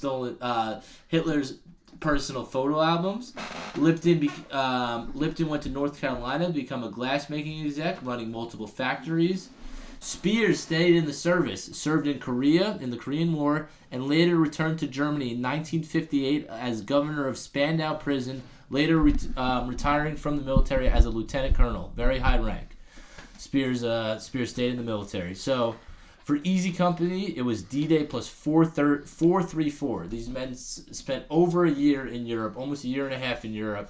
personal photo albums. Lipton went to North Carolina to become a glassmaking exec, running multiple factories. Spears stayed in the service, served in Korea in the Korean War, and later returned to Germany in 1958 as governor of Spandau Prison, later retiring from the military as a lieutenant colonel. Very high rank. Spears stayed in the military. So, for Easy Company, it was D-Day plus 434. These men spent over a year in Europe, almost a year and a half in Europe,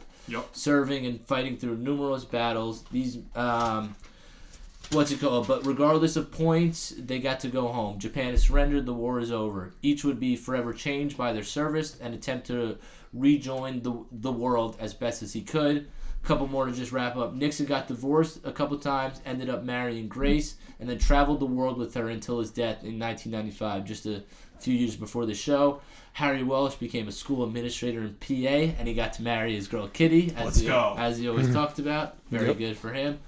serving and fighting through numerous battles. These... But regardless of points, they got to go home. Japan has surrendered. The war is over. Each would be forever changed by their service and attempt to rejoin the world as best as he could. A couple more to just wrap up. Nixon got divorced a couple times, ended up marrying Grace, and then traveled the world with her until his death in 1995, just a few years before the show. Harry Welsh became a school administrator in PA, and he got to marry his girl Kitty, as he always talked about. Very good for him.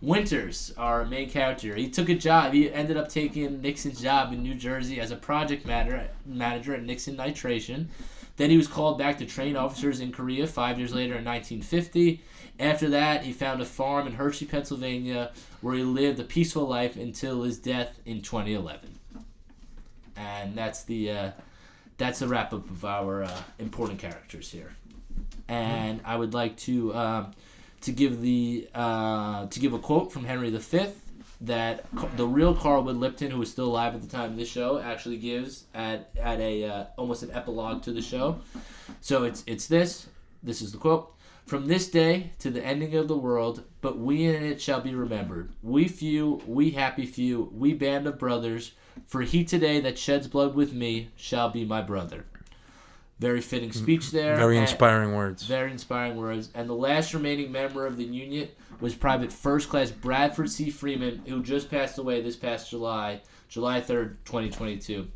Winters, our main character, he took a job. He ended up taking Nixon's job in New Jersey as a project manager at Nixon Nitration. Then he was called back to train officers in Korea 5 years later in 1950. After that, he found a farm in Hershey, Pennsylvania, where he lived a peaceful life until his death in 2011. And that's the wrap-up of our important characters here. And I would like to give a quote from Henry V that the real Carlwood Lipton, who was still alive at the time of this show, actually gives at a almost an epilogue to the show. So it's this. This is the quote: "From this day to the ending of the world, but we in it shall be remembered. We few, we happy few, we band of brothers. For he today that sheds blood with me shall be my brother." Very fitting speech there. Very inspiring words. Very inspiring words. And the last remaining member of the Union was Private First Class Bradford C. Freeman, who just passed away this past July 3rd, 2022.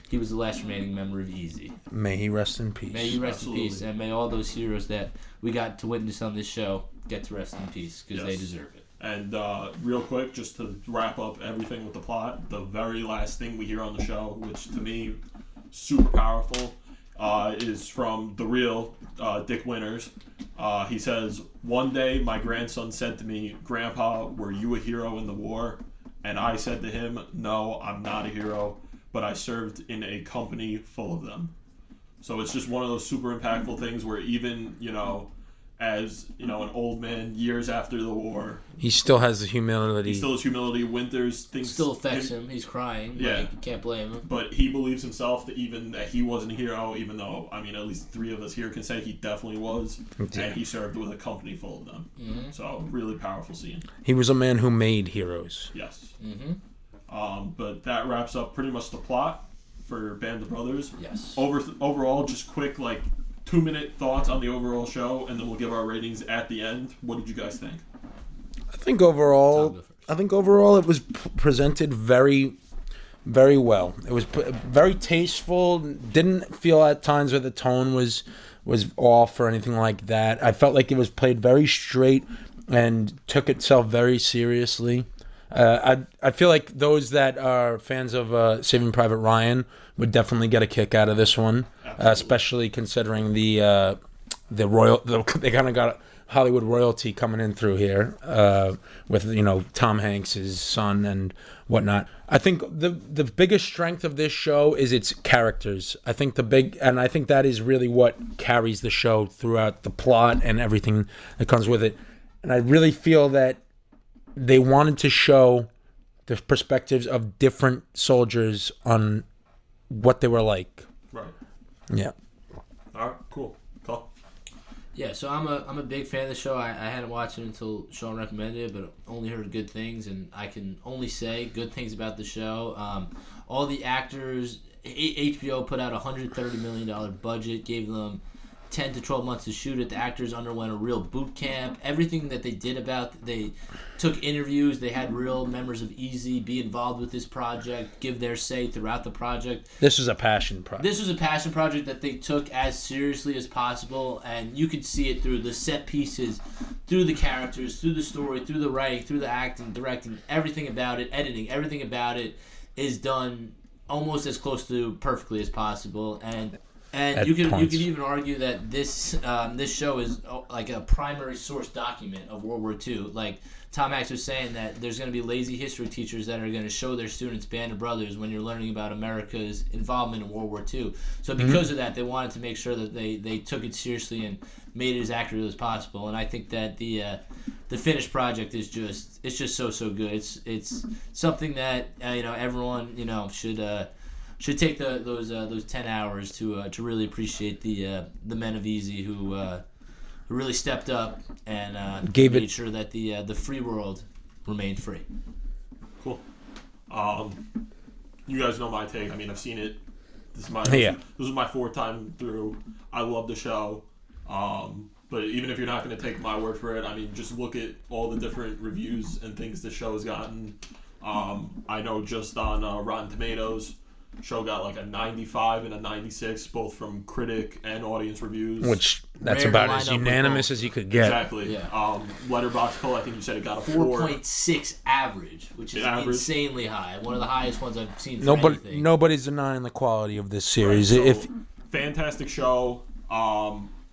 He was the last remaining member of Easy. May he rest in peace. May he rest in peace. And may all those heroes that we got to witness on this show get to rest in peace, because they deserve it. And real quick, just to wrap up everything with the plot, the very last thing we hear on the show, which to me, super powerful, is from the real Dick Winters. He says, "One day my grandson said to me, 'Grandpa, were you a hero in the war?' And I said to him, 'No, I'm not a hero, but I served in a company full of them.'" So it's just one of those super impactful things where even, as, an old man years after the war, he still has the humility. He still has humility. Winters thinks... Still affects him. He's crying. Yeah. You can't blame him. But he believes himself that he wasn't a hero, even though, at least three of us here can say he definitely was. Yeah. And he served with a company full of them. Mm-hmm. So, really powerful scene. He was a man who made heroes. Yes. Mm-hmm. But that wraps up pretty much the plot for Band of Brothers. Yes. Overall, just quick 2-minute thoughts on the overall show, and then we'll give our ratings at the end. What did you guys think? I think overall it was presented very, very well. It was very tasteful. Didn't feel at times where the tone was off or anything like that. I felt like it was played very straight and took itself very seriously. I feel like those that are fans of Saving Private Ryan would definitely get a kick out of this one, especially considering they kind of got Hollywood royalty coming in through here with Tom Hanks' son and whatnot. I think the biggest strength of this show is its characters. I think that is really what carries the show throughout the plot and everything that comes with it. And I really feel that they wanted to show the perspectives of different soldiers on what they were like. Right. Yeah. All right. Cool. Yeah, so I'm a big fan of the show. I hadn't watched it until Sean recommended it, but only heard good things, and I can only say good things about the show. All the actors, HBO put out a $130 million budget, gave them 10 to 12 months to shoot it. The actors underwent a real boot camp. Everything that they did they took interviews. They had real members of Easy be involved with this project, give their say throughout the project. This was a passion project. This was a passion project that they took as seriously as possible, and you could see it through the set pieces, through the characters, through the story, through the writing, through the acting, directing, everything about it, editing, everything about it is done almost as close to perfectly as possible. And you could even argue that this show is like a primary source document of World War II. Like Tom Hanks was saying that there's going to be lazy history teachers that are going to show their students Band of Brothers when you're learning about America's involvement in World War II. So because of that, they wanted to make sure that they took it seriously and made it as accurate as possible. And I think that the finished project is just so good. It's something that everyone should take those 10 hours to really appreciate the men of Easy who really stepped up and made sure that the free world remained free. Cool. You guys know my take. I mean, I've seen it. This is my fourth time through. I love the show. But even if you're not going to take my word for it, I mean, just look at all the different reviews and things the show has gotten. I know just on Rotten Tomatoes, show got like a 95 and a 96, both from critic and audience reviews. Which that's about as unanimous as you could get. Exactly. Yeah. Letterboxd poll, I think you said it got a 4.6 average, which is insanely high. One of the highest ones I've seen for anything. Nobody's denying the quality of this series. Right, so, fantastic show.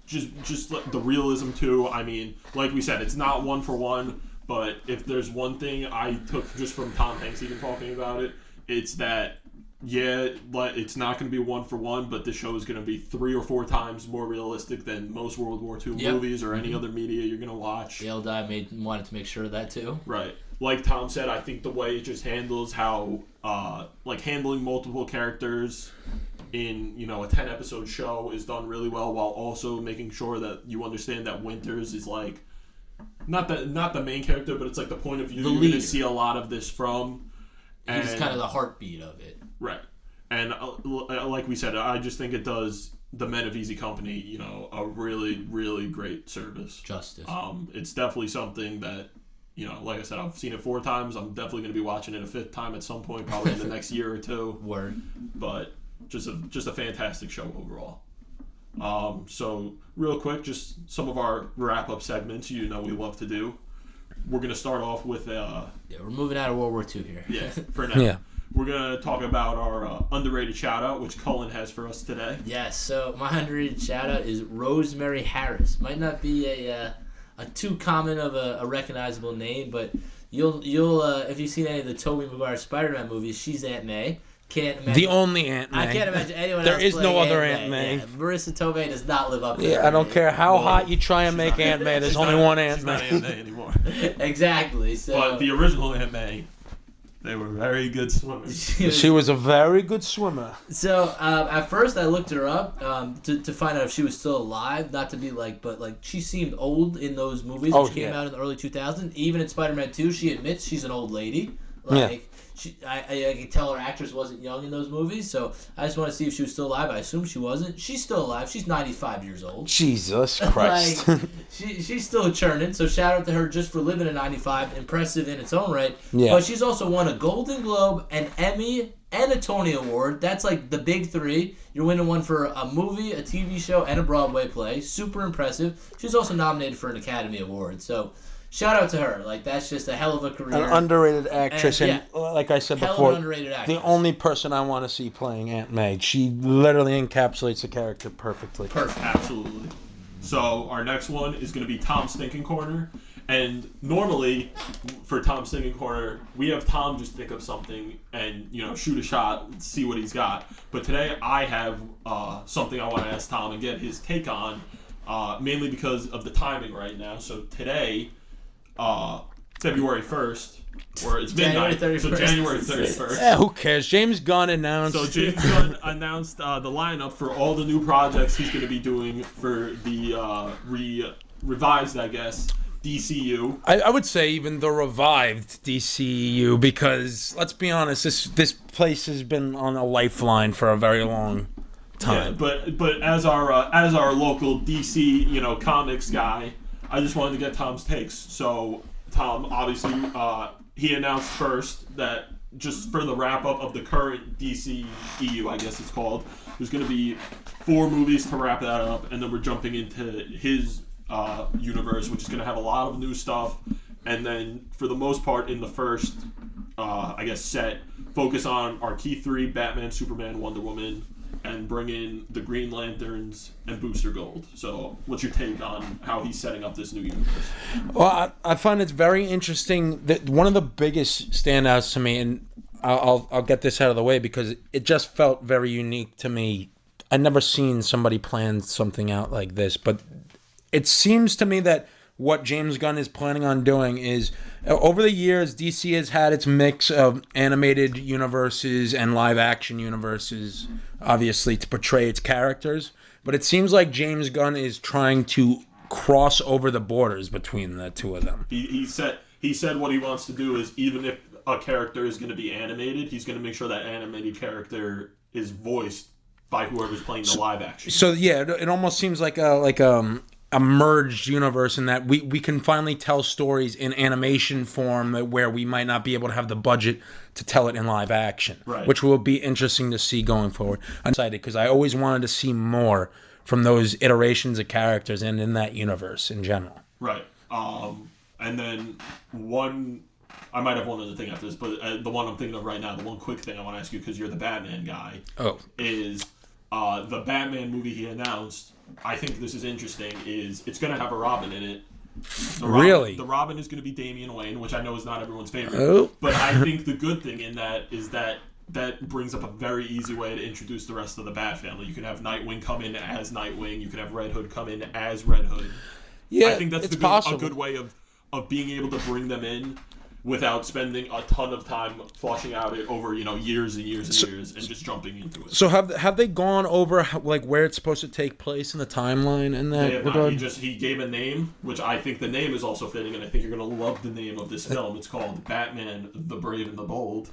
Just the realism too. I mean, like we said, it's not one for one, but if there's one thing I took just from Tom Hanks even talking about it, it's that it's not going to be one for one, but the show is going to be 3 or 4 times more realistic than most World War II movies or any other media you're going to watch. The L.I. wanted to make sure of that too. Right. Like Tom said, I think the way it just handles how, handling multiple characters in, a 10-episode show is done really well, while also making sure that you understand that Winters is like, not the main character, but it's like the point of view you're going to see a lot of this from. He's kind of the heartbeat of it. Right. And like we said, I just think it does the Men of Easy Company, a really, really great service. Justice. It's definitely something that, like I said, I've seen it 4 times. I'm definitely going to be watching it a 5th time at some point, probably in the next year or 2. Word. But just a fantastic show overall. So real quick, just some of our wrap-up segments we love to do. We're going to start off with... we're moving out of World War II here. Yeah, for now. Yeah. We're going to talk about our underrated shout-out, which Cullen has for us today. Yes, so my underrated shout-out is Rosemary Harris. Might not be a too common of a recognizable name, but you'll if you've seen any of the Tobey Maguire Spider-Man movies, she's Aunt May. Can't imagine. The only Aunt May. I can't imagine anyone there else. There is no other Aunt May. Yeah, Marissa Tomei does not live up to I don't care how hot you try and make Aunt May. There's only one Aunt May. She's not Aunt May anymore. Exactly. So. But the original Aunt May, they were very good swimmers. She was a very good swimmer. So at first I looked her up to find out if she was still alive. Not to be but she seemed old in those movies which came out in the early 2000s. Even in Spider-Man 2, she admits she's an old lady. I could tell her actress wasn't young in those movies, so I just want to see if she was still alive. I assume she wasn't. She's still alive. She's 95 years old. Jesus Christ. She's still churning, so shout out to her just for living at 95. Impressive in its own right. Yeah. But she's also won a Golden Globe, an Emmy, and a Tony Award. That's like the big three. You're winning one for a movie, a TV show, and a Broadway play. Super impressive. She's also nominated for an Academy Award. So shout out to her. Like, that's just a hell of a career. An underrated actress. And like I said before, the only person I want to see playing Aunt May. She literally encapsulates the character perfectly. Perfect. Absolutely. So our next one is going to be Tom's Thinking Corner. And normally, for Tom's Thinking Corner, we have Tom just think of something and, shoot a shot, see what he's got. But today, I have something I want to ask Tom and get his take on, mainly because of the timing right now. So today, February 1st, or it's midnight, so January 31st. Yeah, who cares? James Gunn announced. So James Gunn announced the lineup for all the new projects he's going to be doing for the revised, I guess, DCU. I would say even the revived DCU, because let's be honest, this place has been on a lifeline for a very long time. Yeah, but as our local DC comics guy, I just wanted to get Tom's takes. So Tom, obviously, he announced first that just for the wrap up of the current DCEU, I guess it's called, there's going to be 4 movies to wrap that up, and then we're jumping into his universe, which is going to have a lot of new stuff, and then for the most part in the first set, focus on our key 3: Batman, Superman, Wonder Woman, and bring in the Green Lanterns and Booster Gold. So what's your take on how he's setting up this new universe? Well, I find it's very interesting that one of the biggest standouts to me, and I'll get this out of the way because it just felt very unique to me. I'd never seen somebody plan something out like this, but it seems to me that what James Gunn is planning on doing is, over the years, DC has had its mix of animated universes and live-action universes, obviously, to portray its characters. But it seems like James Gunn is trying to cross over the borders between the two of them. He said what he wants to do is, even if a character is going to be animated, he's going to make sure that animated character is voiced by whoever's playing the live-action. So, yeah, it almost seems like a merged universe in that we can finally tell stories in animation form where we might not be able to have the budget to tell it in live action, right, which will be interesting to see going forward. I'm excited because I always wanted to see more from those iterations of characters and in that universe in general. Right. And then I might have one other thing after this, but the one I'm thinking of right now, the one quick thing I want to ask you, because you're the Batman guy, is the Batman movie he announced. I think this is interesting, is it's going to have a Robin in it. Really? The Robin is going to be Damian Wayne, which I know is not everyone's favorite. Oh. But I think the good thing in that is that brings up a very easy way to introduce the rest of the Bat family. You can have Nightwing come in as Nightwing. You can have Red Hood come in as Red Hood. Yeah, I think that's a good way of being able to bring them in without spending a ton of time fleshing out it over, years and years and years and just jumping into it. So have they gone over like where it's supposed to take place in the timeline and that regard? He gave a name, which I think the name is also fitting, and I think you're going to love the name of this film. It's called Batman: The Brave and the Bold.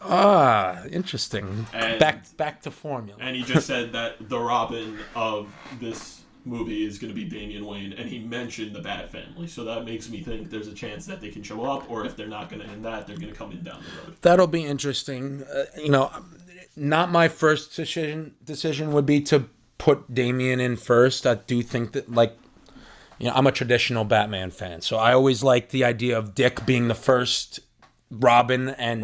Ah, interesting. And back to formula. And he just said that the Robin of this movie is going to be Damian Wayne, and he mentioned the Bat family, so that makes me think there's a chance that they can show up, or if they're not going to end that, they're going to come in down the road. That'll be interesting. Not my first decision would be to put Damian in first. I do think that, I'm a traditional Batman fan, so I always like the idea of Dick being the first Robin and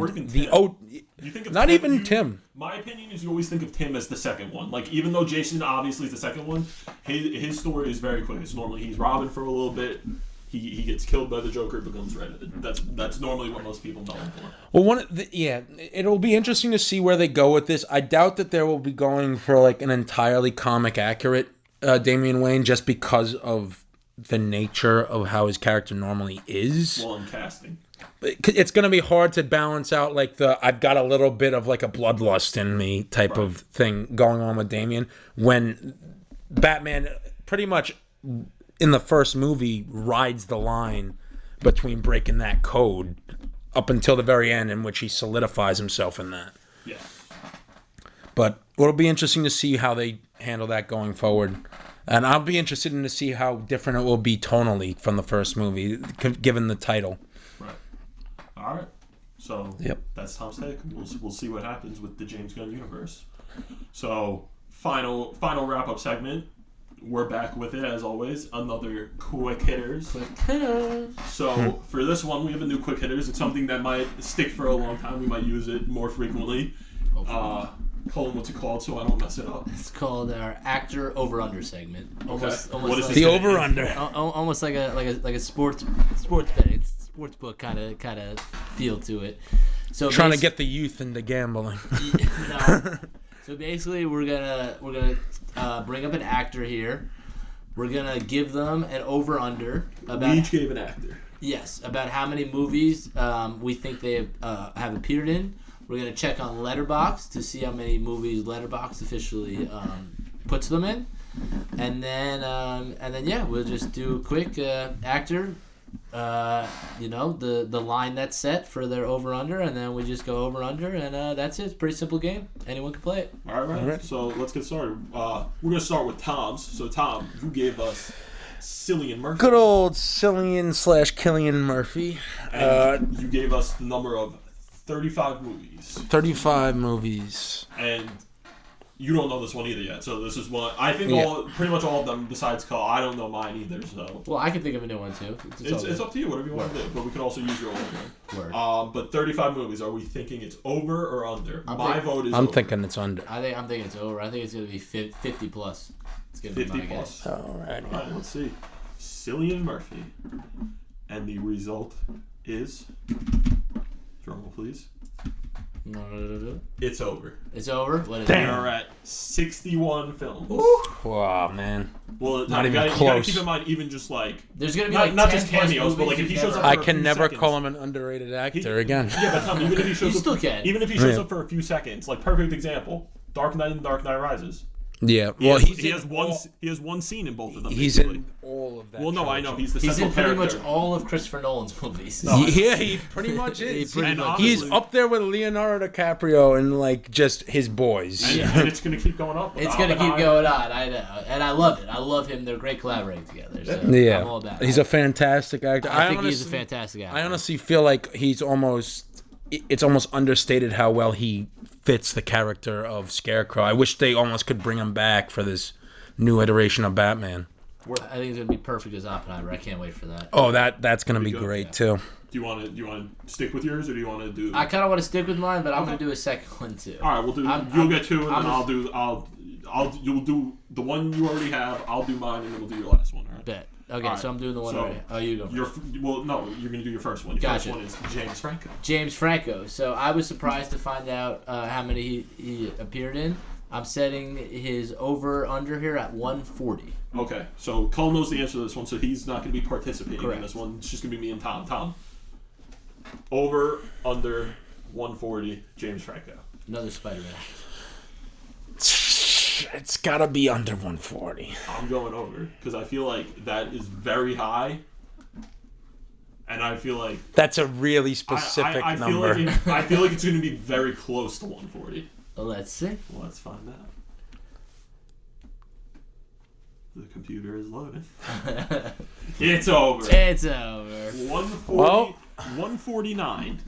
Tim. My opinion is you always think of Tim as the second one. Like, even though Jason obviously is the second one, his story is very quick. It's normally he's Robin for a little bit. He gets killed by the Joker, becomes Red. That's normally what most people know him for. Well, it'll be interesting to see where they go with this. I doubt that they will be going for an entirely comic accurate Damian Wayne, just because of the nature of how his character normally is. Well, in casting. It's going to be hard to balance out I've got a little bit of a bloodlust in me type of thing going on with Damian, when Batman pretty much in the first movie rides the line between breaking that code up until the very end, in which he solidifies himself in that. Yeah. But it'll be interesting to see how they handle that going forward. And I'll be interested in to see how different it will be tonally from the first movie, given the title. Right. All right. So that's Tom's take. We'll see what happens with the James Gunn universe. So final wrap up segment. We're back with it as always. Another quick hitters. So for this one, we have a new quick hitters. It's something that might stick for a long time. We might use it more frequently. Colin, what's it called so I don't mess it up? It's called our actor over under segment. Almost What is like, the over under? Almost like a sports betting, sports book kind of feel to it. So Trying to get the youth into gambling. No. So basically, we're gonna bring up an actor here. We're gonna give them an over under. We each gave an actor. Yes, about how many movies we think they have appeared in. We're gonna check on Letterboxd to see how many movies Letterboxd officially puts them in, and then yeah, we'll just do a quick actor. The line that's set for their over under, and then we just go over under, and that's it. It's a pretty simple game. Anyone can play it. All right. So let's get started. We're gonna start with Tom's. So Tom, you gave us Cillian Murphy. Good old Cillian/Killian Murphy. And you gave us the number of 35 movies. 35 movies. And you don't know this one either yet. So this is one. I think pretty much all of them besides Call. I don't know mine either. So. Well, I can think of a new one too. It's up to you. Whatever you want to do. But we could also use your old one. But 35 movies. Are we thinking it's over or under? My vote is. I'm over. thinking it's under. I'm thinking it's over. I think it's gonna be 50 plus. It's gonna 50 be my plus. guess. All right. Let's see. Cillian Murphy, and the result is. Drum roll, please. No. It's over. It's over? What is Damn. it? We're at 61 films. Wow, man. Well, Not you even gotta close. keep in mind, even just like... There's going to be not 10 just plus cameos, but like if he shows up for I a can few never seconds, call him an underrated actor again. Yeah, but Tom, even if he shows You up... still can. Even if he shows up for a few seconds, like perfect example, Dark Knight and Dark Knight Rises. Yeah. Well, Well, he has one scene in both of them. he's basically. in all of that. Well, no, I know. He's the He's central in pretty character. much all of Christopher Nolan's movies. No, Yeah, he pretty much is. pretty much He's up there with Leonardo DiCaprio and like just his boys. And it's going to keep going up. It's going to keep going on, I know. And I love it. I love him. They're great collaborating together. So Yeah, I'm all about it. he's a fantastic actor. I think he's a fantastic actor. I honestly feel like it's almost understated how well he fits the character of Scarecrow. I wish they almost could bring him back for this new iteration of Batman. I think he's going to be perfect as Oppenheimer. I can't wait for that. Oh, that's going to be good. great too. Do you want to stick with yours, or do you want to do? I kind of want to stick with mine, but I'm going to do a second one too. All right, we'll do. You'll get two, and then you'll do the one you already have. I'll do mine, and then we'll do your last one. All right. Bet. Okay, All so right. I'm doing the one So, already. Oh, you go first. You're going to do your first one. Your Gotcha. first one is James Franco. James Franco. So I was surprised to find out how many he appeared in. I'm setting his over-under here at 140. Okay, so Cole knows the answer to this one, so he's not going to be participating Correct. in this one. It's just going to be me and Tom. Tom, over, under, 140, James Franco. Another Spider-Man. It's got to be under 140. I'm going over, because I feel like that is very high, and I feel like... That's a really specific I number. I feel like it's going to be very close to 140. Well, let's see. Well, let's find out. The computer is loading. It's over. It's over. 140, Well. 149.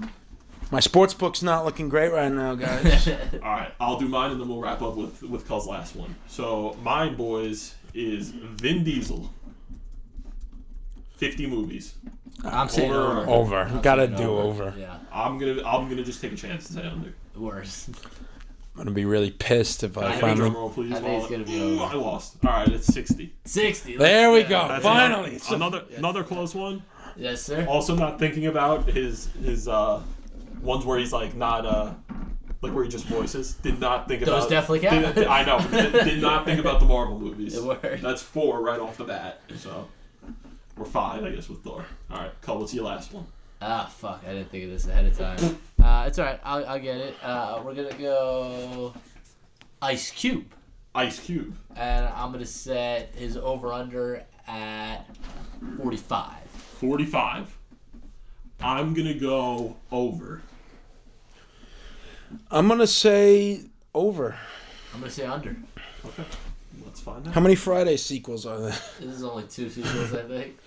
My sports book's not looking great right now, guys. All right, I'll do mine, and then we'll wrap up with Cuz's last one. So mine, boys, is Vin Diesel. 50 movies. I'm saying over. Over. I'm Gotta saying do over. Yeah. I'm gonna just take a chance and say under. Worse. I'm gonna be really pissed if I Give me a finally. drum roll, please. I think it's gonna be over. I lost. All right, it's 60. 60. There we go. That's Finally. another close one. Yes, sir. Also, not thinking about his ones where he's like not like where he just voices. Did not think about Those definitely count. I know. Did not think about the Marvel movies. It worked. That's 4 right off the bat. So or 5, I guess, with Thor. All right, Cole, what's your last one? Ah, fuck. I didn't think of this ahead of time. It's alright. I'll get it. We're going to go Ice Cube. Ice Cube. And I'm going to set his over-under at 45. 45. I'm going to go over. I'm going to say over. I'm going to say under. Okay. Let's find out. How many Friday sequels are there? This is only 2 sequels, I think.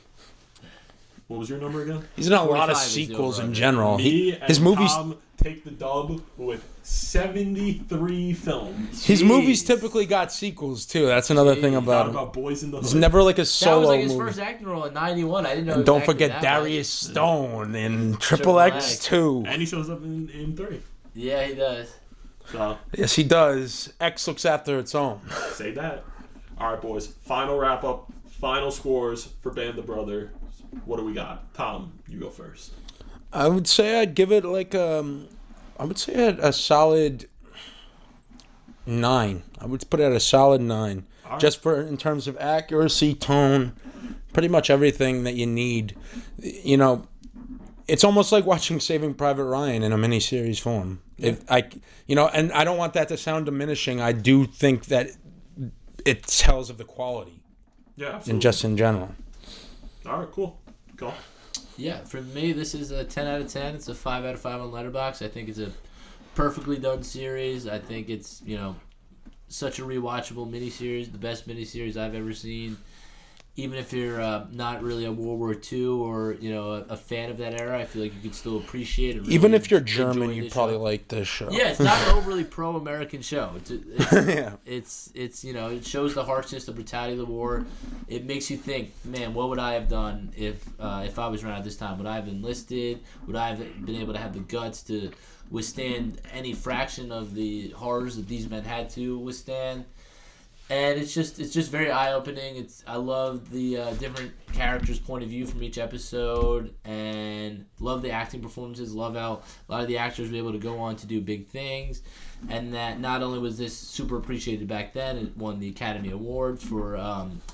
What was your number again? He's in a lot of 45 is the sequels in over-under. general. Me and His movies... Tom take the dub with 73 films. His Jeez. movies typically got sequels too. That's another thing Talk about him. about Boys in the He's Hood. never like a That solo was like his movie. first acting role in 91. I didn't know. And he don't was acting forget that Darius Stone in Triple Triple X 2. And he shows up in 3. much. Yeah, he does. So, Yes, he does. X looks after its own. say that. All right, boys. Final wrap-up. Final scores for Band of Brothers. What do we got? Tom, you go first. I would say I'd give it like I would say a solid 9. I would put it at a solid 9. Right. Just for in terms of accuracy, tone, pretty much everything that you need. You know, it's almost like watching Saving Private Ryan in a miniseries form. And I don't want that to sound diminishing. I do think that it tells of the quality, Yeah, absolutely. and just in general. All right, cool. Go. Yeah, for me, this is a 10 out of 10. It's a 5 out of 5 on Letterboxd. I think it's a perfectly done series. I think it's, such a rewatchable miniseries, the best miniseries I've ever seen. Even if you're not really a World War II or, a fan of that era, I feel like you can still appreciate it. Really Even if you're enjoy German, this you'd probably show. like this show. Yeah, it's not an overly pro-American show. Yeah. It's it shows the harshness, the brutality of the war. It makes you think, man, what would I have done if I was around at this time? Would I have enlisted? Would I have been able to have the guts to withstand any fraction of the horrors that these men had to withstand? And it's just very eye-opening. I love the different characters' point of view from each episode, and love the acting performances. Love how a lot of the actors were able to go on to do big things, and that not only was this super appreciated back then, it won the Academy Award for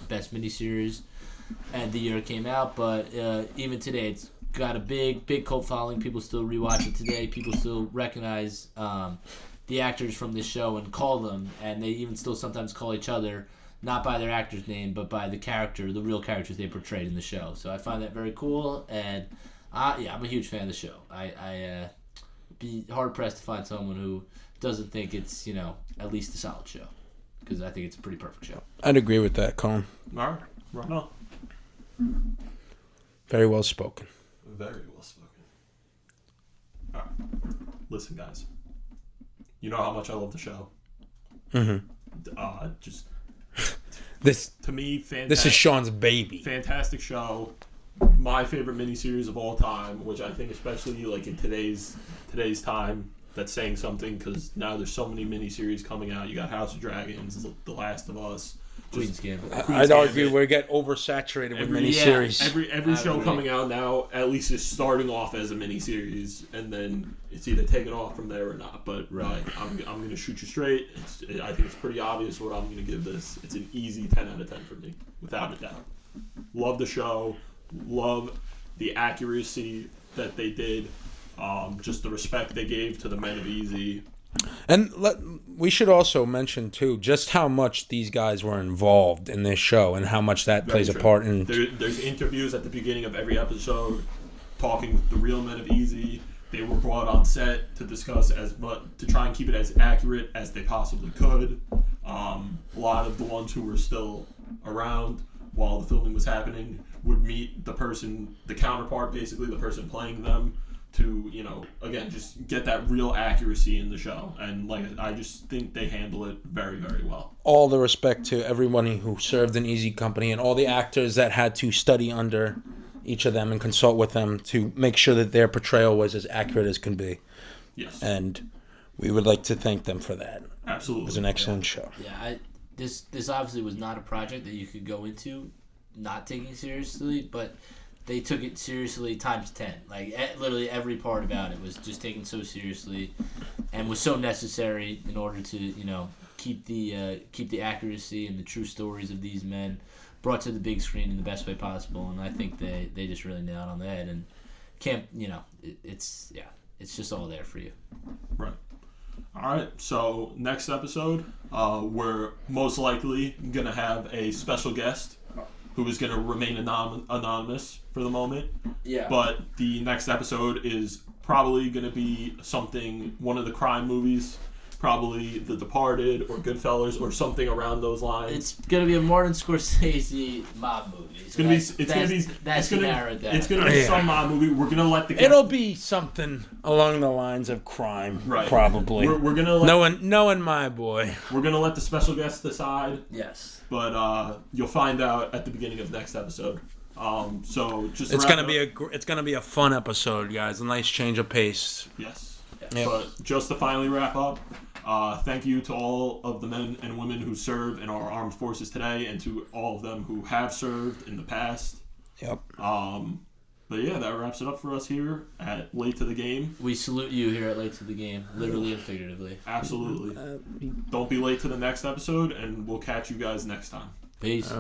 Best Miniseries and the year it came out, but even today it's got a big cult following. People still rewatch it today. People still recognize the actors from this show and call them, and they even still sometimes call each other not by their actor's name but by the real characters they portrayed in the show. So I find that very cool, and I'm a huge fan of the show. I be hard pressed to find someone who doesn't think it's at least a solid show, because I think it's a pretty perfect show. I'd agree with that, Colin. All right. Right on. Very well spoken. Very well spoken. All right. Listen, guys. You know how much I love the show. Mm-hmm. Just This to me, fantastic. is Sean's baby. Fantastic show. My favorite miniseries of all time, which I think especially like in today's time, that's saying something, because now there's so many miniseries coming out. You got House of Dragons, The Last of Us. Queen's Gambit. I'd argue we get oversaturated with miniseries. Every show coming out now at least is starting off as a miniseries, and then it's either taken off from there or not. But I'm going to shoot you straight. I think it's pretty obvious what I'm going to give this. It's an easy 10 out of 10 for me, without a doubt. Love the show. Love the accuracy that they did. Just the respect they gave to the men of Easy. And we should also mention, too, just how much these guys were involved in this show and how much that plays a part in... There's interviews at the beginning of every episode talking with the real men of Easy. They were brought on set to discuss to try and keep it as accurate as they possibly could. A lot of the ones who were still around while the filming was happening would meet the counterpart, basically, the person playing them, to, again, just get that real accuracy in the show. And I just think they handle it very, very well. All the respect to everyone who served in Easy Company and all the actors that had to study under each of them and consult with them to make sure that their portrayal was as accurate as can be. Yes. And we would like to thank them for that. Absolutely. It was an excellent show. Yeah, this obviously was not a project that you could go into not taking seriously, but they took it seriously times 10. Literally every part about it was just taken so seriously, and was so necessary in order to keep the accuracy and the true stories of these men brought to the big screen in the best way possible. And I think they just really nailed it on the head. And it's just all there for you. Right. All right. So next episode, we're most likely gonna have a special guest who is going to remain anonymous for the moment. Yeah. But the next episode is probably going to be one of the crime movies, probably The Departed or Goodfellas or something around those lines. It's gonna be a Martin Scorsese mob movie. It's gonna be some mob movie. We're gonna let the It'll be something along the lines of crime, right? Probably. We're gonna let, knowing my boy. We're gonna let the special guests decide. Yes. But you'll find out at the beginning of next episode. So just it's gonna be a fun episode, guys. A nice change of pace. Yes. Yep. But just to finally wrap up, thank you to all of the men and women who serve in our armed forces today, and to all of them who have served in the past. Yep. But yeah, that wraps it up for us here at Late to the Game. We salute you here at Late to the Game, literally and figuratively. Absolutely. Don't be late to the next episode, and we'll catch you guys next time. Peace.